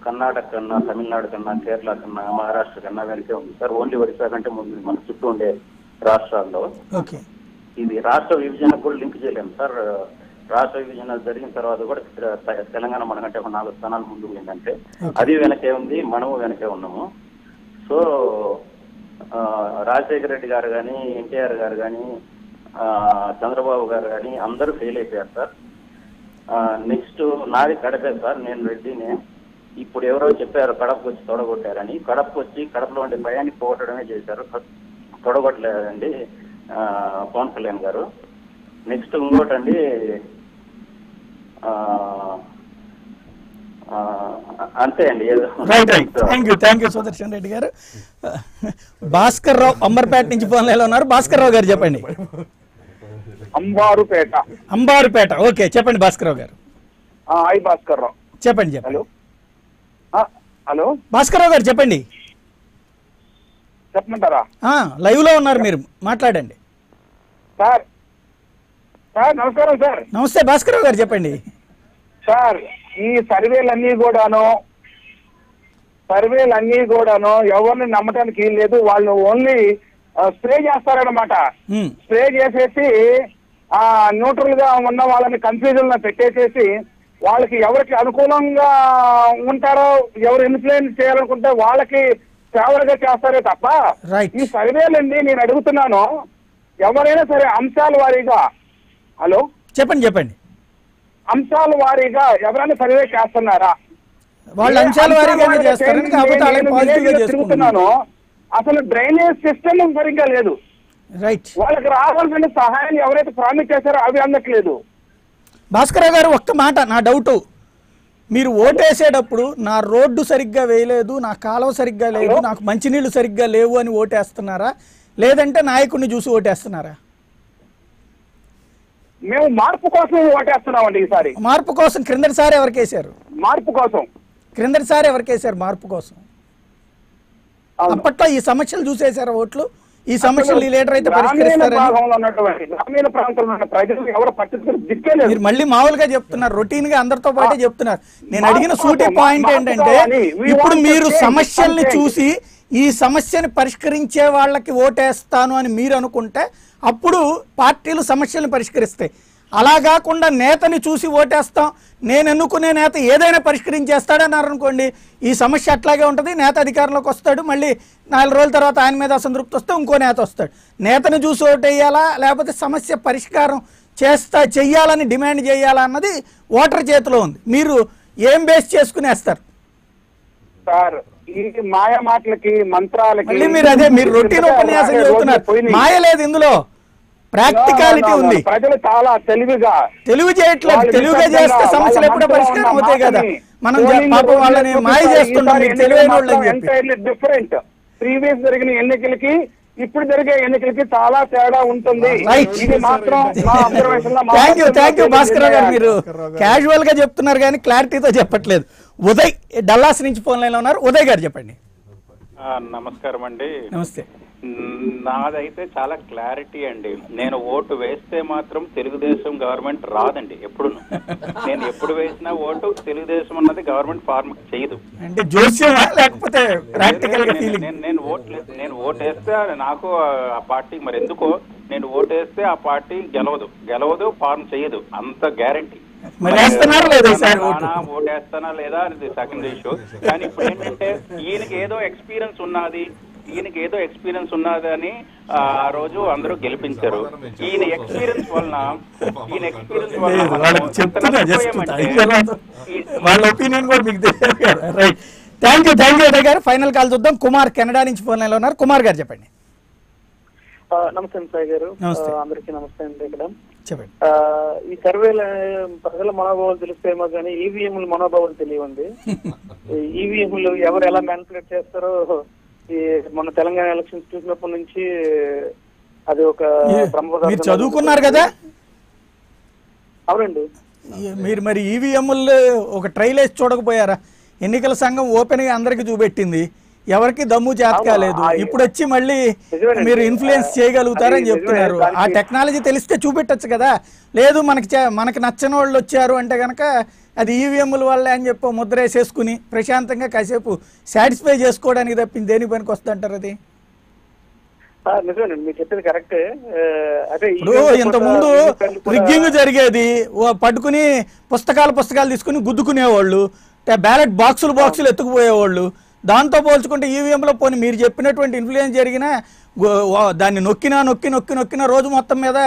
Speaker 18: కర్ణాటక కన్నా, తమిళనాడు కన్నా, కేరళ కన్నా, మహారాష్ట్ర కన్నా వెనకే ఉంది సార్. ఓన్లీ ఒడిశా కంటే ముందు మన చుట్టూ ఉండే రాష్ట్రాల్లో.
Speaker 1: ఓకే.
Speaker 18: ఇది రాష్ట్ర విభజనకు కూడా లింక్ చేయలేము సార్. రాష్ట్ర విభజన జరిగిన తర్వాత కూడా తెలంగాణ మనకంటే ఒక 4 స్థానాలు ముందు పోయిందంటే అది వెనకే ఉంది, మనము వెనకే ఉన్నాము. సో రాజశేఖర రెడ్డి గారు కానీ, ఎన్టీఆర్ గారు కానీ, చంద్రబాబు గారు కానీ అందరూ ఫెయిల్ అయిపోయారు సార్. నెక్స్ట్ నాది కడపే సార్, నేను రెడ్డినే. ఇప్పుడు ఎవరో చెప్పారు కడపకు వచ్చి తొడగొట్టారని. కడపకు వచ్చి కడపలో ఉండే భయాన్ని పోగొట్టడమే చేశారు, తొడగొట్టలేదండి పవన్ కళ్యాణ్ గారు. నెక్స్ట్ ఇంకోటండి, అంతే అండి.
Speaker 1: థ్యాంక్ యూ సుదర్శన్ రెడ్డి గారు. భాస్కర్ రావు అంబర్పేట నుంచి ఫోన్ లైన్లో ఉన్నారు. భాస్కర్ రావు గారు చెప్పండి. అంబారుపేట. ఓకే, చెప్పండి భాస్కర్ రావు గారు.
Speaker 19: భాస్కర్ రావు
Speaker 1: చెప్పండి.
Speaker 19: హలో
Speaker 1: భాస్కర్ రావు గారు చెప్పండి.
Speaker 19: చెప్పమంటారా?
Speaker 1: లైవ్ లో ఉన్నారు మీరు, మాట్లాడండి.
Speaker 19: సార్ నమస్కారం సార్.
Speaker 1: నమస్తే భాస్కర్ రావు గారు చెప్పండి.
Speaker 19: సార్, ఈ సర్వేలన్నీ కూడాను ఎవరిని నమ్మటానికి లేదు. వాళ్ళు ఓన్లీ స్ప్రే చేస్తారనమాట. స్ప్రే చేసేసి న్యూట్రల్ గా ఉన్న వాళ్ళని కన్ఫ్యూజన్ లో పెట్టేసేసి వాళ్ళకి ఎవరికి అనుకూలంగా ఉంటారో, ఎవరు ఇన్ఫ్లుయెన్స్ చేయాలనుకుంటే వాళ్ళకి ఫేవర్ గా చేస్తారే తప్ప ఈ సర్వేలండి నేను అడుగుతున్నాను, ఎవరైనా సరే అంశాల వారీగా, హలో
Speaker 1: చెప్పండి,
Speaker 19: అంశాల వారీగా ఎవరైనా సర్వే చేస్తున్నారా?
Speaker 1: వాళ్ళు అంశాల వారీగానే చేస్తారని కాకపోతే అలాగే పాజిటివ్ గా
Speaker 19: తిరుగుతున్నాను. అసలు డ్రైనేజ్ సిస్టమ్ సరిగ్గా లేదు.
Speaker 1: రైట్.
Speaker 19: వాళ్ళకి రావాల్సిన సహాయం ఎవరైతే ప్రామిస్ చేశారో అవి అందట్లేదు.
Speaker 1: భాస్కర్ గారు ఒక్క మాట, నా డౌట్, మీరు ఓటేసేటప్పుడు నా రోడ్డు సరిగ్గా వేయలేదు, నా కాలువ సరిగ్గా లేదు, నాకు మంచినీళ్లు సరిగ్గా లేవు అని ఓటేస్తున్నారా, లేదంటే నాయకుడిని చూసి ఓటేస్తున్నారా?
Speaker 19: మేము మార్పు కోసం ఓటేస్తున్నామండి ఈసారి.
Speaker 1: మార్పు కోసం. క్రిందటిసారి ఎవరికేసారు?
Speaker 19: మార్పు కోసం.
Speaker 1: క్రిందటిసారి ఎవరికేసారు మార్పు కోసం? అప్పట్లో ఈ సమస్యలు చూసేసారా ఓట్లు? ఈ సమస్యలు ఈ లీడర్ అయితే పరిష్కరిస్తారని
Speaker 19: గ్రామీణ ప్రాంతంలో ఉన్న ప్రజలు ఎవరు పట్టించుకుని దిక్కేలేదు.
Speaker 1: మీరు మళ్ళీ మామూలుగా చెప్తున్నారు, రొటీన్ గా అందరితో పాటే చెప్తున్నారు. నేను అడిగిన సూటి పాయింట్ ఏంటంటే, ఇప్పుడు మీరు సమస్యల్ని చూసి ఈ సమస్యని పరిష్కరించే వాళ్ళకి ఓటేస్తాను అని మీరు అనుకుంటే అప్పుడు పార్టీలు సమస్యలను పరిష్కరిస్తాయి. అలా కాకుండా నేతని చూసి ఓటేస్తాం, నేను ఎన్నుకునే నేత ఏదైనా పరిష్కరించేస్తాడన్నారు అనుకోండి, ఈ సమస్య అట్లాగే ఉంటుంది. నేత అధికారంలోకి వస్తాడు, మళ్ళీ 4 రోజుల తర్వాత ఆయన మీద అసంతృప్తి వస్తే ఇంకో నేత వస్తాడు. నేతను చూసి ఓటేయాలా లేకపోతే సమస్య పరిష్కారం చెయ్యాలని డిమాండ్ చేయాలా అన్నది ఓటర్ చేతిలో ఉంది. మీరు ఏం బేస్ చేసుకునేస్తారు
Speaker 19: సార్? ఈ మాయ మాటలకి, మంత్రాలకి
Speaker 1: మళ్ళీ మీరు రొటీన్ ఉపన్యాసం చెబుతున్నారు. మాయ లేదు ఇందులో, ప్రాక్టికాలిటీ ఉంది.
Speaker 19: ప్రజలు చాలా తెలివి
Speaker 1: చేయట్లేదు. తెలివిగా చేస్తే సమస్యలు ఎప్పుడో పరిష్కారం అవుతాయి కదా. మనం పాపం వాళ్ళని మాయ చేస్తున్నాం. మీరు తెలివైన వాళ్ళని చెప్పి
Speaker 19: డిఫరెంట్. ప్రీవియస్ జరిగిన ఎన్నికలకి ఇప్పుడు జరిగే ఎన్నికలకి చాలా తేడా ఉంటుంది. ఇది మాత్రం
Speaker 1: థ్యాంక్ యూ భాస్కర్ గారు. మీరు క్యాజువల్ గా చెప్తున్నారు కానీ క్లారిటీతో చెప్పట్లేదు. ఉదయ్ డల్లాస్ నుంచి ఫోన్ లైన్ లో ఉన్నారు. ఉదయ్ గారు చెప్పండి.
Speaker 20: నమస్కారం అండి.
Speaker 1: నమస్తే.
Speaker 20: నాదైతే చాలా క్లారిటీ అండి. నేను ఓటు వేస్తే మాత్రం తెలుగుదేశం గవర్నమెంట్ రాదండి. ఎప్పుడు నేను ఎప్పుడు వేసినా ఓటు తెలుగుదేశం అన్నది గవర్నమెంట్ ఫార్మ్ చేయదు.
Speaker 1: అంటే జోస్యమా లేకపోతే ప్రాక్టికల్ గా ఫీలింగ్?
Speaker 20: నేను ఓటు వేస్తే నాకు ఆ పార్టీ మరి ఎందుకో నేను ఓటు వేస్తే ఆ పార్టీ గెలవదు ఫార్మ్ చేయదు, అంత గ్యారంటీ. ఓటేస్తానా లేదా అనేది సెకండ్ ఇష్యూ. కానీ ఇప్పుడు ఏంటంటే ఈయనకి ఏదో ఎక్స్పీరియన్స్ ఉన్నది అని ఆ రోజు అందరూ గెలిపించారు. ఈయన ఎక్స్పీరియన్స్ వలన
Speaker 1: వాళ్ళ ఒపీనియన్ కూడా మీకు తెలియదు కదా. రైట్, థ్యాంక్ యూ అజయ్ గారు. ఫైనల్ కాల్ చూద్దాం. కుమార్ కెనడా నుంచి ఫోన్ లైన్లో ఉన్నారు. కుమార్ గారు చెప్పండి.
Speaker 21: నమస్తే సాయి గారు, అందరికీ నమస్తే అండి. ఇక్కడ
Speaker 1: చెప్పండి.
Speaker 21: ఈ సర్వేల ప్రజల మనోభావాలు తెలుస్తాయేమో కానీ ఈవీఎంల మనోభావాలు తెలియవండి. ఈవీఎంలు ఎవరు ఎలా మ్యానిపులేట్ చేస్తారో ఈ మన తెలంగాణ ఎలక్షన్స్ చూసినప్పటి నుంచి అది ఒక
Speaker 1: మీరు చదువుకున్నారు కదా?
Speaker 21: అవునండి.
Speaker 1: మీరు మరి ఈవీఎంలు ఒక ట్రైల్ వేసి చూడకపోయారా? ఎన్నికల సంఘం ఓపెన్ గా అందరికి చూపెట్టింది, ఎవరికి దమ్ము చేత కాలేదు. ఇప్పుడు వచ్చి మళ్ళీ మీరు ఇన్ఫ్లుయెన్స్ చేయగలుగుతారని చెప్తున్నారు. ఆ టెక్నాలజీ తెలిస్తే చూపెట్టచ్చు కదా. లేదు మనకి నచ్చని వాళ్ళు వచ్చారు అంటే కనుక అది ఈవీఎంల వల్లే అని చెప్పి ముద్ర వేసేసుకుని ప్రశాంతంగా కాసేపు సాటిస్ఫై చేసుకోవడానికి తప్పింది దేని పనికి వస్తుంటారు? అది
Speaker 21: నిజమేనండి, మీరు చెప్పేది కరెక్టే.
Speaker 1: ఇప్పుడు ఇంతకుముందు రిగ్గింగ్ జరిగేది, పట్టుకుని పుస్తకాలు తీసుకుని గుద్దుకునేవాళ్ళు, బ్యాలెట్ బాక్సులు ఎత్తుకుపోయేవాళ్ళు. దాంతో పోల్చుకుంటే ఈవీఎంలో పోనీ మీరు చెప్పినటువంటి ఇన్ఫ్లుయెన్స్ జరిగినా దాన్ని నొక్కినా రోజు మొత్తం మీద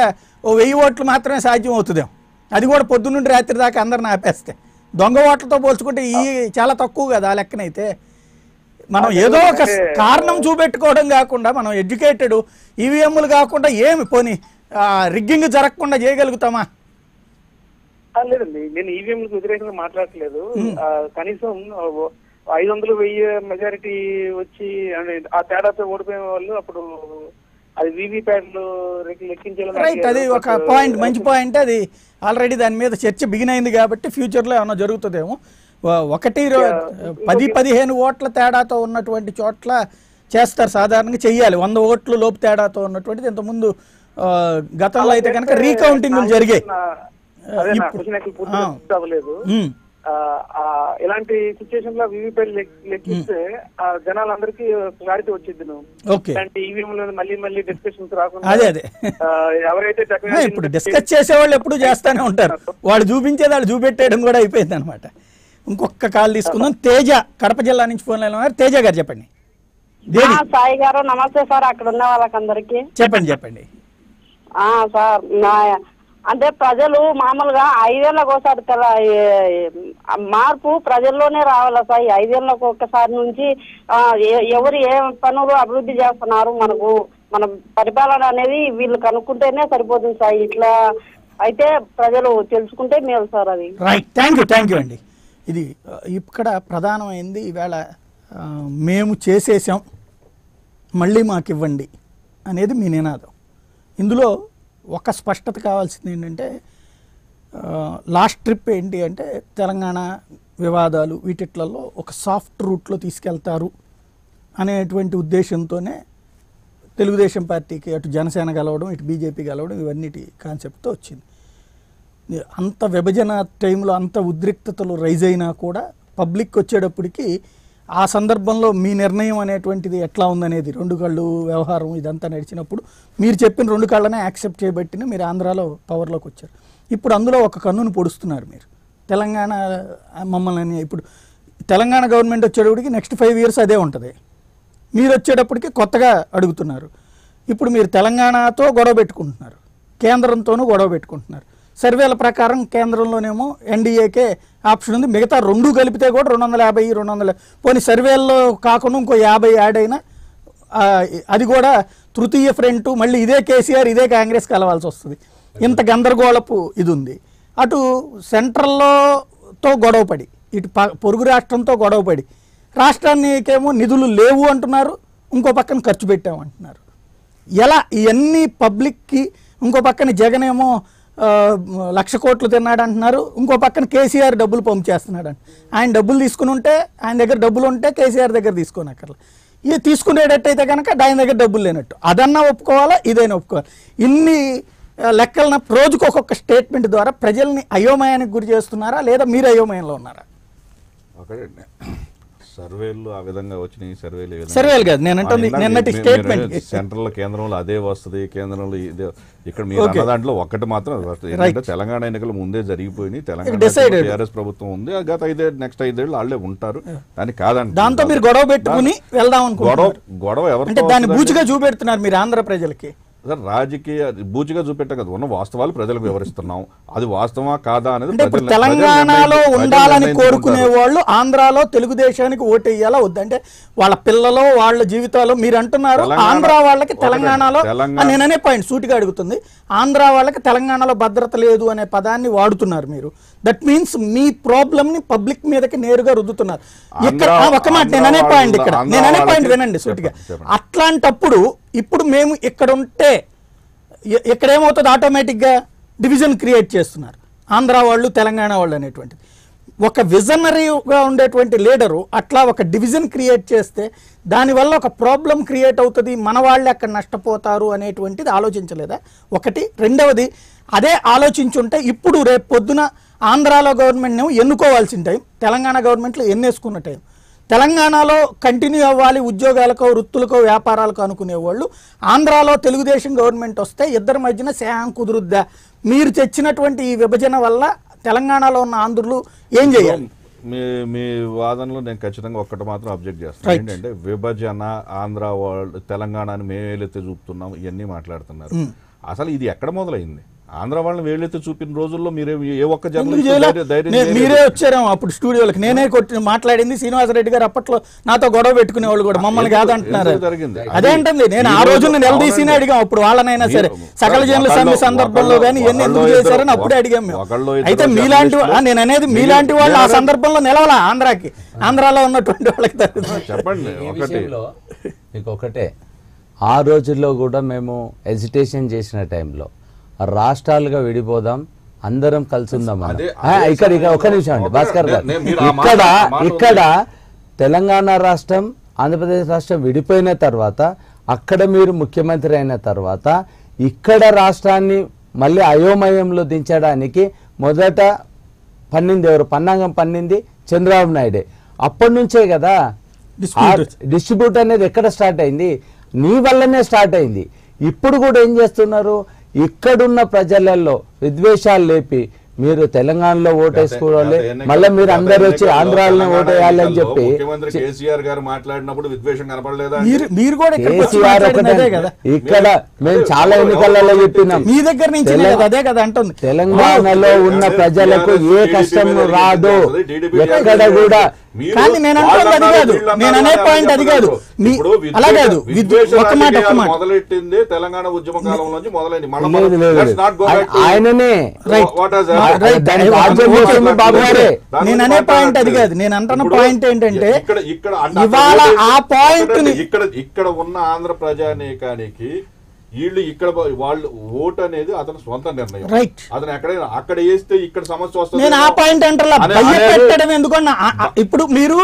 Speaker 1: 1000 ఓట్లు మాత్రమే సాధ్యం అవుతుందేమో. అది కూడా పొద్దున్నుండి రాత్రి దాకా అందరిని ఆపేస్తే. దొంగ ఓట్లతో పోల్చుకుంటే ఈ చాలా తక్కువ కదా ఆ లెక్కనైతే. మనం ఏదో ఒక కారణం చూపెట్టుకోవడం కాకుండా మనం ఎడ్యుకేటెడ్ ఈవీఎంలు కాకుండా ఏమి పోనీ రిగ్గింగ్ జరగకుండా చేయగలుగుతామా?
Speaker 21: లేదండి, నేను ఈవీఎంలకు వ్యతిరేకంగా మాట్లాడట్లేదు. కనీసం 500,000 మెజారిటీ వచ్చి ఆ తేడాతో ఓడిపోయిన వాళ్ళు అప్పుడు అది వీవీప్యాట్లు లెక్కించాలని.
Speaker 1: రైట్, అది ఒక పాయింట్, మంచి పాయింట్. అది ఆల్రెడీ దాని మీద చర్చ బిగిన్ అయింది కాబట్టి ఫ్యూచర్లో ఏమన్నా జరుగుతుందేమో. 10-15 ఓట్ల తేడాతో ఉన్నటువంటి చోట్ల చేస్తారు, సాధారణంగా చెయ్యాలి. 100 ఓట్లు లోపు తేడాతో ఉన్నటువంటిది. ఇంతకుముందు గతంలో అయితే కనుక రీకౌంటింగ్లు జరిగాయి.
Speaker 21: ఇలాంటి సిచ్యువేషన్ లో వీవీప్యాట్ లెక్కిస్తే జనాలందరికీ క్లారిటీ వచ్చింది. ఈవీఎంలో మళ్ళీ డిస్కషన్స్ రాకుండా ఎవరైతే
Speaker 1: ఇప్పుడు డిస్కస్ చేసేవాళ్ళు ఎప్పుడు చేస్తానే ఉంటారు. వాళ్ళు చూపించేది వాళ్ళు చూపెట్టేయడం కూడా అయిపోయింది అనమాట. ఇంకొక కాల్ తీసుకుందాం. తేజ కడప జిల్లా నుంచి ఫోన్ లైన్ ఉన్నారు. తేజ గారు చెప్పండి.
Speaker 22: సాయి గారు నమస్తే సార్. అక్కడ ఉన్న వాళ్ళకందరికి
Speaker 1: చెప్పండి.
Speaker 22: సార్ అంటే ప్రజలు మామూలుగా 5 ఏళ్ళకు ఒకసారి మార్పు ప్రజల్లోనే రావాలా సార్? 5 ఏళ్ళకు ఒక్కసారి నుంచి ఎవరు ఏ పనులు అభివృద్ధి చేస్తున్నారు, మన పరిపాలన అనేది వీళ్ళు కనుక్కుంటేనే సరిపోతుంది సార్. ఇట్లా అయితే ప్రజలు తెలుసుకుంటే మేలు సార్. అది
Speaker 1: రైట్, థ్యాంక్ యూ అండి. ఇది ఇక్కడ ప్రధానమైంది ఈవేళ మేము చేసేసాం మళ్ళీ మాకు ఇవ్వండి అనేది మీ నినాదం. ఇందులో ఒక స్పష్టత కావాల్సింది ఏంటంటే లాస్ట్ ట్రిప్ ఏంటి అంటే తెలంగాణ వివాదాలు వీటిట్లలో ఒక సాఫ్ట్ రూట్లో తీసుకెళ్తారు అనేటువంటి ఉద్దేశంతోనే తెలుగుదేశం పార్టీకి అటు జనసేన కలవడం ఇటు బీజేపీ కలవడం ఇవన్నిటి కాన్సెప్ట్తో వచ్చింది. అంత విభజన టైంలో అంత ఉద్రిక్తతలు రైజ్ అయినా కూడా పబ్లిక్ వచ్చేటప్పటికి ఆ సందర్భంలో మీ నిర్ణయం అనేటువంటిది ఎట్లా ఉందనేది 2 కళ్ళు వ్యవహారం ఇదంతా నడిచినప్పుడు మీరు చెప్పిన 2 కళ్ళనే యాక్సెప్ట్ చేయబట్టిన మీరు ఆంధ్రాలో పవర్లోకి వచ్చారు. ఇప్పుడు అందులో ఒక కన్నును పొడుస్తున్నారు మీరు. తెలంగాణ మమ్మల్ని ఇప్పుడు తెలంగాణ గవర్నమెంట్ వచ్చేటప్పటికి నెక్స్ట్ 5 years అదే ఉంటుంది. మీరు వచ్చేటప్పటికి కొత్తగా అడుగుతున్నారు. ఇప్పుడు మీరు తెలంగాణతో గొడవ పెట్టుకుంటున్నారు, కేంద్రంతోనూ గొడవ పెట్టుకుంటున్నారు. సర్వేల ప్రకారం కేంద్రంలోనేమో ఎన్డీఏకే ఆప్షన్ ఉంది, మిగతా 2 కలిపితే కూడా 250 పోనీ సర్వేల్లో కాకుండా ఇంకో 50 యాడ్ అయినా అది కూడా తృతీయ ఫ్రంట్ మళ్ళీ ఇదే కేసీఆర్ ఇదే కాంగ్రెస్ కలవాల్సి వస్తుంది. ఇంత గందరగోళపు ఇది ఉంది. అటు సెంట్రల్లోతో గొడవపడి ఇటు పొరుగు రాష్ట్రంతో గొడవపడి రాష్ట్రానికేమో నిధులు లేవు అంటున్నారు, ఇంకో పక్కన ఖర్చు పెట్టామంటున్నారు. ఎలా ఇవన్నీ పబ్లిక్కి? ఇంకో పక్కన జగన్ ఏమో 1,00,000 కోట్లు తిన్నాడు అంటున్నారు, ఇంకో పక్కన కేసీఆర్ డబ్బులు పంపు చేస్తున్నాడు అంట. ఆయన డబ్బులు తీసుకుని ఉంటే ఆయన దగ్గర డబ్బులు ఉంటే కేసీఆర్ దగ్గర తీసుకోనక్కర్లేదు. ఇది తీసుకునేటట్టయితే కనుక ఆయన దగ్గర డబ్బులు లేనట్టు. అదన్నా ఒప్పుకోవాలా, ఇదైనా ఒప్పుకోవాలి. ఇన్ని లెక్కలన రోజుకు ఒక్కొక్క స్టేట్మెంట్ ద్వారా ప్రజల్ని అయోమయానికి గురి చేస్తున్నారా, లేదా మీరు అయోమయంలో ఉన్నారా?
Speaker 2: ఒకటే సర్వేలు ఆ విధంగా వచ్చినాయి.
Speaker 1: సర్వేలు కాదు, నేను అంటుంది నిన్నటి స్టేట్మెంట్.
Speaker 2: సెంట్రల్ కేంద్రంలో అదే వస్తుంది, కేంద్రంలో ఇదే. ఇక్కడ మీరు అన్న దాంట్లో ఒక్కటి మాత్రం ఏంటంటే తెలంగాణ ఎన్నికలు ముందే జరిగిపోయినాయి. తెలంగాణ టీఆర్ఎస్ ప్రభుత్వం ఉంది, గత నెక్స్ట్ 5 ఏళ్ళు వాళ్ళే ఉంటారు. దాన్ని కాదండి,
Speaker 1: దాంతో మీరు గొడవ పెట్టుకుని వెళ్దాం అనుకుంటున్నారు.
Speaker 2: గొడవ ఎవరు
Speaker 1: అంటే దాన్ని బూచిగా చూపెడుతున్నారు మీరు ఆంధ్ర ప్రజలకి.
Speaker 2: రాజకీయ బూచిగా చూపెట్టాం కదా, ఉన్న వాస్తవాలు ప్రజలకు వివరిస్తున్నాం. అది వాస్తవా కాదా అనేది
Speaker 1: తెలంగాణలో ఉండాలని కోరుకునే వాళ్ళు ఆంధ్రాలో తెలుగుదేశానికి ఓటేయాలా వద్దంటే వాళ్ళ పిల్లలు వాళ్ళ జీవితాలు మీరు అంటున్నారు. ఆంధ్ర వాళ్ళకి తెలంగాణలో నేననే పాయింట్ సూటిగా అడుగుతుంది, ఆంధ్ర వాళ్ళకి తెలంగాణలో భద్రత లేదు అనే పదాన్ని వాడుతున్నారు మీరు. దట్ మీన్స్ మీ ప్రాబ్లం ని పబ్లిక్ మీదకి నేరుగా రుద్దుతున్నారు. ఇక్కడ ఒక మాట నేననే పాయింట్, ఇక్కడ నేననే పాయింట్ వినండి సూటిగా. అట్లాంటప్పుడు ఇప్పుడు మేము ఇక్కడ ఉంటే ఇక్కడ ఏమవుతుంది, ఆటోమేటిక్గా డివిజన్ క్రియేట్ చేస్తున్నారు ఆంధ్ర వాళ్ళు తెలంగాణ వాళ్ళు అనేటువంటిది. ఒక విజనరీగా ఉండేటువంటి లీడరు అట్లా ఒక డివిజన్ క్రియేట్ చేస్తే దానివల్ల ఒక ప్రాబ్లం క్రియేట్ అవుతుంది, మన వాళ్ళే అక్కడ నష్టపోతారు అనేటువంటిది ఆలోచించలేదా? ఒకటి. రెండవది, అదే ఆలోచించుంటే ఇప్పుడు రేపు పొద్దున ఆంధ్రాలో గవర్నమెంట్ని ఎన్నుకోవాల్సిన టైం, తెలంగాణ గవర్నమెంట్లో ఎన్నేసుకున్న టైం. తెలంగాణలో కంటిన్యూ అవ్వాలి ఉద్యోగాలకో వృత్తులకో వ్యాపారాలకో అనుకునే వాళ్ళు ఆంధ్రాలో తెలుగుదేశం గవర్నమెంట్ వస్తే ఇద్దరి మధ్యన స్నేహం కుదురుద్దా? మీరు తెచ్చినటువంటి ఈ విభజన వల్ల తెలంగాణలో ఉన్న ఆంధ్రులు ఏం చేయాలి?
Speaker 2: మీ వాదనలో నేను ఖచ్చితంగా ఒక్కటి మాత్రం అబ్జెక్ట్ చేస్తాను. ఏంటంటే విభజన, ఆంధ్ర వాళ్ళు తెలంగాణని మేలెత్తి చూపుతున్నాం, ఇవన్నీ మాట్లాడుతున్నారు. అసలు ఇది ఎక్కడ మొదలైంది? ఆంధ్ర వాళ్ళని వేళ్ళెత్తి చూపిన రోజుల్లో మీరే ఏ ఒక్క
Speaker 1: మీరే వచ్చారేమో అప్పుడు స్టూడియోలకు. నేనే మాట్లాడింది శ్రీనివాసరెడ్డి గారు అప్పట్లో నాతో గొడవ పెట్టుకునే వాళ్ళు కూడా మమ్మల్ని కాదంటున్నారు. అదేంటండి, నేను ఆ రోజు నిలదీసినే అడిగాం అప్పుడు వాళ్ళనైనా సరే, సకల జనుల సమ్మె సందర్భంలో కానీ ఇవన్నీ ఎందుకు చేశారని అప్పుడే అడిగాం మేము. అయితే మీలాంటి నేను అనేది మీలాంటి వాళ్ళు ఆ సందర్భంలో నిలవాలా ఆంధ్రాకి, ఆంధ్రాలో ఉన్నటువంటి వాళ్ళకి.
Speaker 2: చెప్పండి
Speaker 3: మీకు ఒకటే, ఆ రోజుల్లో కూడా మేము ఎజిటేషన్ చేసిన టైంలో రాష్ట్రాలుగా విడిపోదాం, అందరం కలిసి ఉందాం. ఇక్కడ ఒక నిమిషం అండి భాస్కర్ గారు, ఇక్కడ తెలంగాణ రాష్ట్రం ఆంధ్రప్రదేశ్ రాష్ట్రం విడిపోయిన తర్వాత, అక్కడ మీరు ముఖ్యమంత్రి అయిన తర్వాత ఇక్కడ రాష్ట్రాన్ని మళ్ళీ అయోమయంలో దించడానికి మొదట పన్నింది ఎవరు? పన్నాగం పన్నింది చంద్రబాబు నాయుడే. అప్పటి నుంచే కదా డిస్ట్రిబ్యూట్ అనేది ఎక్కడ స్టార్ట్ అయింది? నీ వల్లనే స్టార్ట్ అయింది. ఇప్పుడు కూడా ఏం చేస్తున్నారు, ఇక్కడున్న ప్రజలలో విద్వేషాలు లేపి మీరు తెలంగాణలో ఓటేసుకోవాలి, మళ్ళీ మీరు అందరు వచ్చి ఆంధ్రాలోనే ఓటేయాలి అని చెప్పి
Speaker 2: కేసీఆర్ గారు మాట్లాడినప్పుడు విద్వేషం కనపడలేదా?
Speaker 3: కేసీఆర్ ఇక్కడ మేము చాలా ఎన్నికలలో చెప్పినాం,
Speaker 1: మీ దగ్గర నుంచి
Speaker 3: తెలంగాణలో ఉన్న ప్రజలకు ఏ కష్టం రాదు ఎక్కడ కూడా.
Speaker 1: కానీ నేను అంటుంది అది కాదు, నేను అనే పాయింట్ అది కాదు. అలా కాదు,
Speaker 2: మొదలెట్టింది తెలంగాణ ఉద్యమ కాలం నుంచి మొదలైంది.
Speaker 3: ఆయననే
Speaker 1: నేను అనే పాయింట్ అది కాదు. నేను అంటున్న పాయింట్ ఏంటంటే ఇవాళ ఆ పాయింట్
Speaker 2: ఇక్కడ ఉన్న ఆంధ్ర ప్రజానీకానికి వీళ్ళు ఇక్కడ వాళ్ళు ఓటు అనేది అతను సొంత నిర్ణయం.
Speaker 1: రైట్,
Speaker 2: అతను ఎక్కడైనా అక్కడ వేస్తే ఇక్కడ సమస్య వస్తుంది.
Speaker 1: నేను ఆ పాయింట్ అంటారా భయపెట్టడం ఎందుకన్నా? ఇప్పుడు మీరు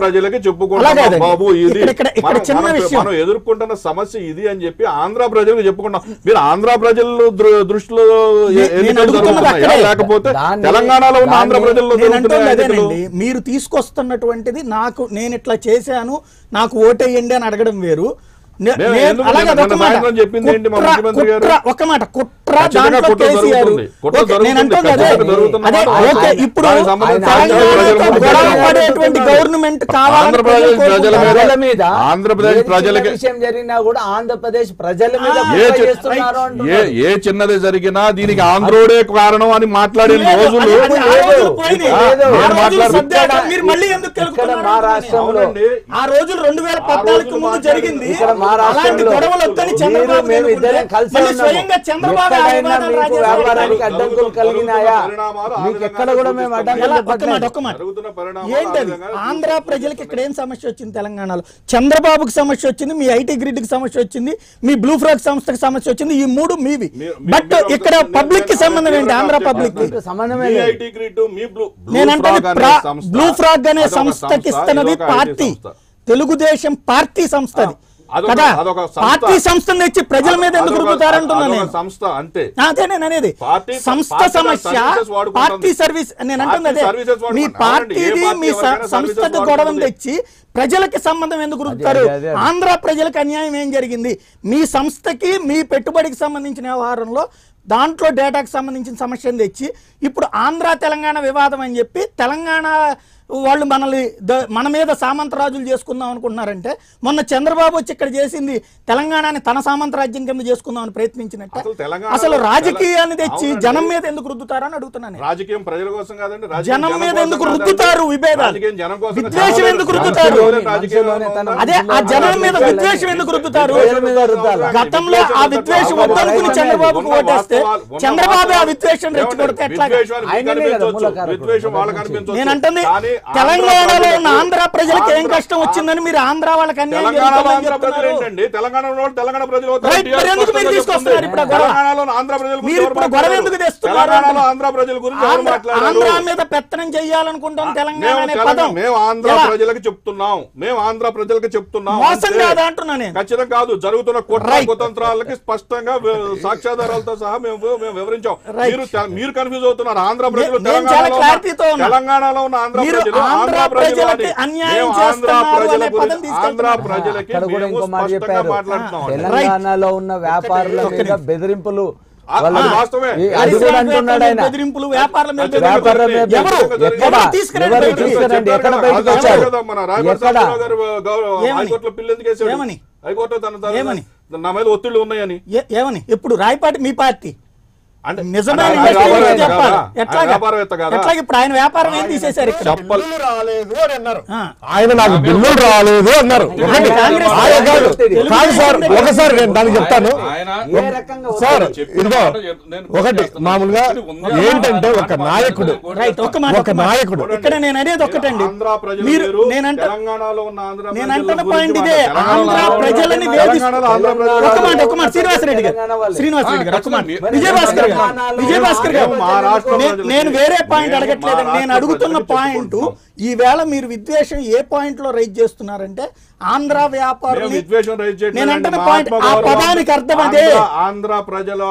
Speaker 2: ప్రజలకి చెప్పుకుంటాం బాబు ఇది మనం ఎదుర్కొంటున్న సమస్య ఇది అని చెప్పి ఆంధ్ర ప్రజలకు చెప్పుకుంటాం. మీరు ఆంధ్ర ప్రజల దృష్టిలో లేకపోతే తెలంగాణలో ఉన్న ఆంధ్ర ప్రజల్లో
Speaker 1: మీరు తీసుకొస్తున్నటువంటిది నాకు నేను ఇట్లా చేశాను నాకు ఓటేయండి అని అడగడం వేరు. ఒక మాట కుట్ర ఇప్పుడు గవర్నమెంట్
Speaker 2: ఆంధ్రప్రదేశ్ ప్రజలకి
Speaker 3: విషయం జరిగినా కూడా ఆంధ్రప్రదేశ్ ప్రజల మీద
Speaker 2: ఏ చిన్నది జరిగినా దీనికి ఆంధ్రోడే కారణం అని మాట్లాడిన రోజులు
Speaker 1: మీరు మళ్ళీ ఎందుకు మా రాష్ట్రంలో ఆ రోజులు 2014 ముందు జరిగింది.
Speaker 3: మహారాష్ట్రలో మేము ఇద్దరం కలిసి వ్యాపారానికి అడ్డంకులు కలిగినాయా? మీకు ఎక్కడ కూడా మేము
Speaker 1: ఏంటది? ఆంధ్ర ప్రజలకు ఇక్కడ ఏం సమస్య వచ్చింది? తెలంగాణలో చంద్రబాబుకి సమస్య వచ్చింది, మీ ఐటీ గ్రిడ్ కి సమస్య వచ్చింది, మీ బ్లూ ఫ్రాగ్ సంస్థకి సమస్య వచ్చింది. ఈ మూడు మీవి. బట్ ఇక్కడ పబ్లిక్ కి సంబంధం ఏంటి? ఆంధ్ర పబ్లిక్ నేనంటే బ్లూ ఫ్రాగ్ అనే సంస్థకి ఇస్తున్నది పార్టీ, తెలుగుదేశం పార్టీ సంస్థ కదా. పార్టీ సంస్థను తెచ్చి ప్రజల మీద ఎందుకు రుద్దుతారంటున్నాను
Speaker 2: సంస్థ. అంతే
Speaker 1: అదే నేను అనేది. సంస్థ సమస్య, పార్టీ సర్వీస్. నేను అంటుంది అదే. మీ పార్టీది మీ సంస్థకి గొడవను తెచ్చి ప్రజలకి సంబంధం ఎందుకు రుద్దుతారు? ఆంధ్ర ప్రజలకు అన్యాయం ఏం జరిగింది? మీ సంస్థకి మీ పెట్టుబడికి సంబంధించిన వ్యవహారంలో దాంట్లో డేటాకి సంబంధించిన సమస్యను తెచ్చి ఇప్పుడు ఆంధ్ర తెలంగాణ వివాదం అని చెప్పి తెలంగాణ వాళ్ళు మన మీద సామంతరాజులు చేసుకుందాం అనుకుంటున్నారంటే, మొన్న చంద్రబాబు వచ్చి ఇక్కడ చేసింది తెలంగాణని తన సామంతరాజ్యం కింద చేసుకుందామని ప్రయత్నించినట్టు. అసలు రాజకీయాన్ని తెచ్చి జనం మీద ఎందుకు రుద్దుతారని అడుగుతున్నాను.
Speaker 2: రాజకీయం ప్రజల కోసం కాదండి,
Speaker 1: జనం మీద ఎందుకు రుద్దుతారు? విభేదాలు, విద్వేషం ఎందుకు రుద్దుతారు? అదే ఆ జనం మీద విద్వేషం ఎందుకు రుద్దుతారు? గతంలో ఆ విద్వేషం వద్దనుకుని చంద్రబాబుకు ఓటేస్తే చంద్రబాబు ఆ విద్వేషం రెచ్చగొడితే ఎట్లా? నేనంటుంది తెలంగాణలో ఉన్న ఆంధ్ర ప్రజలకు ఏం కష్టం వచ్చిందని మీరు ఆంధ్ర వాళ్ళకి అన్యాయం
Speaker 2: తెలంగాణ ప్రజలు
Speaker 1: తీసుకొస్తున్నారు. ఇప్పుడు గొడవ ఎందుకు తెస్తున్నారు? ఆంధ్ర మీద పెత్తనం చేయాలనుకుంటాం తెలంగాణ అనే పదం.
Speaker 2: మేము ఆంధ్ర ప్రజలకు చెప్తున్నాం
Speaker 1: మోసం కాదా అంటున్నాను.
Speaker 2: ఖచ్చితంగా కాదు. జరుగుతున్న కుట్ర కుతంత్రాలకి స్పష్టంగా సాక్ష్యాధారాలతో సహా మేము వివరించాం. మీరు కన్ఫ్యూజ్ అవుతున్నారు. ఆంధ్ర ప్రజలు తెలంగాణలో ఉన్న ఆంధ్ర ప్రజలు ఆంధ్ర ప్రజలకి
Speaker 3: తెలంగాణలో ఉన్న వ్యాపారుల మీద బెదిరింపులు
Speaker 1: బెదిరింపులు వ్యాపారుల మీద
Speaker 2: నా మీద ఒత్తిళ్లు ఉన్నాయని
Speaker 1: ఏమని ఎప్పుడు రాయపాటి మీ పార్టీ
Speaker 2: అంటే
Speaker 1: ఎట్లా ఇప్పుడు ఆయన వ్యాపారం ఏం తీసేశారు? ఇక్కడ
Speaker 4: ఆయన నాకు బిల్లులు రాలేదు అన్నారు. కాదు సార్, ఒకసారి నేను దానికి చెప్తాను సార్. ఇదిగో ఒకటి మామూలుగా ఏంటంటే ఒక నాయకుడు
Speaker 1: ఇక్కడ నేను అనేది ఒకటండి. మీరు నేనంటున్న పాయింట్ ఇదే. ఆంధ్ర ప్రజలని ఒక మాట శ్రీనివాసరెడ్డి గారు ఒక మాట విజయభాస్కర్ గారు నేను వేరే పాయింట్ అడగట్లేదండి. నేను అడుగుతున్న పాయింట్ ఈవేళ మీరు విద్వేషం ఏ పాయింట్ లో రైజ్ చేస్తున్నారంటే ఆంధ్ర వ్యాపారులు. నేను అంటున్న పాయింట్ ఆ పదానికి అర్థం అదే.
Speaker 2: ఆంధ్ర ప్రజలు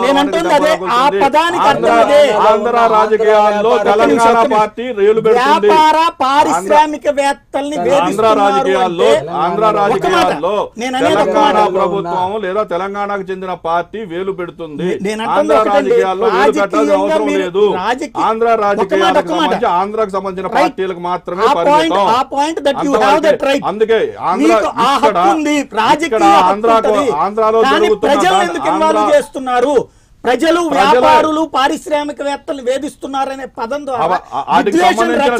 Speaker 1: నేనంటుంది అదే. ఆ పదానికి అర్థం అదే.
Speaker 2: ఆంధ్ర రాజకీయాల్లో తెలంగాణ పార్టీ రేలు పెడుతుంది.
Speaker 1: వ్యాపార పారిశ్రామికవేత్తల్ని
Speaker 2: ఆంధ్ర రాజకీయాల్లో తెలంగాణ ప్రభుత్వం లేదా తెలంగాణకు చెందిన పార్టీ వేలు పెడుతుంది. ఆంధ్ర రాజకీయాల్లో వేలు పెట్టాల్సిన అవసరం లేదు. ఆంధ్ర రాజకీయాలకు సంబంధించి ఆంధ్రకు సంబంధించిన పార్టీలకు మాత్రమే పరిమితం. అందుకే ఆంధ్రాలో
Speaker 1: చేస్తున్నారు. ప్రజలు వ్యాపారులు పారిశ్రామికవేత్తలు వేధిస్తున్నారనే పదం ద్వారా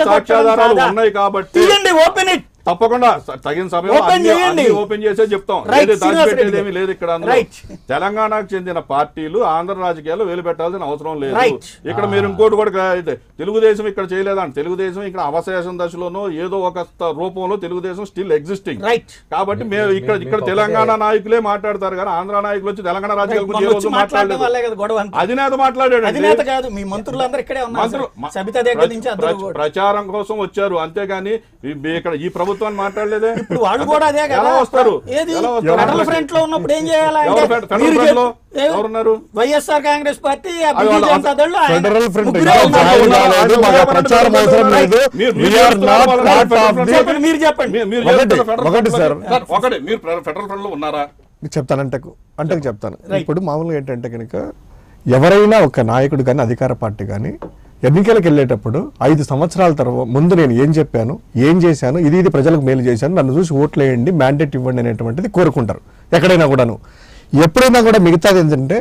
Speaker 2: సాక్ష్యాధారాలు ఉన్నాయి కాబట్టి
Speaker 1: ఓపెన్ ఇట్.
Speaker 2: తప్పకుండా తగిన సమయంలో ఓపెన్ చేసే చెప్తాం. దాచిపెట్టేదేమీ లేదు. ఇక్కడ తెలంగాణకు చెందిన పార్టీలు ఆంధ్ర రాజకీయాల్లో వేలు పెట్టాల్సిన అవసరం లేదు. ఇక్కడ మీరు ఇంకోటి కూడా తెలుగుదేశం ఇక్కడ చేయలేదండి. తెలుగుదేశం ఇక్కడ అవశేషం దశలోనో ఏదో ఒక రూపంలో తెలుగుదేశం స్టిల్ ఎగ్జిస్టింగ్. కాబట్టి మేము ఇక్కడ తెలంగాణ నాయకులే మాట్లాడతారు కానీ ఆంధ్ర నాయకులు వచ్చి తెలంగాణ రాజకీయాల గురించి మాట్లాడలేదు. అధినేత మాట్లాడాడు. ప్రచారం కోసం వచ్చారు అంతేగాని ఇక్కడ ఈ ప్రభుత్వం మాట్లాడలేదే.
Speaker 1: ఇప్పుడు వాళ్ళు కూడా అదే కదా
Speaker 2: వస్తారు.
Speaker 1: ఫెడరల్ ఫ్రంట్ లో ఉన్నప్పుడు ఏం చేయాలి? YSR Congress party
Speaker 4: federal front
Speaker 1: మీరు చెప్పండి.
Speaker 4: ఒకటి సార్
Speaker 2: మీరు ఫెడరల్ ఫ్రంట్ లో ఉన్నారా
Speaker 4: చెప్తాను. చెప్తాను. ఇప్పుడు మామూలుగా ఏంటంటే కనుక ఎవరైనా ఒక నాయకుడు కానీ అధికార పార్టీ కానీ ఎన్నికలకు వెళ్ళేటప్పుడు 5 సంవత్సరాల తర్వాత ముందు నేను ఏం చెప్పాను, ఏం చేశాను, ఇది ప్రజలకు మేలు చేశాను, నన్ను చూసి ఓట్లు వేయండి, మ్యాండేట్ ఇవ్వండి అనేటువంటిది కోరుకుంటారు ఎక్కడైనా కూడాను. ఎప్పుడైనా కూడా మిగతాది ఏంటంటే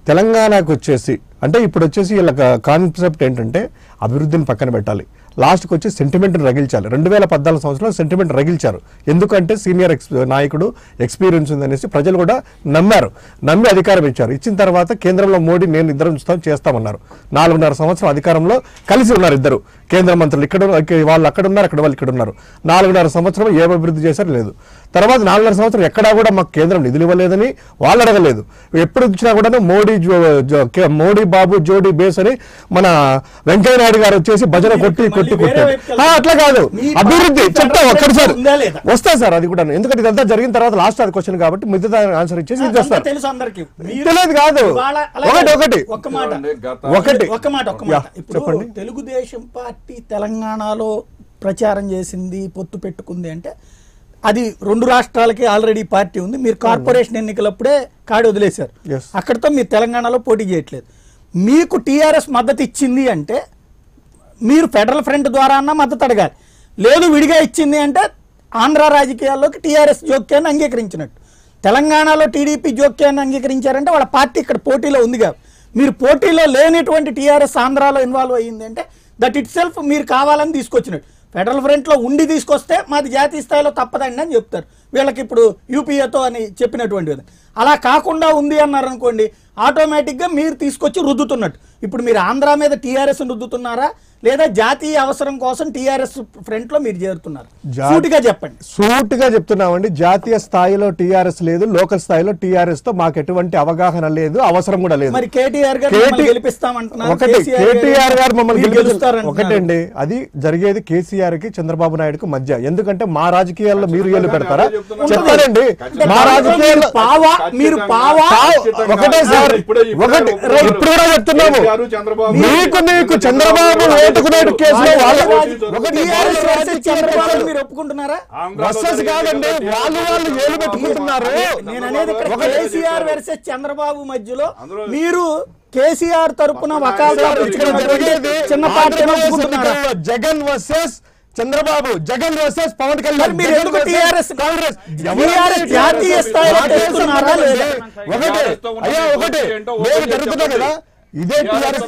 Speaker 4: తెలంగాణకు వచ్చేసి అంటే ఇప్పుడు వచ్చేసి వీళ్ళ కాన్సెప్ట్ ఏంటంటే అభివృద్ధిని పక్కన పెట్టాలి, లాస్ట్కి వచ్చి సెంటిమెంట్ రగిల్చాలి. 2014 సంవత్సరంలో సెంటిమెంట్ రగిల్చారు. ఎందుకంటే సీనియర్ నాయకుడు, ఎక్స్పీరియన్స్ ఉందనేసి ప్రజలు కూడా నమ్మి అధికారం ఇచ్చారు. ఇచ్చిన తర్వాత కేంద్రంలో మోడీ నేను ఇద్దరం చేస్తామన్నారు. 4.5 సంవత్సరం అధికారంలో కలిసి ఉన్నారు ఇద్దరు కేంద్ర మంత్రులు. వాళ్ళు అక్కడ ఉన్నారు, అక్కడ వాళ్ళు ఇక్కడ ఉన్నారు. 4.5 సంవత్సరం ఏ అభివృద్ధి చేశారు లేదు. తర్వాత 4.5 సంవత్సరం ఎక్కడా కూడా మాకు కేంద్రం నిధులు ఇవ్వలేదని వాళ్ళు అడగలేదు. ఎప్పుడు ఇచ్చినా కూడా మోడీ బాబు జోడీ బేస్ అని మన వెంకయ్య నాయుడు గారు వచ్చేసి భజన కొట్టి అట్లా కాదు. అభివృద్ధి చెప్తా ఒక్కసారి వస్తా సార్, అది కూడా ఎందుకంటే ఇదంతా జరిగిన తర్వాత లాస్ట్ అది క్వశ్చన్ కాబట్టి మిగతా ఆన్సర్ ఇచ్చేసి ఇది చేస్తారు. తెలియదు కాదు.
Speaker 1: చెప్పండి. తెలుగుదేశం పార్టీ తెలంగాణలో ప్రచారం చేసింది, పొత్తు పెట్టుకుంది అంటే అది 2 రాష్ట్రాలకి ఆల్రెడీ పార్టీ ఉంది. మీరు కార్పొరేషన్ ఎన్నికలప్పుడే కాడి వదిలేశారు. అక్కడితో మీరు తెలంగాణలో పోటీ చేయట్లేదు. మీకు టీఆర్ఎస్ మద్దతు ఇచ్చింది అంటే మీరు ఫెడరల్ ఫ్రంట్ ద్వారా అన్న మద్దతు అడగాలి. లేదు విడిగా ఇచ్చింది అంటే ఆంధ్ర రాజకీయాల్లోకి టీఆర్ఎస్ జోక్యాన్ని అంగీకరించినట్టు. తెలంగాణలో టీడీపీ జోక్యాన్ని అంగీకరించారంటే వాళ్ళ పార్టీ ఇక్కడ పోటీలో ఉంది కాదు. మీరు పోటీలో లేనిటువంటి టీఆర్ఎస్ ఆంధ్రాలో ఇన్వాల్వ్ అయ్యింది అంటే దట్ ఇట్ సెల్ఫ్ మీరు కావాలని తీసుకొచ్చినట్టు. ఫెడరల్ ఫ్రంట్లో ఉండి తీసుకొస్తే మాది జాతీయ స్థాయిలో తప్పదండి అని చెప్తారు. వీళ్ళకి ఇప్పుడు యూపీఏతో అని చెప్పినటువంటి విధంగా. అలా కాకుండా ఉంది అన్నారు అనుకోండి, ఆటోమేటిక్గా మీరు తీసుకొచ్చి రుద్దుతున్నట్టు. ఇప్పుడు మీరు ఆంధ్ర మీద టీఆర్ఎస్ రుద్దుతున్నారా లేదా జాతీయ అవసరం కోసం టీఆర్ఎస్ ఫ్రంట్ లో మీరు చేరుతున్నారు? సూటిగా చెప్పండి.
Speaker 4: సూటిగా చెప్తున్నామండి. జాతీయ స్థాయిలో టీఆర్ఎస్ లేదు, లోకల్ స్థాయిలో టీఆర్ఎస్ తో మాకు ఎటువంటి అవగాహన లేదు, అవసరం కూడా లేదు.
Speaker 1: మరి కేటీఆర్ గారు గెలిపిస్తామంటున్నారు.
Speaker 4: కేటీఆర్ గారు మమ్మల్ని గెలుస్తారు ఒకటండి. అది జరిగేది కేసీఆర్ కి చంద్రబాబు నాయుడుకు మధ్య. ఎందుకంటే మా రాజకీయాల్లో మీరు ఏళ్ళు పెడతారా చెప్పారండి. మా రాజకీయాల్లో ఒకటే సార్, ఒకటి ఇప్పుడు కూడా చెప్తున్నాము. నీకు చంద్రబాబు ఓటుకునేటు కేసులో
Speaker 1: మీరు ఒప్పుకుంటున్నారా?
Speaker 4: కాదండి, వాళ్ళు ఏలు పెట్టుకుంటున్నారు.
Speaker 1: నేను అనేది కేసీఆర్ వర్సెస్ చంద్రబాబు మధ్యలో మీరు కేసీఆర్ తరపున చిన్న party
Speaker 4: Jagan versus Chandrababu, Jagan versus Pawan Kalyan.
Speaker 1: మీరు ఎందుకు టీఆర్ఎస్ కాంగ్రెస్ జాతీయ స్థాయిలో చేస్తున్నారా లేదా?
Speaker 4: అయ్యా ఒకటి జరుగుతున్నా కదా, ఇదే టీఆర్ఎస్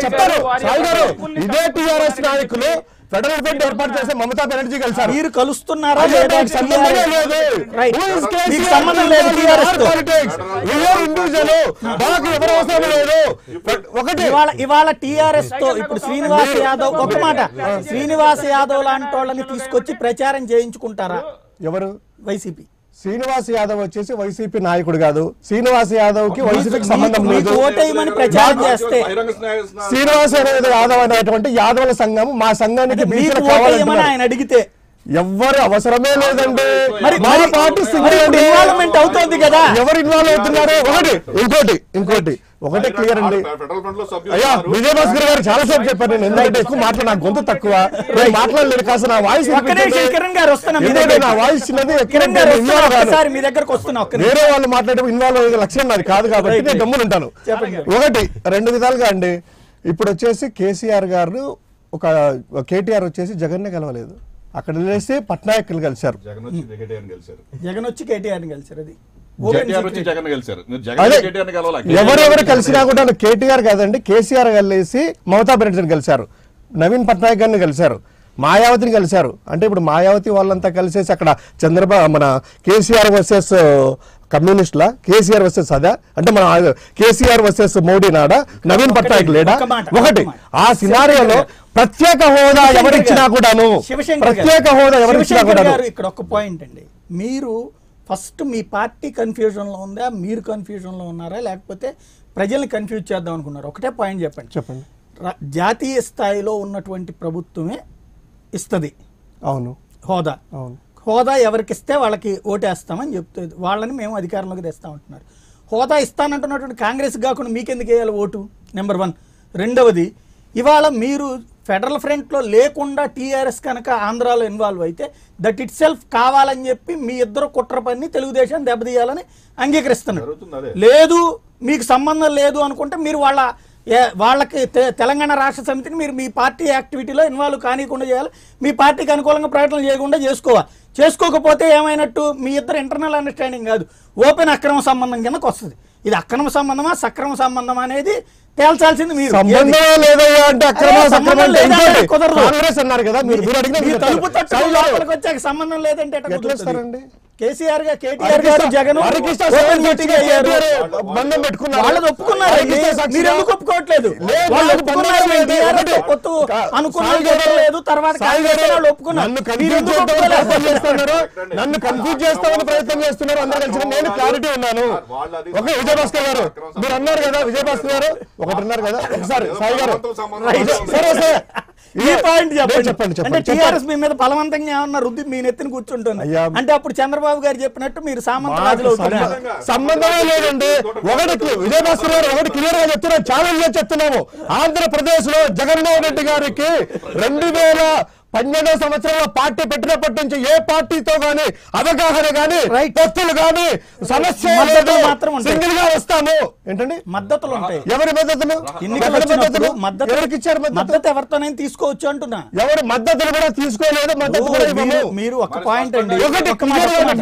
Speaker 4: చెప్పారు సాయి గారు, ఇదే టీఆర్ఎస్ నాయకులు ఫెడరల్ ఫ్రంట్ ఏర్పాటు చేస్తే మమతా బెనర్జీ కలిసారు.
Speaker 1: మీరు కలుస్తున్నారా లేదా?
Speaker 4: సంబంధమే లేదు.
Speaker 1: ఒకటి ఇవాళ టీఆర్ఎస్ తో ఇప్పుడు శ్రీనివాస్ యాదవ్, ఒక మాట, శ్రీనివాస్ యాదవ్ లాంటి వాళ్ళని తీసుకొచ్చి ప్రచారం చేయించుకుంటారా?
Speaker 4: ఎవరు?
Speaker 1: వైసీపీ.
Speaker 4: శ్రీనివాస్ యాదవ్ వచ్చేసి వైసీపీ నాయకుడు కాదు. శ్రీనివాస్ యాదవ్ కి వైసీపీకి సంబంధం లేదు. శ్రీనివాస్ యాదవ్ అనేటువంటి యాదవుల సంఘం మా సంఘానికి
Speaker 1: ఆయన అడిగితే
Speaker 4: ఎవ్వరు అవసరమే లేదండి.
Speaker 1: ఇన్వాల్వ్మెంట్ అవుతుంది కదా.
Speaker 4: ఎవరు ఇన్వాల్వ్ అవుతున్నారు? ఇంకోటి ఒకటే క్లియర్ అండి. అయ్యా విజయభాస్కర్ గారు చాలా సేపు చెప్పారు. నేను ఎందుకంటే ఎక్కువ మాట్లాడు, నా గొంతు తక్కువ, మాట్లాడలేదు. కాస్త నా వాయిస్ నా వాయిస్
Speaker 1: మీ దగ్గరకు వస్తున్నా.
Speaker 4: వేరే వాళ్ళు మాట్లాడే ఇన్వాల్వ్ అయ్యే లక్ష్యం నాది కాదు కాబట్టి నేను గమ్మున ఉంటాను. ఒకటి 2 విధాలుగా అండి. ఇప్పుడు వచ్చేసి కేసీఆర్ గారు కేటీఆర్ వచ్చేసి జగన్నే కలవలేదు. అక్కడ వెళ్ళేసి పట్నాయకులు కలిశారు.
Speaker 1: జగన్ వచ్చి కేటీఆర్ కలిశారు. అది
Speaker 4: ఎవరెవరు కలిసినా కూడా కేటీఆర్ కాదండి, కేసీఆర్ కలిసి మమతా బెనర్జీని కలిశారు, నవీన్ పట్నాయక్ గారిని కలిశారు, మాయావతిని కలిశారు. అంటే ఇప్పుడు మాయావతి వాళ్ళంతా కలిసేసి అక్కడ చంద్రబాబు మన కేసీఆర్ వర్సెస్ కమ్యూనిస్టుల, కేసీఆర్ వర్సెస్ అదా అంటే మన కేసీఆర్ వర్సెస్ మోడీ నాడా, నవీన్ పట్నాయక్ లేడా? ఒకటి ఆ సినారియోలో ప్రత్యేక హోదా ఎవరిచ్చినా కూడాను, ప్రత్యేక హోదా ఎవరిచ్చినా కూడా.
Speaker 1: ఇక్కడ ఒక పాయింట్ అండి, మీరు ఫస్ట్ మీ పార్టీ కన్ఫ్యూజన్లో ఉందా, మీరు కన్ఫ్యూజన్లో ఉన్నారా, లేకపోతే ప్రజల్ని కన్ఫ్యూజ్ చేద్దాం అనుకున్నారు? ఒకటే పాయింట్ చెప్పండి. జాతీయ స్థాయిలో ఉన్నటువంటి ప్రభుత్వమే ఇస్తుంది
Speaker 4: అవును
Speaker 1: హోదా. హోదా ఎవరికిస్తే వాళ్ళకి ఓటేస్తామని చెప్తుంది. వాళ్ళని మేము అధికారంలోకి తెస్తామంటున్నారు. హోదా ఇస్తానంటున్నటువంటి కాంగ్రెస్ కాకుండా మీకెందుకు వేయాలి ఓటు? నెంబర్ 1. రెండవది, ఇవాళ మీరు ఫెడరల్ ఫ్రంట్లో లేకుండా టీఆర్ఎస్ కనుక ఆంధ్రాలో ఇన్వాల్వ్ అయితే దట్ ఇట్ సెల్ఫ్ కావాలని చెప్పి మీ ఇద్దరు కుట్ర పని తెలుగుదేశం దెబ్బతీయాలని అంగీకరిస్తున్నారు. లేదు మీకు సంబంధం లేదు అనుకుంటే మీరు వాళ్ళకి తెలంగాణ రాష్ట్ర సమితిని మీరు మీ పార్టీ యాక్టివిటీలో ఇన్వాల్వ్ కానికుండా చేయాలి, మీ పార్టీకి అనుకూలంగా ప్రకటనలు చేయకుండా చేసుకోవాలి. చేసుకోకపోతే ఏమైనట్టు? మీ ఇద్దరు ఇంటర్నల్ అండర్స్టాండింగ్ కాదు, ఓపెన్ అక్రమ సంబంధం కిందకు వస్తుంది. ఇది అక్రమ సంబంధమా సక్రమ సంబంధమా అనేది తేల్చాల్సింది మీరు.
Speaker 4: సంబంధం లేదయ్యా అంటే అక్రమ
Speaker 1: సంబంధం లేదంటే కుదరదు.
Speaker 4: కాంగ్రెస్ అన్నారు కదా, మీరు
Speaker 1: మీరు తలుపు తట్టుకుని లోపలికి వచ్చాక సంబంధం లేదంటే ఎట్లా కుదురుతుంది? కేసీఆర్ గారు, కేటీఆర్ గారు, జగన్
Speaker 4: బంధం పెట్టుకున్నారు,
Speaker 1: వాళ్ళది ఒప్పుకున్నారు. మీరు ఎందుకు ఒప్పుకోవట్లేదు? వాళ్ళు ఒప్పుకున్నారు, పొత్తు అనుకున్నారు, తర్వాత వాళ్ళు ఒప్పుకున్నారు.
Speaker 4: నన్ను కన్ఫ్యూజ్ చేస్తామని ప్రయత్నం చేస్తున్నారు అందరూ కలిసి. నేను క్లారిటీ ఉన్నాను. ఓకే విజయభాస్కర్ గారు మీరు అన్నారు కదా, విజయభాస్కర్ గారు ఒకటి అన్నారు కదా, ఒకసారి సాయి గారు
Speaker 1: ఈ పాయింట్ చెప్పండి. అంటే టీఆర్ఎస్ మీ మీద బలవంతంగా ఏమన్నా రుద్ది మీ నెత్తిని కూర్చుంటుంది అంటే అప్పుడు చంద్రబాబు గారు చెప్పినట్టు మీరు సామంతరాజులు అవుతున్నారు.
Speaker 4: సంబంధమే లేదండి. ఒకటి విజయభాస్కర్ గారు ఒకటి క్లియర్ గా చెప్తున్నారు, ఛాలెంజ్ గా చెప్తున్నాము. ఆంధ్రప్రదేశ్ లో జగన్మోహన్ రెడ్డి గారికి 2012 సంవత్సరంలో పార్టీ పెట్టినప్పటి నుంచి ఏ పార్టీతో గానీ అవగాహన గానీ పొత్తులు గానీ సమస్య సింగిల్ గా వస్తాము. ఏంటండి
Speaker 1: మద్దతులు ఉంటాయి.
Speaker 4: ఎవరి మద్దతులు? ఎవరికి ఇచ్చారు
Speaker 1: మద్దతు? ఎవరితోనైనా తీసుకోవచ్చు అంటున్నా.
Speaker 4: ఎవరు మద్దతులు కూడా తీసుకోలేదు. మద్దతు
Speaker 1: మీరు ఒక పాయింట్ అండి,
Speaker 4: ఒకటి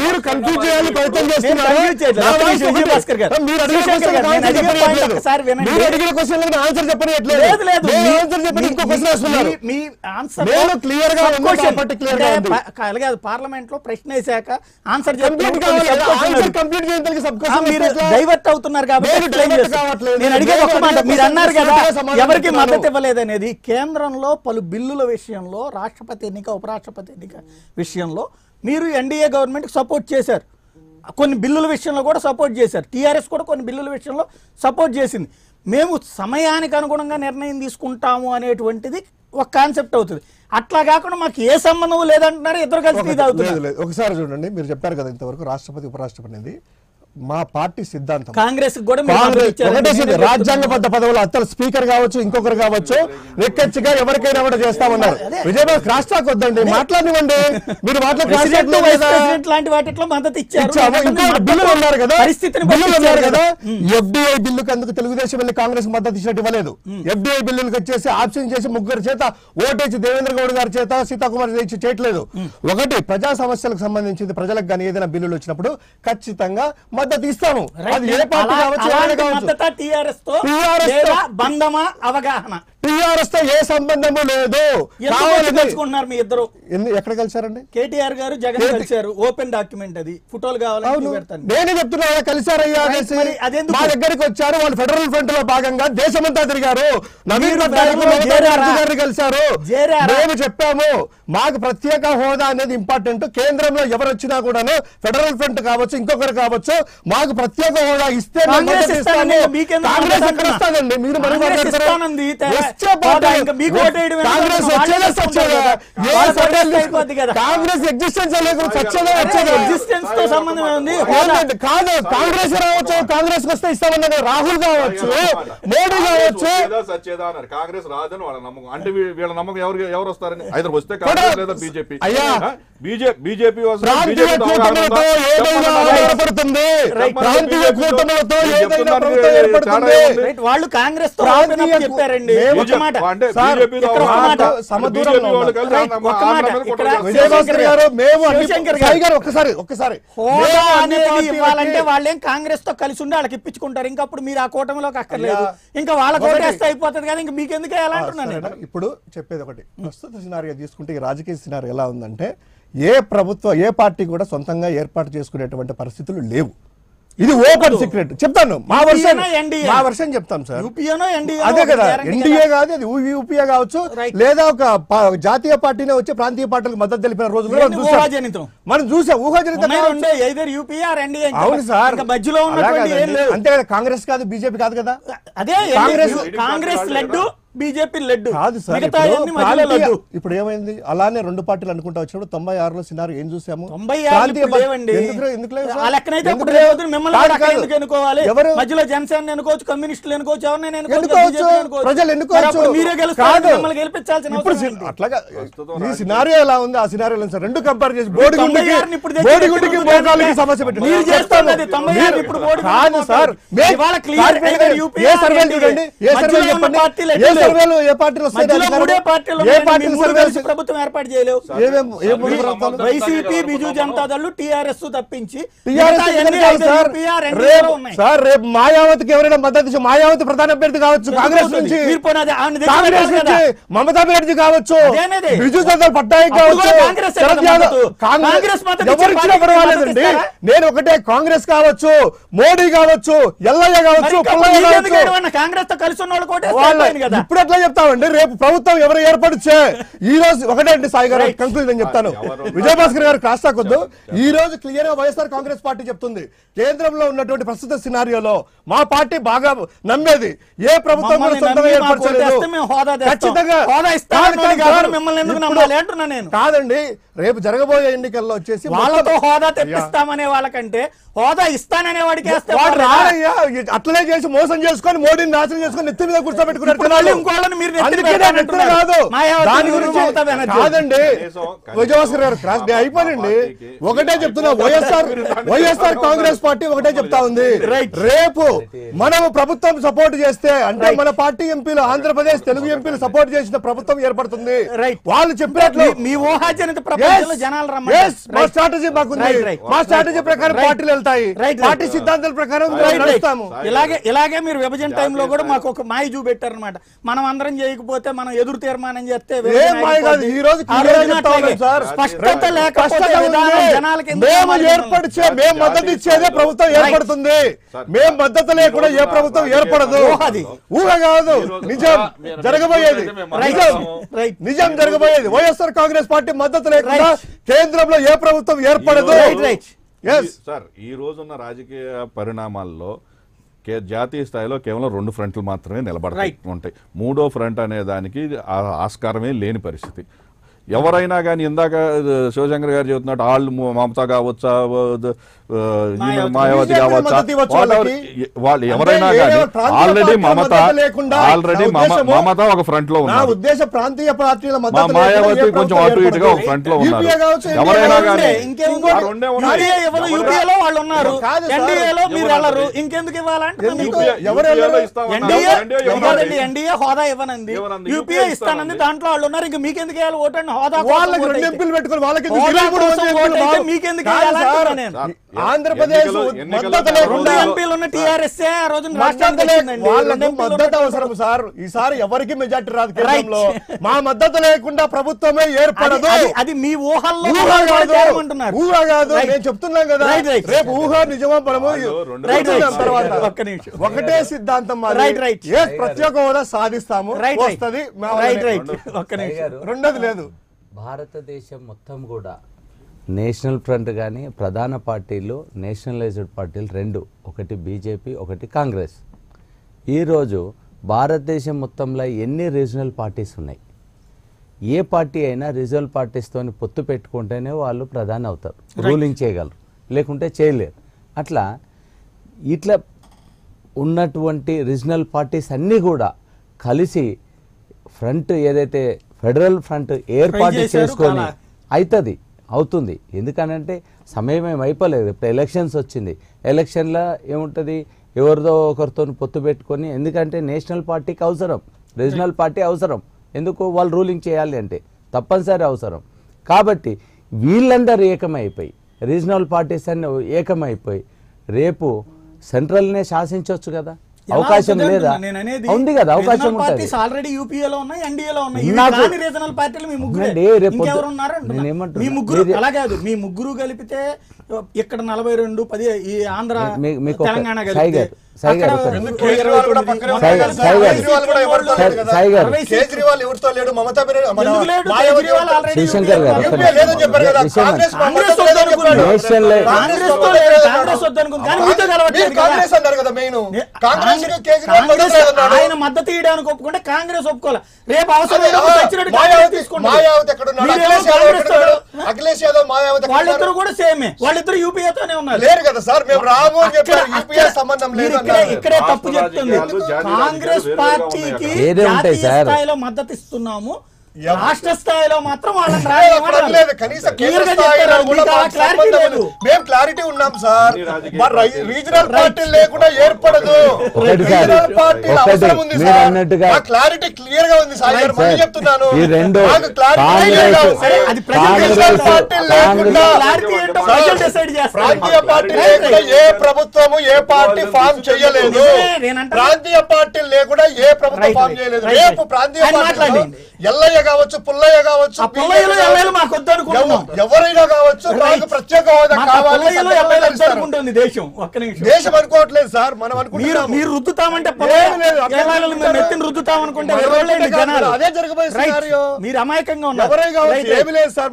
Speaker 4: మీరు కన్ఫ్యూజ్ చేయాలని ప్రయత్నం చేస్తున్నారు. మీరు అడిగిన క్వశ్చన్ ఆన్సర్ చెప్పనట్లేదు. ఆన్సర్ చెప్పని ఇంకో క్వశ్చన్ వస్తున్నారు.
Speaker 1: పార్లమెంట్ లో ప్రశ్న వేసాక ఆన్సర్ డైవర్ట్ అవుతున్నారు కాబట్టి నేను అడిగే ఒక మాట, మీరు అన్నారు కదా ఎవరికి మద్దతు ఇవ్వలేదనేది. కేంద్రంలో పలు బిల్లుల విషయంలో, రాష్ట్రపతి ఎన్నిక, ఉపరాష్ట్రపతి ఎన్నిక విషయంలో మీరు ఎన్డీఏ గవర్నమెంట్ సపోర్ట్ చేశారు. కొన్ని బిల్లుల విషయంలో కూడా సపోర్ట్ చేశారు. టీఆర్ఎస్ కూడా కొన్ని బిల్లుల విషయంలో సపోర్ట్ చేసింది. మేము సమయానికి అనుగుణంగా నిర్ణయం తీసుకుంటాము అనేటువంటిది ఒక కాన్సెప్ట్ అవుతుంది. అట్లా కాకుండా మాకు ఏ సంబంధం లేదంటున్నారు, ఇద్దరు కలిసి ఇది అవుతుంది.
Speaker 4: ఒకసారి చూడండి, మీరు చెప్పారు కదా ఇంతవరకు రాష్ట్రపతి ఉపరాష్ట్రపతి అనేది మా పార్టీ సిద్ధాంతం.
Speaker 1: కాంగ్రెస్ కూడా
Speaker 4: రాజ్యాంగబద్ధ పదవులు అత్తలు స్పీకర్ కావచ్చు, ఇంకొకరు కావచ్చు, రెక్కెచ్చిగా ఎవరికైనా కూడా చేస్తామన్నారు. విజయభాస్కర్ రాష్ట్రానికి వద్దండి, మాట్లాడివ్వండి. మీరు
Speaker 1: లాంటి వాటిలో మద్దతు ఇచ్చారు.
Speaker 4: బిల్లులు ఉన్నారు కదా, బిల్లులు ఉన్నారు కదా. ఎఫ్డీఐ బిల్లుకి అందుకు తెలుగుదేశం వెళ్ళి కాంగ్రెస్ మద్దతు ఇచ్చినట్టు ఇవ్వలేదు. ఎఫ్డీఐ బిల్లులకు వచ్చేసి ఆప్షన్ చేసి ముగ్గురు చేత ఓటేసి దేవేంద్ర గౌడ్ గారి చేత సీతాకుమార్ చేయట్లేదు. ఒకటి ప్రజా సమస్యలకు సంబంధించింది ప్రజలకు కానీ ఏదైనా బిల్లులు వచ్చినప్పుడు ఖచ్చితంగా మద్దతు ఇస్తాము. అది ఏ పార్టీ కావచ్చు,
Speaker 1: అవగాహన
Speaker 4: టీఆర్ఎస్ తో ఏ సంబంధము లేదు.
Speaker 1: కలుసుకుంటున్నారు మీ ఇద్దరు?
Speaker 4: ఎక్కడ కలిసారండి?
Speaker 1: కేటీఆర్ గారు జగన్ కలిసారు. ఓపెన్ డాక్యుమెంట్ అది, ఫోటోలు కావాలి.
Speaker 4: నేనే చెప్తున్నా కలిసారయ్యా అనేసి. మా దగ్గరికి వచ్చారు, వాళ్ళు ఫెడరల్ ఫ్రంట్ లో భాగంగా దేశమంతా తిరిగారు. నవీన్ పట్నాయక్ కలిసారు. మేము చెప్పాము మాకు ప్రత్యేక హోదా అనేది ఇంపార్టెంట్. కేంద్రంలో ఎవరు వచ్చినా కూడాను ఫెడరల్ ఫ్రంట్ కావచ్చు, ఇంకొకరు కావచ్చు, మాకు ప్రత్యేక హోదా ఇస్తే కాంగ్రెస్ ఎక్కడ ఇస్తానండి? మీరు మరి కాంగ్రెస్ ఎగ్జిస్టెన్స్ కాదు. కాంగ్రెస్ రావచ్చు, కాంగ్రెస్ వస్తే ఇస్తామన్నా రాహుల్ కావచ్చు, మోడీ కావచ్చు.
Speaker 2: కాంగ్రెస్ రాదని వాళ్ళ నమ్మకం. అంటే వీళ్ళ నమ్మకం ఎవరు వస్తారని ఐదరు వస్తే కాంగ్రెస్ లేదా బీజేపీ. బీజేపీ
Speaker 1: వాళ్ళు కాంగ్రెస్ తో చెప్పారండి.
Speaker 4: ఒక్కసారి
Speaker 1: హోదా అనేది ఇవ్వాలంటే వాళ్ళేం కాంగ్రెస్ తో కలిసి ఉండి వాళ్ళకి ఇప్పించుకుంటారు. ఇంకా అప్పుడు మీరు ఆ కూటమిలోకి అక్కర్లేదు, ఇంకా వాళ్ళ కోటేస్తే అయిపోతుంది కదా, ఇంకా మీకెందుకు ఎలా అంటున్నాను.
Speaker 4: ఇప్పుడు చెప్పేది ఒకటి, ప్రస్తుత సినారియో తీసుకుంటే ఈ రాజకీయ సినారియో ఎలా ఉందంటే ఏ ప్రభుత్వం ఏ పార్టీ కూడా సొంతంగా ఏర్పాటు చేసుకునేటువంటి పరిస్థితులు లేవు. ఇది ఓపెన్ సీక్రెట్ చెప్తాను. మా వర్షన్ చెప్తాం సార్. అదే కదా, ఎన్డీఏ కాదు, అది యూపీఏ కావచ్చు, లేదా ఒక జాతీయ పార్టీనే వచ్చి ప్రాంతీయ పార్టీలకు మద్దతు తెలిపిన రోజులు మనం చూసాం. ఊహాజనితం. అవును సార్, అంతే కదా. కాంగ్రెస్ కాదు, బీజేపీ కాదు కదా.
Speaker 1: అదే కాంగ్రెస్ లడ్డు, బీజేపీ లడ్డు
Speaker 4: కాదు సార్. ఇప్పుడు ఏమైంది? అలానే రెండు పార్టీలు అనుకుంటా వచ్చినప్పుడు 96లో సినారు ఏం చూసాము?
Speaker 1: మధ్యలో జనసేన ఎన్నుకోవచ్చు, కమ్యూనిస్టులు ఎన్నుకోవచ్చు, ఎవరినైనా
Speaker 4: ప్రజలు ఎన్నుకోవచ్చు, అట్లాగా. ఈ సినారియో ఎలా ఉంది, ఆ సినారియో సార్ రెండు కంపేర్ చేసి బోడిగుండికి మోకాలికి సమస్య పెట్టి కాదు సార్. ఏ సర్వేలు చూడండి, ఏ సర్వేలు చెప్పండి, ఏ సర్వేలు ఏ పార్టీలు వస్తాయి?
Speaker 1: మధ్యలో మూడే పార్టీలు
Speaker 4: ఏ
Speaker 1: ఉన్నాయండి.
Speaker 4: పార్టీలు
Speaker 1: మీ మూడు
Speaker 4: సర్వేలు
Speaker 1: కలిసి ప్రభుత్వం ఏర్పాటు చేయలేవు. వైసీపీ, బిజు జనతాదళ్, టీఆర్ఎస్ తప్పించి
Speaker 4: టీఆర్ఎస్ సార్ రేపు మాయావతికి ఎవరైనా మద్దతు ఇచ్చి మాయావతి ప్రధాన అభ్యర్థి కావచ్చు, కాంగ్రెస్ నుంచి మమతా బెనర్జీ కావచ్చు, బిజు జనతాదళ్ పట్నాయక్ కావచ్చు, శరద్ యాదవ్, ఎవరు ఇచ్చినా పర్వాలేదండి. నేను ఒకటే, కాంగ్రెస్ కావచ్చు, మోడీ కావచ్చు, ఎల్లయ్య కావచ్చు,
Speaker 1: కాంగ్రెస్ తో కలిసి ఉన్న
Speaker 4: ఇప్పుడు ఎట్లా చెప్తామండి? రేపు ప్రభుత్వం ఎవరు ఏర్పడితే ఈ రోజు ఒకటే అండి సాయి గారు, కంక్లూజన్ చెప్తాను, విజయభాస్కర్ గారు క్రాస్ టాక్ వద్దు. ఈ రోజు క్లియర్ గా వైఎస్ఆర్ కాంగ్రెస్ పార్టీ చెప్తుంది, కేంద్రంలో ఉన్నటువంటి ప్రస్తుత సినారియోలో మా పార్టీ బాగా నమ్మేది ఏ ప్రభుత్వం కూడా సొంతంగా ఏర్పరచలేదు. ఖచ్చితంగా కాదండి, రేపు జరగబోయే ఎన్నికల్లో వచ్చేసి
Speaker 1: వాళ్ళతో హోదా తెప్పిస్తామనే వాళ్ళకంటే హోదా ఇస్తాననే వాడికి
Speaker 4: అట్లనే చేసి మోసం చేసుకొని మోడీని నాశనం చేసుకొని నెత్తి మీద కూర్చోబెట్టుకున్నారు. దాని గురించి కాదండి విజయభాస్కర్ గారు క్రాస్ అయిపోయింది. ఒకటే చెప్తున్నా, వైఎస్ఆర్ కాంగ్రెస్ పార్టీ ఒకటే చెప్తా ఉంది, రేపు మనము ప్రభుత్వం సపోర్ట్ చేస్తే అంటే మన పార్టీ ఎంపీలు, ఆంధ్రప్రదేశ్ తెలుగు ఎంపీలు సపోర్ట్ చేసిన ప్రభుత్వం ఏర్పడుతుంది. వాళ్ళు చెప్పినట్లు
Speaker 1: మీ ఊహాజనిత జనాలు
Speaker 4: మా స్ట్రాటజీ మాకుంది, మా స్ట్రాటజీ ప్రకారం పార్టీలు వెళ్తాయి, పార్టీ సిద్ధాంతాల ప్రకారం నడుస్తాము.
Speaker 1: ఇలాగే మీరు విభజన టైంలో కూడా మాకు ఒక మాయ చూపెట్టారు అనమాట. మనం అందరం చేయకపోతే మనం ఎదురు తీర్మానం చేస్తే
Speaker 4: ఈ రోజు
Speaker 1: స్పష్టత లేకపోతే
Speaker 4: మేము ఏర్పడిచే మేము మద్దతు ఇచ్చేదే ప్రభుత్వం ఏర్పడుతుంది. మేము మద్దతు లేకుండా ఏ ప్రభుత్వం ఏర్పడదు. ఊహ కాదు, నిజం జరగబోయేది, నిజం జరగబోయేది. వైఎస్ఆర్ కాంగ్రెస్ పార్టీ మద్దతు లేకుండా కేంద్రంలో ఏ ప్రభుత్వం ఏర్పడదు.
Speaker 2: సార్ ఈ రోజున్న రాజకీయ పరిణామాల్లో జాతీయ స్థాయిలో కేవలం 2 ఫ్రంట్లు మాత్రమే నిలబడతాయి ఉంటాయి. మూడో ఫ్రంట్ అనే దానికి ఆస్కారమే లేని పరిస్థితి. ఎవరైనా కానీ ఇందాక శివశంకర్ గారు చెబుతున్నట్టు వాళ్ళు మమతా కావచ్చా, మాయావతి కావచ్చా, వాళ్ళు ఎవరైనా కానీ ఆల్రెడీ మమత ఒక ఫ్రంట్ లో ఉన్నారు, మాయావతి కొంచెం అటు ఇటుగా ఒక ఫ్రంట్ లో ఉన్నారు. ఎవరైనా కానీ
Speaker 1: ఇంకెందుకు ఇవ్వాలంటే హోదా ఇవ్వనంది, యూపీఏ ఇస్తానంది, దాంట్లో వాళ్ళు ఉన్నారు. ఇంకా మీకెందుకు వేయాలి ఓటండి? హోదా
Speaker 4: వాళ్ళకి 2 ఎంపీలు పెట్టుకుని వాళ్ళకి
Speaker 1: మీకెందుకు
Speaker 4: ఆంధ్రప్రదేశ్
Speaker 1: ఎంపీలు ఉన్న టీఆర్ఎస్
Speaker 4: మద్దతు అవసరం సార్. ఈసారి ఎవరికి మెజార్టీ రాదు కేంద్రంలో. మా మద్దతు లేకుండా ప్రభుత్వమే ఏర్పడదు.
Speaker 1: అది మీ ఊహల్లో
Speaker 4: ఊహ కాదు, నేను చెప్తున్నాం కదా. రేపు ఊహ నిజమో మనము తర్వాత ఒకటే సిద్ధాంతం, ప్రత్యేక హోదా సాధిస్తాము, వస్తుంది, రెండోది లేదు.
Speaker 3: భారతదేశం మొత్తం కూడా నేషనల్ ఫ్రంట్ కానీ ప్రధాన పార్టీలు, నేషనలైజ్డ్ పార్టీలు 2, ఒకటి బీజేపీ, ఒకటి కాంగ్రెస్. ఈరోజు భారతదేశం మొత్తంలో ఎన్ని రీజనల్ పార్టీస్ ఉన్నాయి? ఏ పార్టీ అయినా రీజనల్ పార్టీస్తో పొత్తు పెట్టుకుంటేనే వాళ్ళు ప్రధాని అవుతారు, రూలింగ్ చేయగలరు, లేకుంటే చేయలేరు. అట్లా ఇట్లా ఉన్నటువంటి రీజనల్ పార్టీస్ అన్నీ కూడా కలిసి ఫ్రంట్ ఏదైతే ఫెడరల్ ఫ్రంట్ ఏర్పాటు చేసుకొని అవుతుంది. ఎందుకనంటే సమయం ఏం అయిపోలేదు. ఇప్పుడు ఎలక్షన్స్ వచ్చింది, ఎలక్షన్లో ఏముంటుంది, ఎవరిదో ఒకరితో పొత్తు పెట్టుకొని, ఎందుకంటే నేషనల్ పార్టీకి అవసరం, రీజనల్ పార్టీ అవసరం. ఎందుకు? వాళ్ళు రూలింగ్ చేయాలి అంటే తప్పనిసరి అవసరం. కాబట్టి వీళ్ళందరూ ఏకమైపోయి, రీజనల్ పార్టీస్ అన్ని ఏకమైపోయి రేపు సెంట్రల్నే శాసించవచ్చు కదా. అవకాశం లేదా? ఉంది కదా, అవకాశం ఉంటుంది.
Speaker 1: ఆల్రెడీ యూపీఏలో ఉన్నాయి, ఎన్డీఏలో ఉన్నాయి. రీజనల్ పార్టీలు మీ ముగ్గురు అలా కాదు, మీ ముగ్గురు కలిపితే ఇక్కడ 42, 10 ఈ ఆంధ్ర తెలంగాణ కలిపితే
Speaker 3: శివశంకర్ గారు
Speaker 1: ఆయన మద్దతు ఇవ్వడానికి ఒప్పుకుంటే కాంగ్రెస్ ఒప్పుకోవాలి. రేపు అవసరం వాళ్ళిద్దరు కూడా సేమే, వాళ్ళిద్దరు యూపీఏతోనే ఉన్నారు.
Speaker 4: లేరు కదా సార్, మేము రాము అని చెప్పారు. యూపీఏ సంబంధం లేదు.
Speaker 1: ఇక్కడే తప్పు చెప్తుంది. కాంగ్రెస్ పార్టీకి జాతీయ స్థాయిలో మద్దతు ఇస్తున్నాము, రాష్ట్ర స్థాయిలో మాత్రం వాళ్ళని
Speaker 6: లేదు, కనీసం కేంద్ర స్థాయిలో కూడా మాకు సంబంధం లేదు. మేము క్లారిటీ ఉన్నాం సార్. రీజనల్ పార్టీ లేకుండా ఏర్పడదు. రీజనల్ పార్టీల అవసరం ఉంది సార్. ఆ క్లారిటీ క్లియర్ గా ఉంది సార్. మళ్ళీ చెప్తున్నాను, మాకు క్లారిటీ క్లియర్ గా ఉంది. రీజనల్ పార్టీ లేకుండా ప్రాంతీయ పార్టీ లేకుండా ఏ ప్రభుత్వము ఏ పార్టీ ఫామ్ చేయలేదు. ప్రాంతీయ పార్టీ లేకుండా ఏ ప్రభుత్వం ఫామ్ చేయలేదు. రేపు ప్రాంతీయ పార్టీ ఎల్లయ్య కావచ్చు, పుల్లయ్య కావచ్చు, ఎవరైనా కావచ్చు, మాకు ప్రత్యేక హోదా కావాలి. దేశం అనుకోవట్లేదు సార్, మనం అనుకుంటున్నాం.
Speaker 1: మీరు రుద్దుతామంటే రుద్దుతామనుకుంటే
Speaker 6: అదే జరగబోయే సినారియో.
Speaker 1: మీరు అమాయకంగా ఉన్నారు.
Speaker 6: ఎవరైనా కావచ్చు, ఏమి లేదు సార్.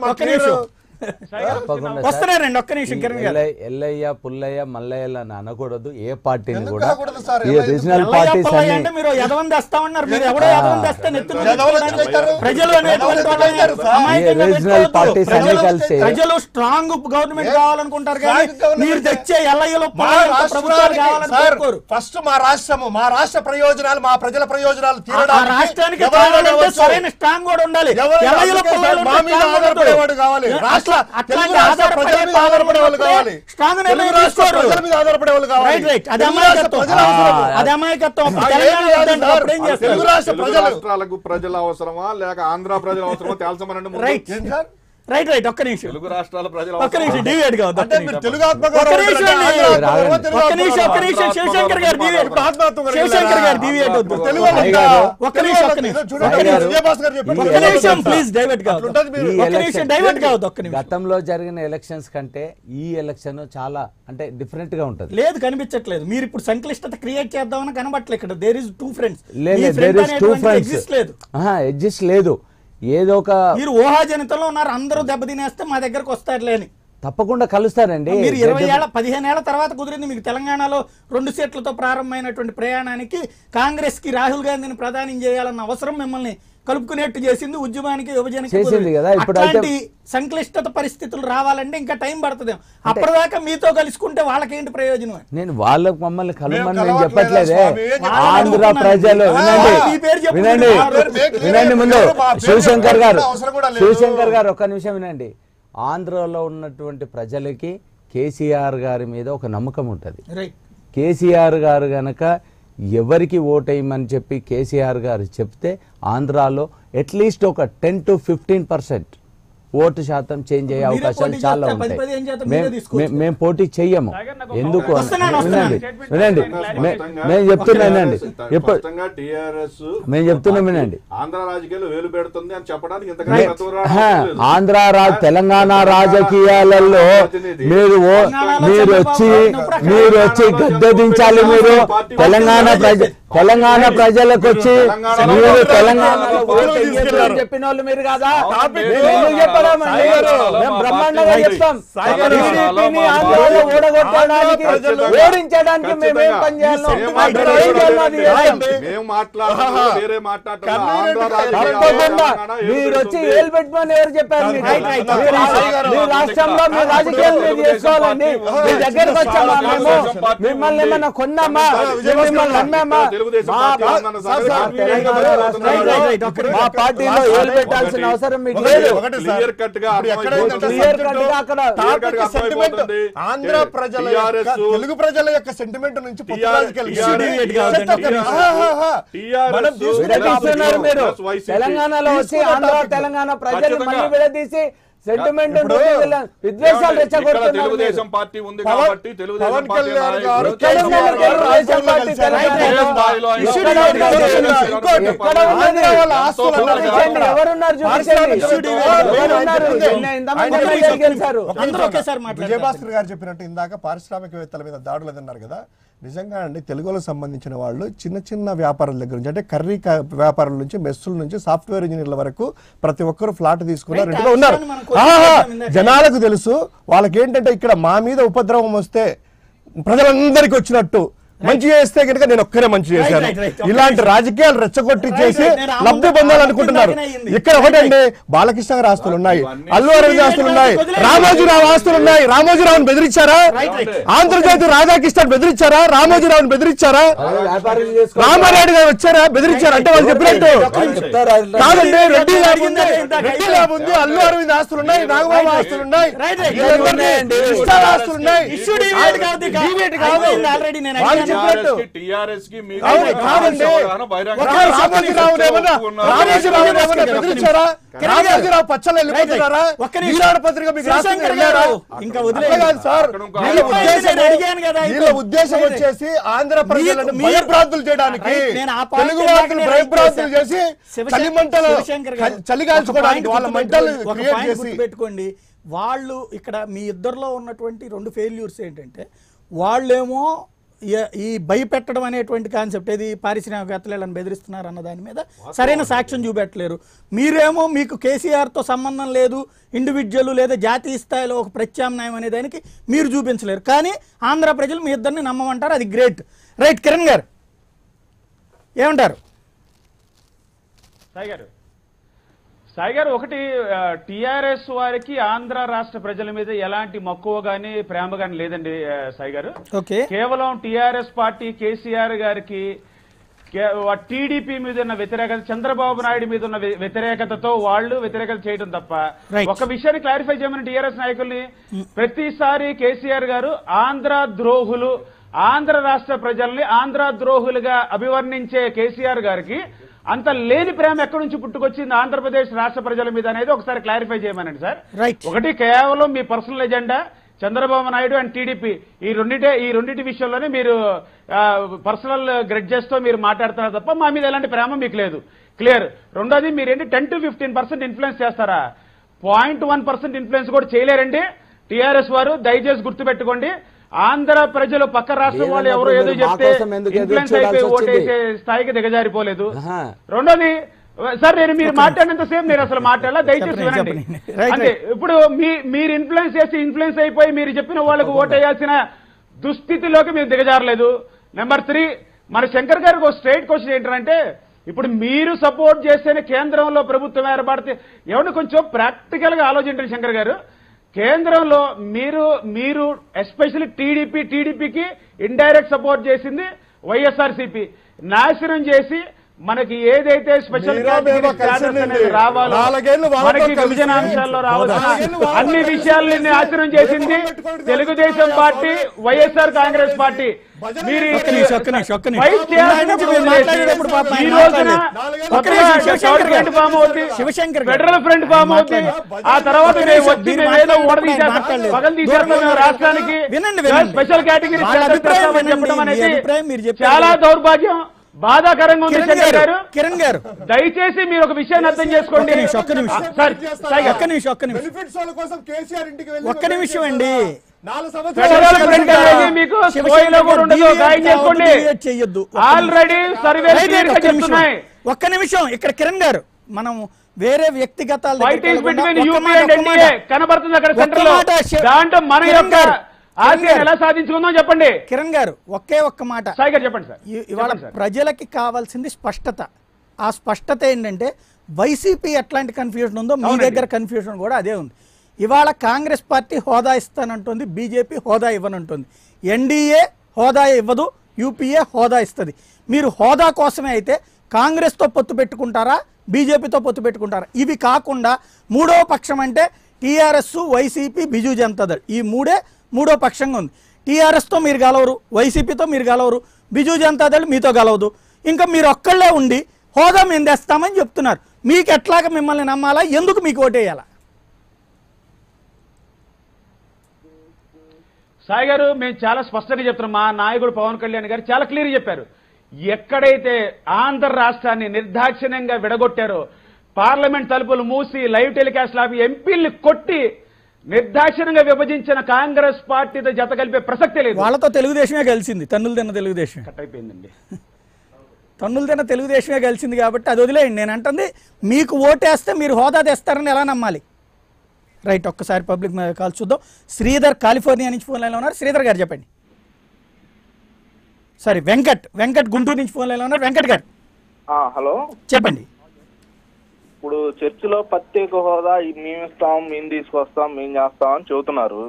Speaker 1: వస్తున్నారండి, ఒక్క నిమిషం.
Speaker 3: ఎల్లయ్య పుల్లయ్య మల్లయ్య అని అనకూడదు ఏ పార్టీని కూడా. ఈ రీజనల్ పార్టీస్
Speaker 1: అంటే మీరు ఎదవంది వస్తామన్నారు. మీరు ఎవడో ఎదవంది వస్తే
Speaker 3: రీజనల్ పార్టీస్ అన్ని కలిసి
Speaker 1: ప్రజలు స్ట్రాంగ్ గవర్నమెంట్ కావాలనుకుంటారు కానీ మీరు తెచ్చే ఎల్లయ్యలో
Speaker 6: ఫస్ట్ మా రాష్ట్రము, మా రాష్ట్ర ప్రయోజనాలు, మా ప్రజల ప్రయోజనాలు తీరడానికి
Speaker 1: రాష్ట్రానికి సరైన స్ట్రాంగ్ కూడా ఉండాలి.
Speaker 6: మా మీద ఆధారపడేవాడు కావాలి.
Speaker 2: ప్రజల అవసరమా లేక ఆంధ్ర ప్రజల అవసరమా తేల్చమనండి.
Speaker 1: రైట్ రైట్ ఒక్క నిమిషం.
Speaker 2: తెలుగు రాష్ట్రాల ప్రజల
Speaker 1: ఒక్క నిమిషం డివేట్ కాదు. శివశంకర్ గారు డివేట్, శివశంకర్ గారు డివేట్ వద్దు. ఒక్క నిమిషం ప్లీజ్ డైవర్ట్ కాదు. ఒక్క నిమిషం డైవర్ట్ కావద్దు. ఒక్క నిమిషం.
Speaker 3: గతంలో జరిగిన ఎలక్షన్స్ కంటే ఈ ఎలక్షన్ చాలా అంటే డిఫరెంట్ గా ఉంటది.
Speaker 1: లేదు, కనిపించట్లేదు. మీరు ఇప్పుడు సంక్లిష్టత క్రియేట్ చేద్దామని కనబట్టలేదు. ఇక్కడ there is two friends.
Speaker 3: Exist లేదు. ఏదో ఒక
Speaker 1: మీరు ఊహాజనితంలో ఉన్నారు. అందరూ దెబ్బతినేస్తే మా దగ్గరకు వస్తారులే అని.
Speaker 3: తప్పకుండా కలుస్తారండి.
Speaker 1: మీరు 15 ఏళ్ల తర్వాత కుదిరింది మీకు. తెలంగాణలో 2 సీట్లతో ప్రారంభమైనటువంటి ప్రయాణానికి కాంగ్రెస్ కి రాహుల్ గాంధీని ప్రధాని చేయాలన్న అవసరం మిమ్మల్ని కలుపుకునేట్టు చేసింది. ఉద్యమానికి విభజనకి అట్లాంటి సంక్లిష్టత పరిస్థితులు రావాలంటే ఇంకా టైం పడుతుంది. అప్పటిదాకా మీతో కలుసుకుంటే వాళ్ళకేంటి ప్రయోజనం?
Speaker 3: నేను వాళ్ళకు మమ్మల్ని కలవమని నేను చెప్పట్లేదే. ఆంధ్ర ప్రజలు వినండి వినండి ముందు శివశంకర్ గారు ఒక్క నిమిషం వినండి. ఆంధ్రలో ఉన్నటువంటి ప్రజలకి కేసీఆర్ గారి మీద ఒక నమ్మకం ఉంటుంది. కేసీఆర్ గారు గనక ఎవరికి ఓటేయమని చెప్పి కేసీఆర్ గారు చెప్తే ఆంధ్రాలో అట్లీస్ట్ ఒక 10 to 15% ఓటు శాతం చేంజ్ అయ్యే అవకాశాలు చాలా ఉంటాయి. మేము పోటీ చెయ్యము. ఎందుకు వినండి వినండి నేను చెప్తున్నానండి. మేము చెప్తున్నా వినండి. ఆంధ్ర తెలంగాణ రాజకీయాలలో మీరు వచ్చి గద్దె దించాలి. మీరు తెలంగాణ ప్రజలకు వచ్చి మీరు తెలంగాణలో చెప్పిన వాళ్ళు మీరు కాదా? బ్రహ్మాండంగా చెప్తాం. ఓడగొట్టడానికి ఓడించడానికి మేమేం పని చేయాలి? మీరు వచ్చి ఏలు పెట్టుకొని ఎవరు చెప్పారు? మీ రాష్ట్రంలో మీ రాజకీయాలు మీరు చేసుకోవాలండి. మీ దగ్గరకు వచ్చామా? మేము మిమ్మల్ని ఏమన్నా కొన్నామా? మిమ్మల్ని అమ్మామా? మా పార్టీలో ఏలు పెట్టాల్సిన అవసరం మీకు లేదు.
Speaker 6: ఆంధ్ర ప్రజల తెలుగు ప్రజల యొక్క సెంటిమెంట్ నుంచి
Speaker 3: తెలంగాణలో వచ్చి ఆంధ్ర తెలంగాణ ప్రజలు మళ్ళీ విడదీసి సెంటిమెంట్ విద్వేషాలు రెచ్చగొడుతున్నారు.
Speaker 2: తెలుగుదేశం పార్టీ ఉంది కాబట్టి తెలుగుదేశం పార్టీ
Speaker 6: విజయభాస్కర్ గారు చెప్పినట్టు ఇందాక పారిశ్రామికవేత్తల మీద దాడులు అన్నారు కదా. నిజంగా అండి తెలుగులో సంబంధించిన వాళ్ళు చిన్న చిన్న వ్యాపారాల దగ్గర నుంచి అంటే కర్రీ వ్యాపారాల నుంచి మెస్సుల నుంచి సాఫ్ట్వేర్ ఇంజనీర్ల వరకు ప్రతి ఒక్కరు ఫ్లాట్ తీసుకున్నారు, ఇంట్లో ఉన్నారు. జనాలకు తెలుసు వాళ్ళకి ఏంటంటే ఇక్కడ మా మీద ఉపద్రవం వస్తే ప్రజలందరికీ వచ్చినట్టు మంచి చేస్తే కనుక నేను ఒక్కరే మంచి చేశాను. ఇలాంటి రాజకీయాలు రెచ్చగొట్టి చేసి లబ్ధి పొందాలనుకుంటున్నారు. ఇక్కడ ఒకటండి, బాలకృష్ణ గారి ఆస్తులు ఉన్నాయి, అల్లు అరవింద్ ఆస్తులు ఉన్నాయి, రామోజీరావు ఆస్తులు ఉన్నాయి. రామోజీరావుని బెదిరించారా? ఆంధ్రజ్యోతి రాధాకృష్ణ బెదిరించారా? రామోజీరావుని బెదిరించారా? రామారెడ్డి గారు వచ్చారా? బెదిరించారా? అంటే వాళ్ళు చెప్పినట్టు కాదండి. రెడ్డి ల్యాబ్ ఉంది, అల్లు అరవింద్ ఆస్తులు ఉన్నాయి, నాగబాబు ఆస్తులు ఉన్నాయి, ఆస్తులు ఉన్నాయి. రామోజీరావు పచ్చలు వెళ్ళిపోతున్నారా? ఈనాడు పత్రిక మీకు ఇంకా వదిలేదు సార్. వీళ్ళ ఉద్దేశం వచ్చేసి ఆంధ్ర ప్రజలను భయభ్రాంతులు చేయడానికి, తెలుగు వార్తలు భయభ్రాంతులు చేసి చలిమంటలు చలిగాల్చుకోవడానికి వాళ్ళ మంటలు క్రియేట్ చేసి
Speaker 1: పెట్టుకోండి. వాళ్ళు ఇక్కడ మీ ఇద్దరిలో ఉన్నటువంటి రెండు ఫెయిల్యూర్స్ ఏంటంటే, వాళ్ళేమో ఈ భయపెట్టడం అనేటువంటి కాన్సెప్ట్, ఏది పారిశ్రామికవేత్తలను బెదిరిస్తున్నారు అన్న దాని మీద సరైన సాక్ష్యం చూపెట్టలేరు. మీరేమో మీకు కేసీఆర్తో సంబంధం లేదు, ఇండివిజువల్ లేదా జాతీయ స్థాయిలో ఒక ప్రత్యామ్నాయం అనే దానికి మీరు చూపించలేరు. కానీ ఆంధ్ర ప్రజలు మీ ఇద్దరిని నమ్మమంటారు, అది గ్రేట్. రైట్, కిరణ్ గారు ఏమంటారు?
Speaker 5: సాయి గారు, ఒకటి టిఆర్ఎస్ వారికి ఆంధ్ర రాష్ట్ర ప్రజల మీద ఎలాంటి మక్కువ గానీ ప్రేమ గానీ లేదండి సాయి గారు. కేవలం టిఆర్ఎస్ పార్టీ కేసీఆర్ గారికి టీడీపీ మీద ఉన్న వ్యతిరేకత, చంద్రబాబు నాయుడు మీద ఉన్న వ్యతిరేకతతో వాళ్ళు వ్యతిరేకత చేయడం తప్ప. ఒక విషయాన్ని క్లారిఫై చేయమని టిఆర్ఎస్ నాయకుల్ని, ప్రతిసారి కేసీఆర్ గారు ఆంధ్ర ద్రోహులు, ఆంధ్ర రాష్ట్ర ప్రజల్ని ఆంధ్ర ద్రోహులుగా అభివర్ణించే కేసీఆర్ గారికి అంత లేని ప్రేమ ఎక్కడి నుంచి పుట్టుకొచ్చింది ఆంధ్రప్రదేశ్ రాష్ట్ర ప్రజల మీద అనేది ఒకసారి క్లారిఫై చేయమనండి సార్. ఒకటి కేవలం మీ personal agenda Chandrababu Naidu and TDP, ఈ రెండింటి విషయంలోనే మీరు పర్సనల్ గ్రెడ్జెస్ తో మీరు మాట్లాడుతున్నారు తప్ప మా మీద ఎలాంటి ప్రేమ మీకు లేదు. క్లియర్. రెండోది, మీరేంటి 10 to 15% ఇన్ఫ్లుయెన్స్ చేస్తారా? 0.1% ఇన్ఫ్లుయెన్స్ కూడా చేయలేరండి టీఆర్ఎస్ వారు. దయచేసి గుర్తుపెట్టుకోండి, ఆంధ్ర ప్రజలు పక్క రాష్ట్రం వాళ్ళు ఎవరో ఏదో చెప్తే ఇన్ఫ్లుయెన్స్ అయిపోయి ఓటేసే స్థాయికి దిగజారిపోలేదు. రెండోది సార్, నేను మీరు మాట్లాడినంత సేపు నేను అసలు మాట్లాడాల, దయచేసి వినండి. అంటే ఇప్పుడు మీరు ఇన్ఫ్లుయెన్స్ అయిపోయి మీరు చెప్పిన వాళ్ళకు ఓటేయాల్సిన దుస్థితిలోకి మీరు దిగజారలేదు. నెంబర్ 3, మన శంకర్ గారికి ఒక స్ట్రైట్ క్వశ్చన్ ఏంటంటే, ఇప్పుడు మీరు సపోర్ట్ చేస్తేనే కేంద్రంలో ప్రభుత్వం ఏర్పడితే ఏమన్నా కొంచెం ప్రాక్టికల్ గా ఆలోచించండి శంకర్ గారు. కేంద్రంలో మీరు ఎస్పెషల్లీ టీడీపీకి ఇండైరెక్ట్ సపోర్ట్ చేసింది వైఎస్ఆర్సీపీ, నాశనం చేసి మనకి ఏదైతే స్పెషల్ రావాలో, మనకి విభజన అంశాల్లో రావాల్సిన అన్ని విషయాల్ని నాశనం చేసింది తెలుగుదేశం పార్టీ, వైఎస్ఆర్ కాంగ్రెస్ పార్టీ. మీరు ఫెడరల్ ఫ్రంట్ ఫామ్ అవుతుంది, ఆ తర్వాత రాష్ట్రానికి స్పెషల్ కేటగిరీ చెప్పడం అనేది చాలా దౌర్భాగ్యం, బాధాకరంగా ఉంది. శంకర్ గారు,
Speaker 1: కిరణ్ గారు,
Speaker 5: దయచేసి మీరు ఒక విషయాన్ని అర్థం చేసుకోండి.
Speaker 1: ఒక్క నిమిషం అండి.
Speaker 5: ఆల్రెడీ సర్వేలు చెప్తున్నాయి.
Speaker 1: ఒక్క నిమిషం, ఇక్కడ కిరణ్ గారు, మనం వేరే వ్యక్తిగతాలు
Speaker 5: కనబడుతుంది అక్కడ సెంటర్ లో, దాంట్లో మన యొక్క ఆశయం ఎలా సాధించుకుందాం చెప్పండి.
Speaker 1: కిరణ్ గారు, ఒకే ఒక్క మాట
Speaker 5: సాయి గారు చెప్పండి సార్.
Speaker 1: ఇవాళ ప్రజలకి కావాల్సింది స్పష్టత. ఆ స్పష్టత ఏంటంటే, వైసీపీ ఎట్లాంటి కన్ఫ్యూజన్ ఉందో మీ దగ్గర కన్ఫ్యూజన్ కూడా అదే ఉంది. ఇవాళ కాంగ్రెస్ పార్టీ హోదా ఇస్తానంటుంది, బీజేపీ హోదా ఇవ్వనంటుంది, ఎన్డీఏ హోదా ఇవ్వదు, యూపీఏ హోదా ఇస్తుంది. మీరు హోదా కోసమే అయితే కాంగ్రెస్తో పొత్తు పెట్టుకుంటారా, బీజేపీతో పొత్తు పెట్టుకుంటారా? ఇవి కాకుండా మూడో పక్షం అంటే టీఆర్ఎస్, వైసీపీ, బిజు జనతాదళ్, ఈ మూడో పక్షంగా ఉంది. టీఆర్ఎస్తో మీరు గెలవరు, వైసీపీతో మీరు గెలవరు, బిజు జనతాదళ్ మీతో గెలవదు. ఇంకా మీరు ఒక్కళ్ళే ఉండి హోదా మేము తెస్తామని చెప్తున్నారు. మీకు ఎట్లాగా మిమ్మల్ని నమ్మాలా? ఎందుకు మీకు ఓటేయాలా?
Speaker 5: సాయి గారు, మేము చాలా స్పష్టంగా చెప్తున్నాం. మా నాయకుడు పవన్ కళ్యాణ్ గారు చాలా క్లియర్ చెప్పారు. ఎక్కడైతే ఆంధ్ర రాష్ట్రాన్ని నిర్దాక్షిణ్యంగా విడగొట్టారో, పార్లమెంట్ తలుపులు మూసి లైవ్ టెలికాస్ట్ ఆపి ఎంపీల్ని కొట్టి నిర్దాక్షిణ్యంగా విభజించిన కాంగ్రెస్ పార్టీతో జత కలిపే ప్రసక్తే లేదు.
Speaker 1: వాళ్ళతో తెలుగుదేశమే కలిసింది, తన్నులు తిన్న తెలుగుదేశం
Speaker 5: కట్ అయిపోయిందండి.
Speaker 1: తన్నులు తిన్న తెలుగుదేశమే కలిసింది కాబట్టి అది వదిలేయండి. నేను అంటుంది, మీకు ఓటేస్తే మీరు హోదా తెస్తారని ఎలా నమ్మాలి? రైట్, ఒక్కసారి పబ్లిక్ కాల్ చూద్దాం. శ్రీధర్ కాలిఫోర్నియా నుంచి ఫోన్ లైన్లో ఉన్నారు. శ్రీధర్ గారు చెప్పండి. సారీ వెంకట్ గుంటూరు నుంచి ఫోన్ లైన్లో ఉన్నారు. వెంకట్ గారు
Speaker 7: హలో
Speaker 1: చెప్పండి.
Speaker 7: ఇప్పుడు చర్చిలో ప్రత్యేక హోదా మేము ఇస్తాం, మేము తీసుకొస్తాం, మేము చేస్తాం అని చెబుతున్నారు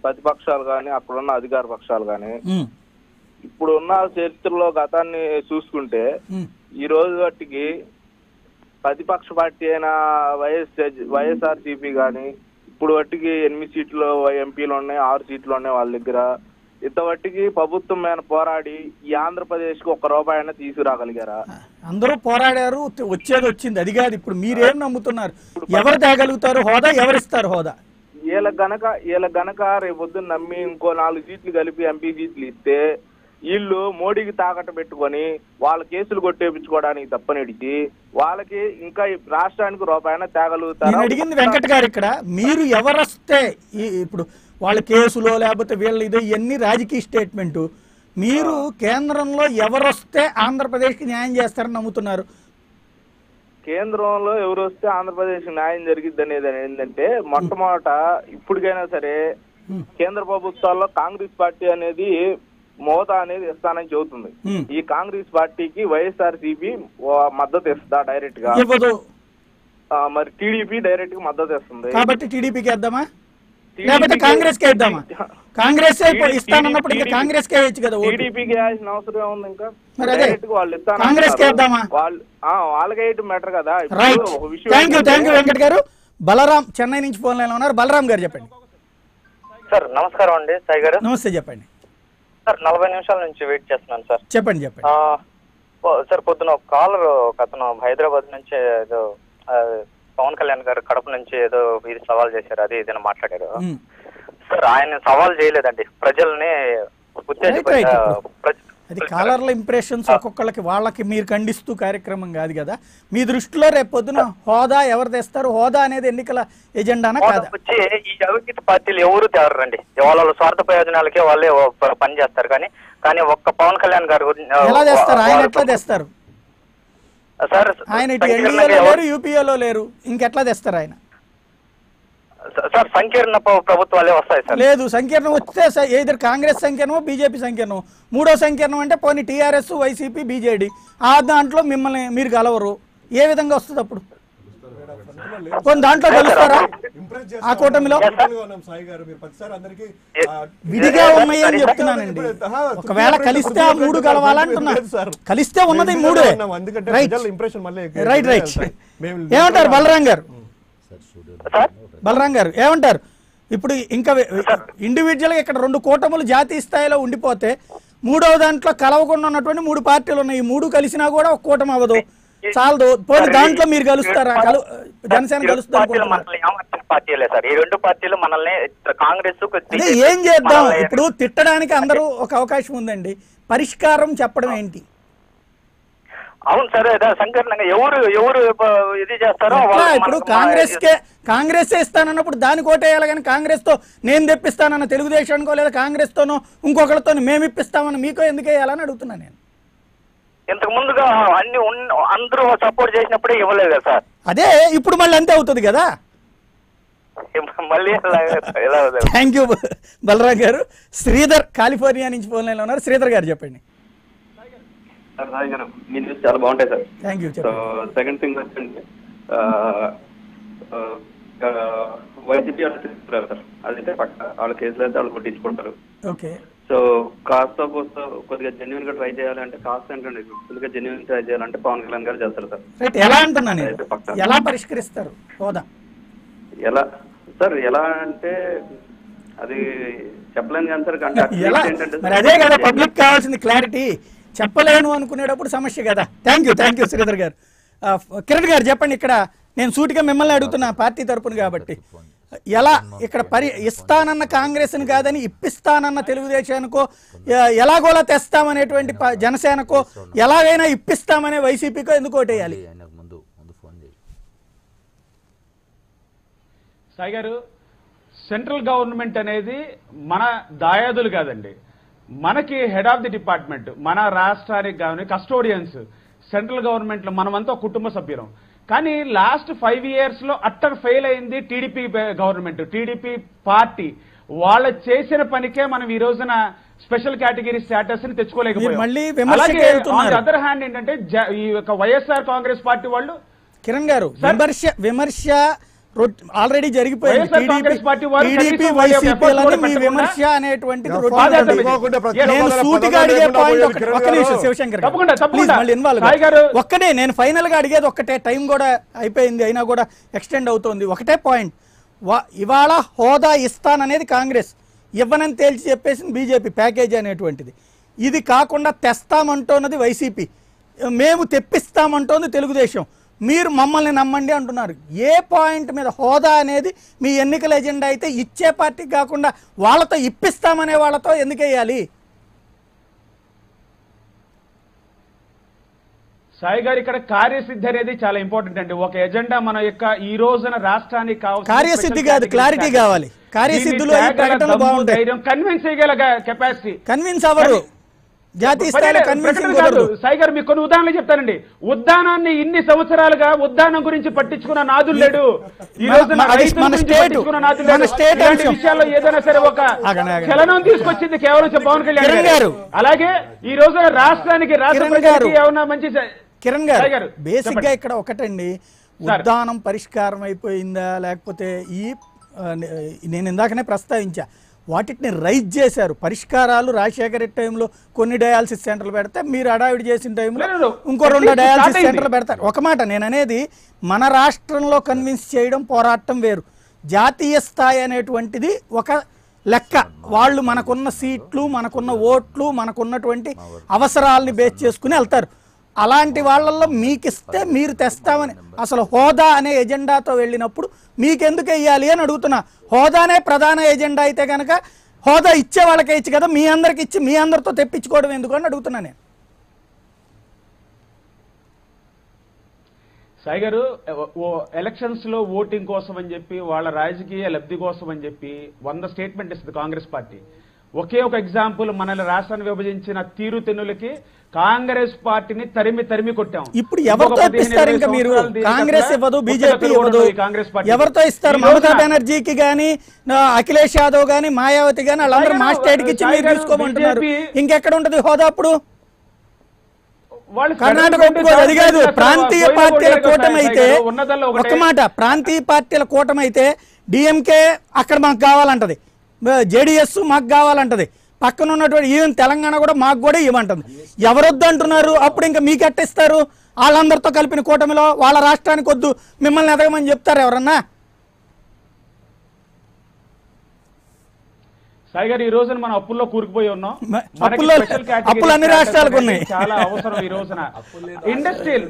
Speaker 7: ప్రతిపక్షాలు కానీ అక్కడున్న అధికార పక్షాలు కానీ. ఇప్పుడు ఉన్న చరిత్రలో గతాన్ని చూసుకుంటే ఈ రోజు వాటికి ప్రతిపక్ష పార్టీ అయిన వైఎస్ఆర్సీపీ కానీ ఇప్పుడు వాటికి 8 సీట్లు ఎంపీలు ఉన్నాయి, 6 సీట్లు ఉన్నాయి వాళ్ళ దగ్గర. ఇంతవట్టికి ప్రభుత్వం మీద పోరాడి ఈ ఆంధ్రప్రదేశ్ కి 1 రూపాయి అయినా తీసుకురాగలిగారా?
Speaker 1: అందరూ పోరాడారు, వచ్చేది వచ్చింది. అది కాదు ఇప్పుడు మీరేం నమ్ముతున్నారు? ఎవరు తేగలుగుతారు హోదా, ఎవరిస్తారు హోదా?
Speaker 7: వీళ్ళ గనక రేపొద్దున నమ్మి ఇంకో 4 సీట్లు కలిపి ఎంపీ సీట్లు ఇస్తే వీళ్ళు మోడీకి తాకట్టు పెట్టుకొని వాళ్ళ కేసులు కొట్టేపించుకోవడానికి తప్పనిడిచి వాళ్ళకి ఇంకా రాష్ట్రానికి రూపాయన తేగలుగుతారు.
Speaker 1: నేను అడిగింది వెంకట్ గారు ఇక్కడ, మీరు ఎవరొస్తే ఇప్పుడు వాళ్ళ కేసులో లేకపోతే వీళ్ళు ఇదో ఇవన్నీ రాజకీయ స్టేట్మెంటు, మీరు కేంద్రంలో ఎవరొస్తే ఆంధ్రప్రదేశ్కి న్యాయం చేస్తారని నమ్ముతున్నారు?
Speaker 7: కేంద్రంలో ఎవరు వస్తే ఆంధ్రప్రదేశ్ న్యాయం జరిగిద్ది అనేది ఏంటంటే, మొట్టమొదట ఇప్పటికైనా సరే కేంద్ర ప్రభుత్వాల్లో కాంగ్రెస్ పార్టీ అనేది మోతా అనేది ఇస్తానని చెబుతుంది. ఈ కాంగ్రెస్ పార్టీకి వైఎస్ఆర్సీపీ మద్దతు ఇస్తా డైరెక్ట్ గా, మరి టీడీపీ డైరెక్ట్ గా మద్దతు ఇస్తుంది.
Speaker 1: కాబట్టి టీడీపీకి వేద్దామా లేకపోతే కాంగ్రెస్ కే వేద్దామా? కాంగ్రెస్ ఇస్తానన్నప్పుడు ఇంకా కాంగ్రెస్ కే వేయచ్చు కదా.
Speaker 7: టీడీపీకి వేయాల్సిన అవసరం ఏముంది? ఇంకా
Speaker 1: మరి అదే కాంగ్రెస్ కే వేద్దామా?
Speaker 7: వాళ్ళకి వేయటం బెటర్ కదా.
Speaker 1: రైట్, థ్యాంక్ యూ వెంకట్ గారు. బలరాం చెన్నై నుంచి ఫోన్ లైన్ లో ఉన్నారు. బలరాం గారు చెప్పండి.
Speaker 8: సార్ నమస్కారం అండి. సాయి గారు
Speaker 1: నమస్తే, చెప్పండి
Speaker 8: సార్. 40 నిమిషాల నుంచి వెయిట్ చేస్తున్నాను సార్.
Speaker 1: చెప్పండి.
Speaker 8: సార్ పొద్దున ఒక కాలర్ అతను హైదరాబాద్ నుంచి ఏదో పవన్ కళ్యాణ్ గారు కడప నుంచి ఏదో ఇది సవాల్ చేశారు, అది ఏదైనా మాట్లాడారు సార్. ఆయన సవాల్ చేయలేదండి, ప్రజల్ని
Speaker 1: అది కాలర్ల ఇంప్రెషన్స్ ఒక్కొక్కళ్ళకి వాళ్ళకి మీరు ఖండిస్తూ కార్యక్రమం కాదు కదా. మీ దృష్టిలో రేపు పొద్దున హోదా ఎవరు తెస్తారు? హోదా అనేది ఎన్నికల ఎజెండానా కాదా?
Speaker 8: వచ్చి ఈ అవినీతి పార్టీలు ఎవరు తేరండి, వాళ్ళ స్వార్థ ప్రయోజనాలకే వాళ్ళే పని చేస్తారు. కానీ ఒక్క పవన్ కళ్యాణ్ గారు
Speaker 1: ఎలా తెస్తారు? ఆయన ఎట్లా తెస్తారు? ఆయన ఇటు ఎన్డీఏలో లేరు, యూపీఏలో లేరు, ఇంకెట్లా తెస్తారు ఆయన?
Speaker 8: సార్ సంకీర్ణ ప్రభుత్వాలే వస్తాయి సార్.
Speaker 1: లేదు, సంకీర్ణం వస్తే ఏదో కాంగ్రెస్ సంకీర్ణమో బీజేపీ సంకీర్ణమో. మూడో సంకీర్ణం అంటే పోనీ టీఆర్ఎస్, వైసీపీ, బీజేడీ, ఆ దాంట్లో మిమ్మల్ని మీరు కలవరు. ఏ విధంగా వస్తుంది అప్పుడు? కొన్ని దాంట్లో కలుస్తారా ఆ కూటమిలో? విడిగా ఉన్నాయి అని చెప్తున్నానండి. ఒకవేళ కలిస్తే ఆ 3 కలవాలంటున్నా. కలిస్తే ఉన్నది 3. రైట్. ఏమంటారు బలరాం గారు? ఏమంటారు? ఇప్పుడు ఇంకా ఇండివిజువల్ గా ఇక్కడ 2 కూటములు జాతీయ స్థాయిలో ఉండిపోతే 3వ దాంట్లో కలవకుండా ఉన్నటువంటి 3 పార్టీలు ఉన్నాయి. ఈ 3 కలిసినా కూడా ఒక కూటమి అవ్వదు, చాలదు. పోనీ దాంట్లో మీరు కలుస్తారా? జనసేన కలుస్తారు? ఏం చేద్దాం ఇప్పుడు? తిట్టడానికి అందరూ ఒక అవకాశం ఉందండి, పరిష్కారం చెప్పడం ఏంటి?
Speaker 8: అవును సరే, సంకీర్ణంగా ఎవరు ఇది చేస్తారో
Speaker 1: ఇప్పుడు కాంగ్రెస్ ఇస్తానన్నప్పుడు దాని కోటేయాలి. కానీ కాంగ్రెస్ తో నేను తెప్పిస్తానన్న తెలుగుదేశానికో లేదా కాంగ్రెస్ తోనో ఇంకొకరితో మేము ఇప్పిస్తామని మీకో ఎందుకు వేయాలని అడుగుతున్నాను నేను.
Speaker 8: ఇంతకు ముందుగా అన్ని అందరూ సపోర్ట్ చేసినప్పుడే ఇవ్వలేదు కదా సార్.
Speaker 1: అదే ఇప్పుడు మళ్ళీ అంతే అవుతుంది కదా.
Speaker 8: మళ్ళీ
Speaker 1: థ్యాంక్ యూ బలరాం గారు. శ్రీధర్ కాలిఫోర్నియా నుంచి ఫోన్ లైన్ లో ఉన్నారు. శ్రీధర్ గారు చెప్పండి.
Speaker 23: సార్ రాజు గారు మీ న్యూస్ చాలా బాగుంటాయి sir.
Speaker 1: Thank you.
Speaker 23: So second thing వచ్చండి, వైసీపీ వాళ్ళు తీసుకురారు సార్, అదైతే పక్క వాళ్ళ కేసులు అయితే వాళ్ళు కొట్టించుకుంటారు.
Speaker 1: ఓకే.
Speaker 23: సో కాస్త కొద్దిగా జెన్యున్ గా ట్రై చేయాలంటే, కాస్త ఏంటంటే ఫుల్ గా జెన్యున్ ట్రై చేయాలంటే పవన్ కళ్యాణ్ గారు చేస్తారు సార్.
Speaker 1: రైట్. ఎలా అంటున్నాను, ఎలా పరిష్కరిస్తారు హోదా?
Speaker 23: ఎలా సార్? ఎలా అంటే అది చెప్పలేను కానీ సార్.
Speaker 1: మరి అదే కదా పబ్లిక్ కావాల్సింది, క్లారిటీ. చెప్పలేను అనుకునేటప్పుడు సమస్య కదా. థ్యాంక్ యూ శ్రీధర్ గారు. కిరణ్ గారు చెప్పండి. ఇక్కడ నేను సూటిగా మిమ్మల్ని అడుగుతున్నా పార్టీ తరపున కాబట్టి, ఎలా ఇక్కడ ఇస్తానన్న కాంగ్రెస్ని కాదని ఇప్పిస్తానన్న తెలుగుదేశానికో, ఎలాగోలా తెస్తామనేటువంటి జనసేనకో, ఎలాగైనా ఇప్పిస్తామనే వైసీపీకో ఎందుకు ఓటేయాలి?
Speaker 5: సాయి గారు, సెంట్రల్ గవర్నమెంట్ అనేది మన దాయాదులు కాదండి, మనకి హెడ్ ఆఫ్ ది డిపార్ట్మెంట్. మన రాష్ట్రానికి కానీ కస్టోడియన్స్ సెంట్రల్ గవర్నమెంట్ లో మనమంతా కుటుంబ సభ్యులం. కానీ లాస్ట్ 5 years లో అట్టర్ ఫెయిల్ అయింది టీడీపీ గవర్నమెంట్, టీడీపీ పార్టీ. వాళ్ళు చేసిన పనికే మనం ఈ రోజున స్పెషల్ కేటగిరీ స్టేటస్ ని తెచ్చుకోలేకపోయాం.
Speaker 1: మళ్ళీ విమర్శకే
Speaker 5: అలాగే
Speaker 1: వెళ్తున్నారు.
Speaker 5: అదర్ హ్యాండ్ ఏంటంటే ఈ యొక్క వైఎస్ఆర్ కాంగ్రెస్ పార్టీ వాళ్ళు
Speaker 1: కిరణ్ గారు విమర్శ ఆల్రెడీ జరిగిపోయింది.
Speaker 5: వైఎస్ఆర్ కాంగ్రెస్ పార్టీ వారు
Speaker 1: టీడీపీ
Speaker 5: కనీసం
Speaker 1: వైసీపీలని మీ
Speaker 5: పెట్టకుండా
Speaker 1: విమర్శ అనేటువంటిది
Speaker 5: బాధ్యత
Speaker 1: నేను సూటిగా అడిగే పాయింట్ ఒక్క నిమిషం శివశంకర్ ప్లీజ్ మళ్ళీ ఇన్వాల్వ్ ఒక్కనే నేను ఫైనల్ గా అడిగేది ఒక్కటే, టైం కూడా అయిపోయింది అయినా కూడా ఎక్స్టెండ్ అవుతోంది. ఒకటే పాయింట్, ఇవాళ హోదా ఇస్తాననేది కాంగ్రెస్, ఇవ్వనని తేల్చి చెప్పేసింది బీజేపీ ప్యాకేజీ అనేటువంటిది. ఇది కాకుండా తెస్తామంటోన్నది వైసీపీ, మేము తెప్పిస్తామంటోంది తెలుగుదేశం. మీరు మమ్మల్ని నమ్మండి అంటున్నారు. ఏ పాయింట్ మీద హోదా అనేది మీ ఎన్నికల ఎజెండా అయితే ఇచ్చే పార్టీకి కాకుండా వాళ్ళతో ఇప్పిస్తామనే వాళ్ళతో ఎందుకు వేయాలి?
Speaker 5: సాయి గారు ఇక్కడ కార్యసిద్ధి అనేది చాలా ఇంపార్టెంట్ అండి. ఒక ఎజెండా మన యొక్క ఈ రోజున రాష్ట్రానికి కావాల్సిన
Speaker 1: కార్యసిద్ధి కాదు, క్లారిటీ కావాలి. కార్యసిద్ధిలో ఈ ప్రకటనలు బాగుంటాయి,
Speaker 5: కన్విన్స్ చేయగల కెపాసిటీ.
Speaker 1: కన్విన్స్ అవ్వరు, జాతీయ స్థాయిలో కన్విన్సింగ్ కాదు.
Speaker 5: సాయి గారు మీకు కొన్ని ఉదాహరణలు చెప్తానండి. ఉద్దానాన్ని ఇన్ని సంవత్సరాలుగా ఉద్దానం గురించి పట్టించుకున్న నాదులు లేడు. ఈ రోజున విషయాల్లో ఏదైనా సరే ఒక చలనం తీసుకొచ్చింది కేవలం పవన్ కళ్యాణ్ గారు. అలాగే ఈ రోజున రాష్ట్రానికి ఏమన్నా మంచి
Speaker 1: కిరణ్ గారు బేసిక్ గా ఇక్కడ ఒకటండి, ఉద్దానం పరిష్కారం అయిపోయిందా లేకపోతే ఈ నేను ఇందాకనే ప్రస్తావించా, వాటిని రైజ్ చేశారు. పరిష్కారాలు రాజశేఖర రెడ్డి టైంలో కొన్ని డయాలసిస్ సెంటర్లు పెడితే మీరు అడావిడి చేసిన టైంలో ఇంకో 2 డయాలసిస్ సెంటర్లు పెడతారు. ఒక మాట నేను అనేది, మన రాష్ట్రంలో కన్విన్స్ చేయడం పోరాటం వేరు, జాతీయ స్థాయి అనేటువంటిది ఒక లెక్క. వాళ్ళు మనకున్న సీట్లు, మనకున్న ఓట్లు, మనకున్నటువంటి అవసరాలని బేస్ చేసుకుని వెళ్తారు. అలాంటి వాళ్ళల్లో మీకిస్తే మీరు తెస్తామని అసలు హోదా అనే ఎజెండాతో వెళ్ళినప్పుడు మీకెందుకు వెయ్యాలి అని అడుగుతున్నా. హోదానే ప్రధాన ఎజెండా అయితే కనుక హోదా ఇచ్చే వాళ్ళకే ఇచ్చి కదా, మీ అందరికి ఇచ్చి మీ అందరితో తెప్పించుకోవడం ఎందుకు అని అడుగుతున్నా నేను.
Speaker 5: సాయి గారు ఎలక్షన్స్ లో ఓటింగ్ కోసం అని చెప్పి వాళ్ళ రాజకీయ లబ్ధి కోసం అని చెప్పి 100 స్టేట్మెంట్ ఇస్తుంది కాంగ్రెస్ పార్టీ. ఒకే ఒక ఎగ్జాంపుల్, మనల్ని రాష్ట్రాన్ని విభజించిన తీరుతెన్నులకి కాంగ్రెస్ పార్టీని తరిమి కొట్టాం.
Speaker 1: ఇప్పుడు ఎవరితో ఇస్తారు? ఇంకా మీరు కాంగ్రెస్ ఇవ్వదు, బీజేపీ ఇవ్వదు, ఎవరితో ఇస్తారు? మమతా బెనర్జీకి గానీ, అఖిలేష్ యాదవ్ గానీ, మాయావతి గానీ వాళ్ళందరూ మా స్టేట్ కి ఇచ్చి మీరు తీసుకోమంటున్నారు. ఇంకెక్కడ ఉంటది హోదా? అప్పుడు కర్ణాటక ఒప్పుకోదు. అది కాదు, ప్రాంతీయ పార్టీల కూటమి అయితే ఒక మాట, ప్రాంతీయ పార్టీల కూటమి అయితే డిఎంకే అక్కడ మాకు కావాలంటది, జేడీఎస్ మాకు కావాలంటది, పక్కన ఉన్నటువంటి ఈవెన్ తెలంగాణ కూడా మాకు కూడా ఇవ్వమంటుంది. ఎవరొద్దు అంటున్నారు? అప్పుడు ఇంకా మీకు ఎట్టిస్తారు? వాళ్ళందరితో కలిపిన కూటమిలో వాళ్ళ రాష్ట్రానికి వద్దు మిమ్మల్ని ఎదగమని చెప్తారు ఎవరన్నా?
Speaker 5: సాయి గారు ఈ రోజున మనం అప్పుల్లో కూరుకుపోయి ఉన్నాం.
Speaker 1: అప్పులు అన్ని రాష్ట్రాలకు ఉన్నాయి,
Speaker 5: చాలా అవసరం ఈ రోజున. ఇండస్ట్రియల్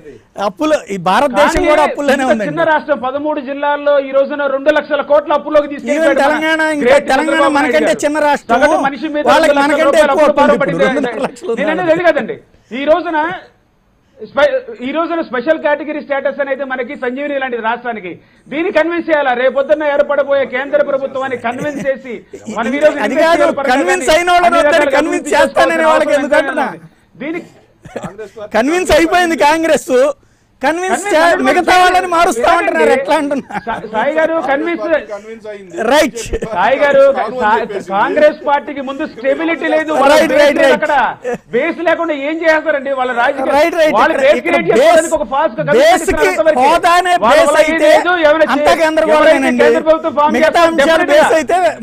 Speaker 1: అప్పులు ఈ భారతదేశం కూడా అప్పుల్లోనే ఉంది.
Speaker 5: చిన్న రాష్ట్రం 13 జిల్లాల్లో ఈ రోజున 2 లక్షల కోట్ల అప్పుల్లోకి తీసుకెళ్ళి
Speaker 1: తెలంగాణ మనకంటే చిన్న రాష్ట్రం, వాళ్ళకి మనకంటే
Speaker 5: నేననేది కదండి. ఈ రోజున స్పెషల్ కేటగిరీ స్టేటస్ అనేది మనకి సంజీవిని లాంటిది రాష్ట్రానికి. దీన్ని కన్విన్స్ చేయాలా? రేపొద్దున్న ఏర్పడబోయే కేంద్ర ప్రభుత్వాన్ని కన్విన్స్ చేసి మనం ఈ రోజు
Speaker 1: కన్విన్స్ అయిపోయింది కాంగ్రెస్, కన్విన్స్ మిగతా వాళ్ళని మారుస్తా ఉంటున్నారు. ఎట్లా అంటున్నా
Speaker 5: సాయి గారు
Speaker 1: రైట్.
Speaker 5: సాయి గారు కాంగ్రెస్ పార్టీకి ముందు స్టెబిలిటీ లేదు, అక్కడ బేస్ లేకుండా ఏం చేస్తారండి వాళ్ళ రాజకీయ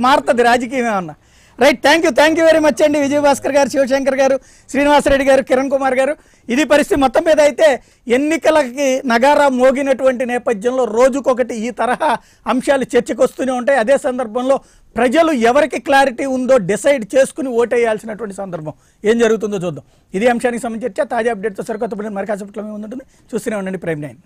Speaker 1: మారుతుంది రాజకీయం ఏమన్నా. Right, thank you very much అండి విజయభాస్కర్ గారు, శివశంకర్ గారు, శ్రీనివాసరెడ్డి గారు, కిరణ్ కుమార్ గారు. ఇది పరిస్థితి మొత్తం మీద. అయితే ఎన్నికలకి నగారా మోగినటువంటి నేపథ్యంలో రోజుకొకటి ఈ తరహా అంశాలు చర్చకు వస్తూనే ఉంటాయి. అదే సందర్భంలో ప్రజలు ఎవరికి క్లారిటీ ఉందో డిసైడ్ చేసుకుని ఓటేయాల్సినటువంటి సందర్భం. ఏం జరుగుతుందో చూద్దాం. ఇది అంశానికి సంబంధించి చర్చ. తాజా అప్డేట్తో సరికొత్త మరి కాసేపట్లో ఉంటుంది. చూస్తూనే ఉండండి ప్రైమ్ 9.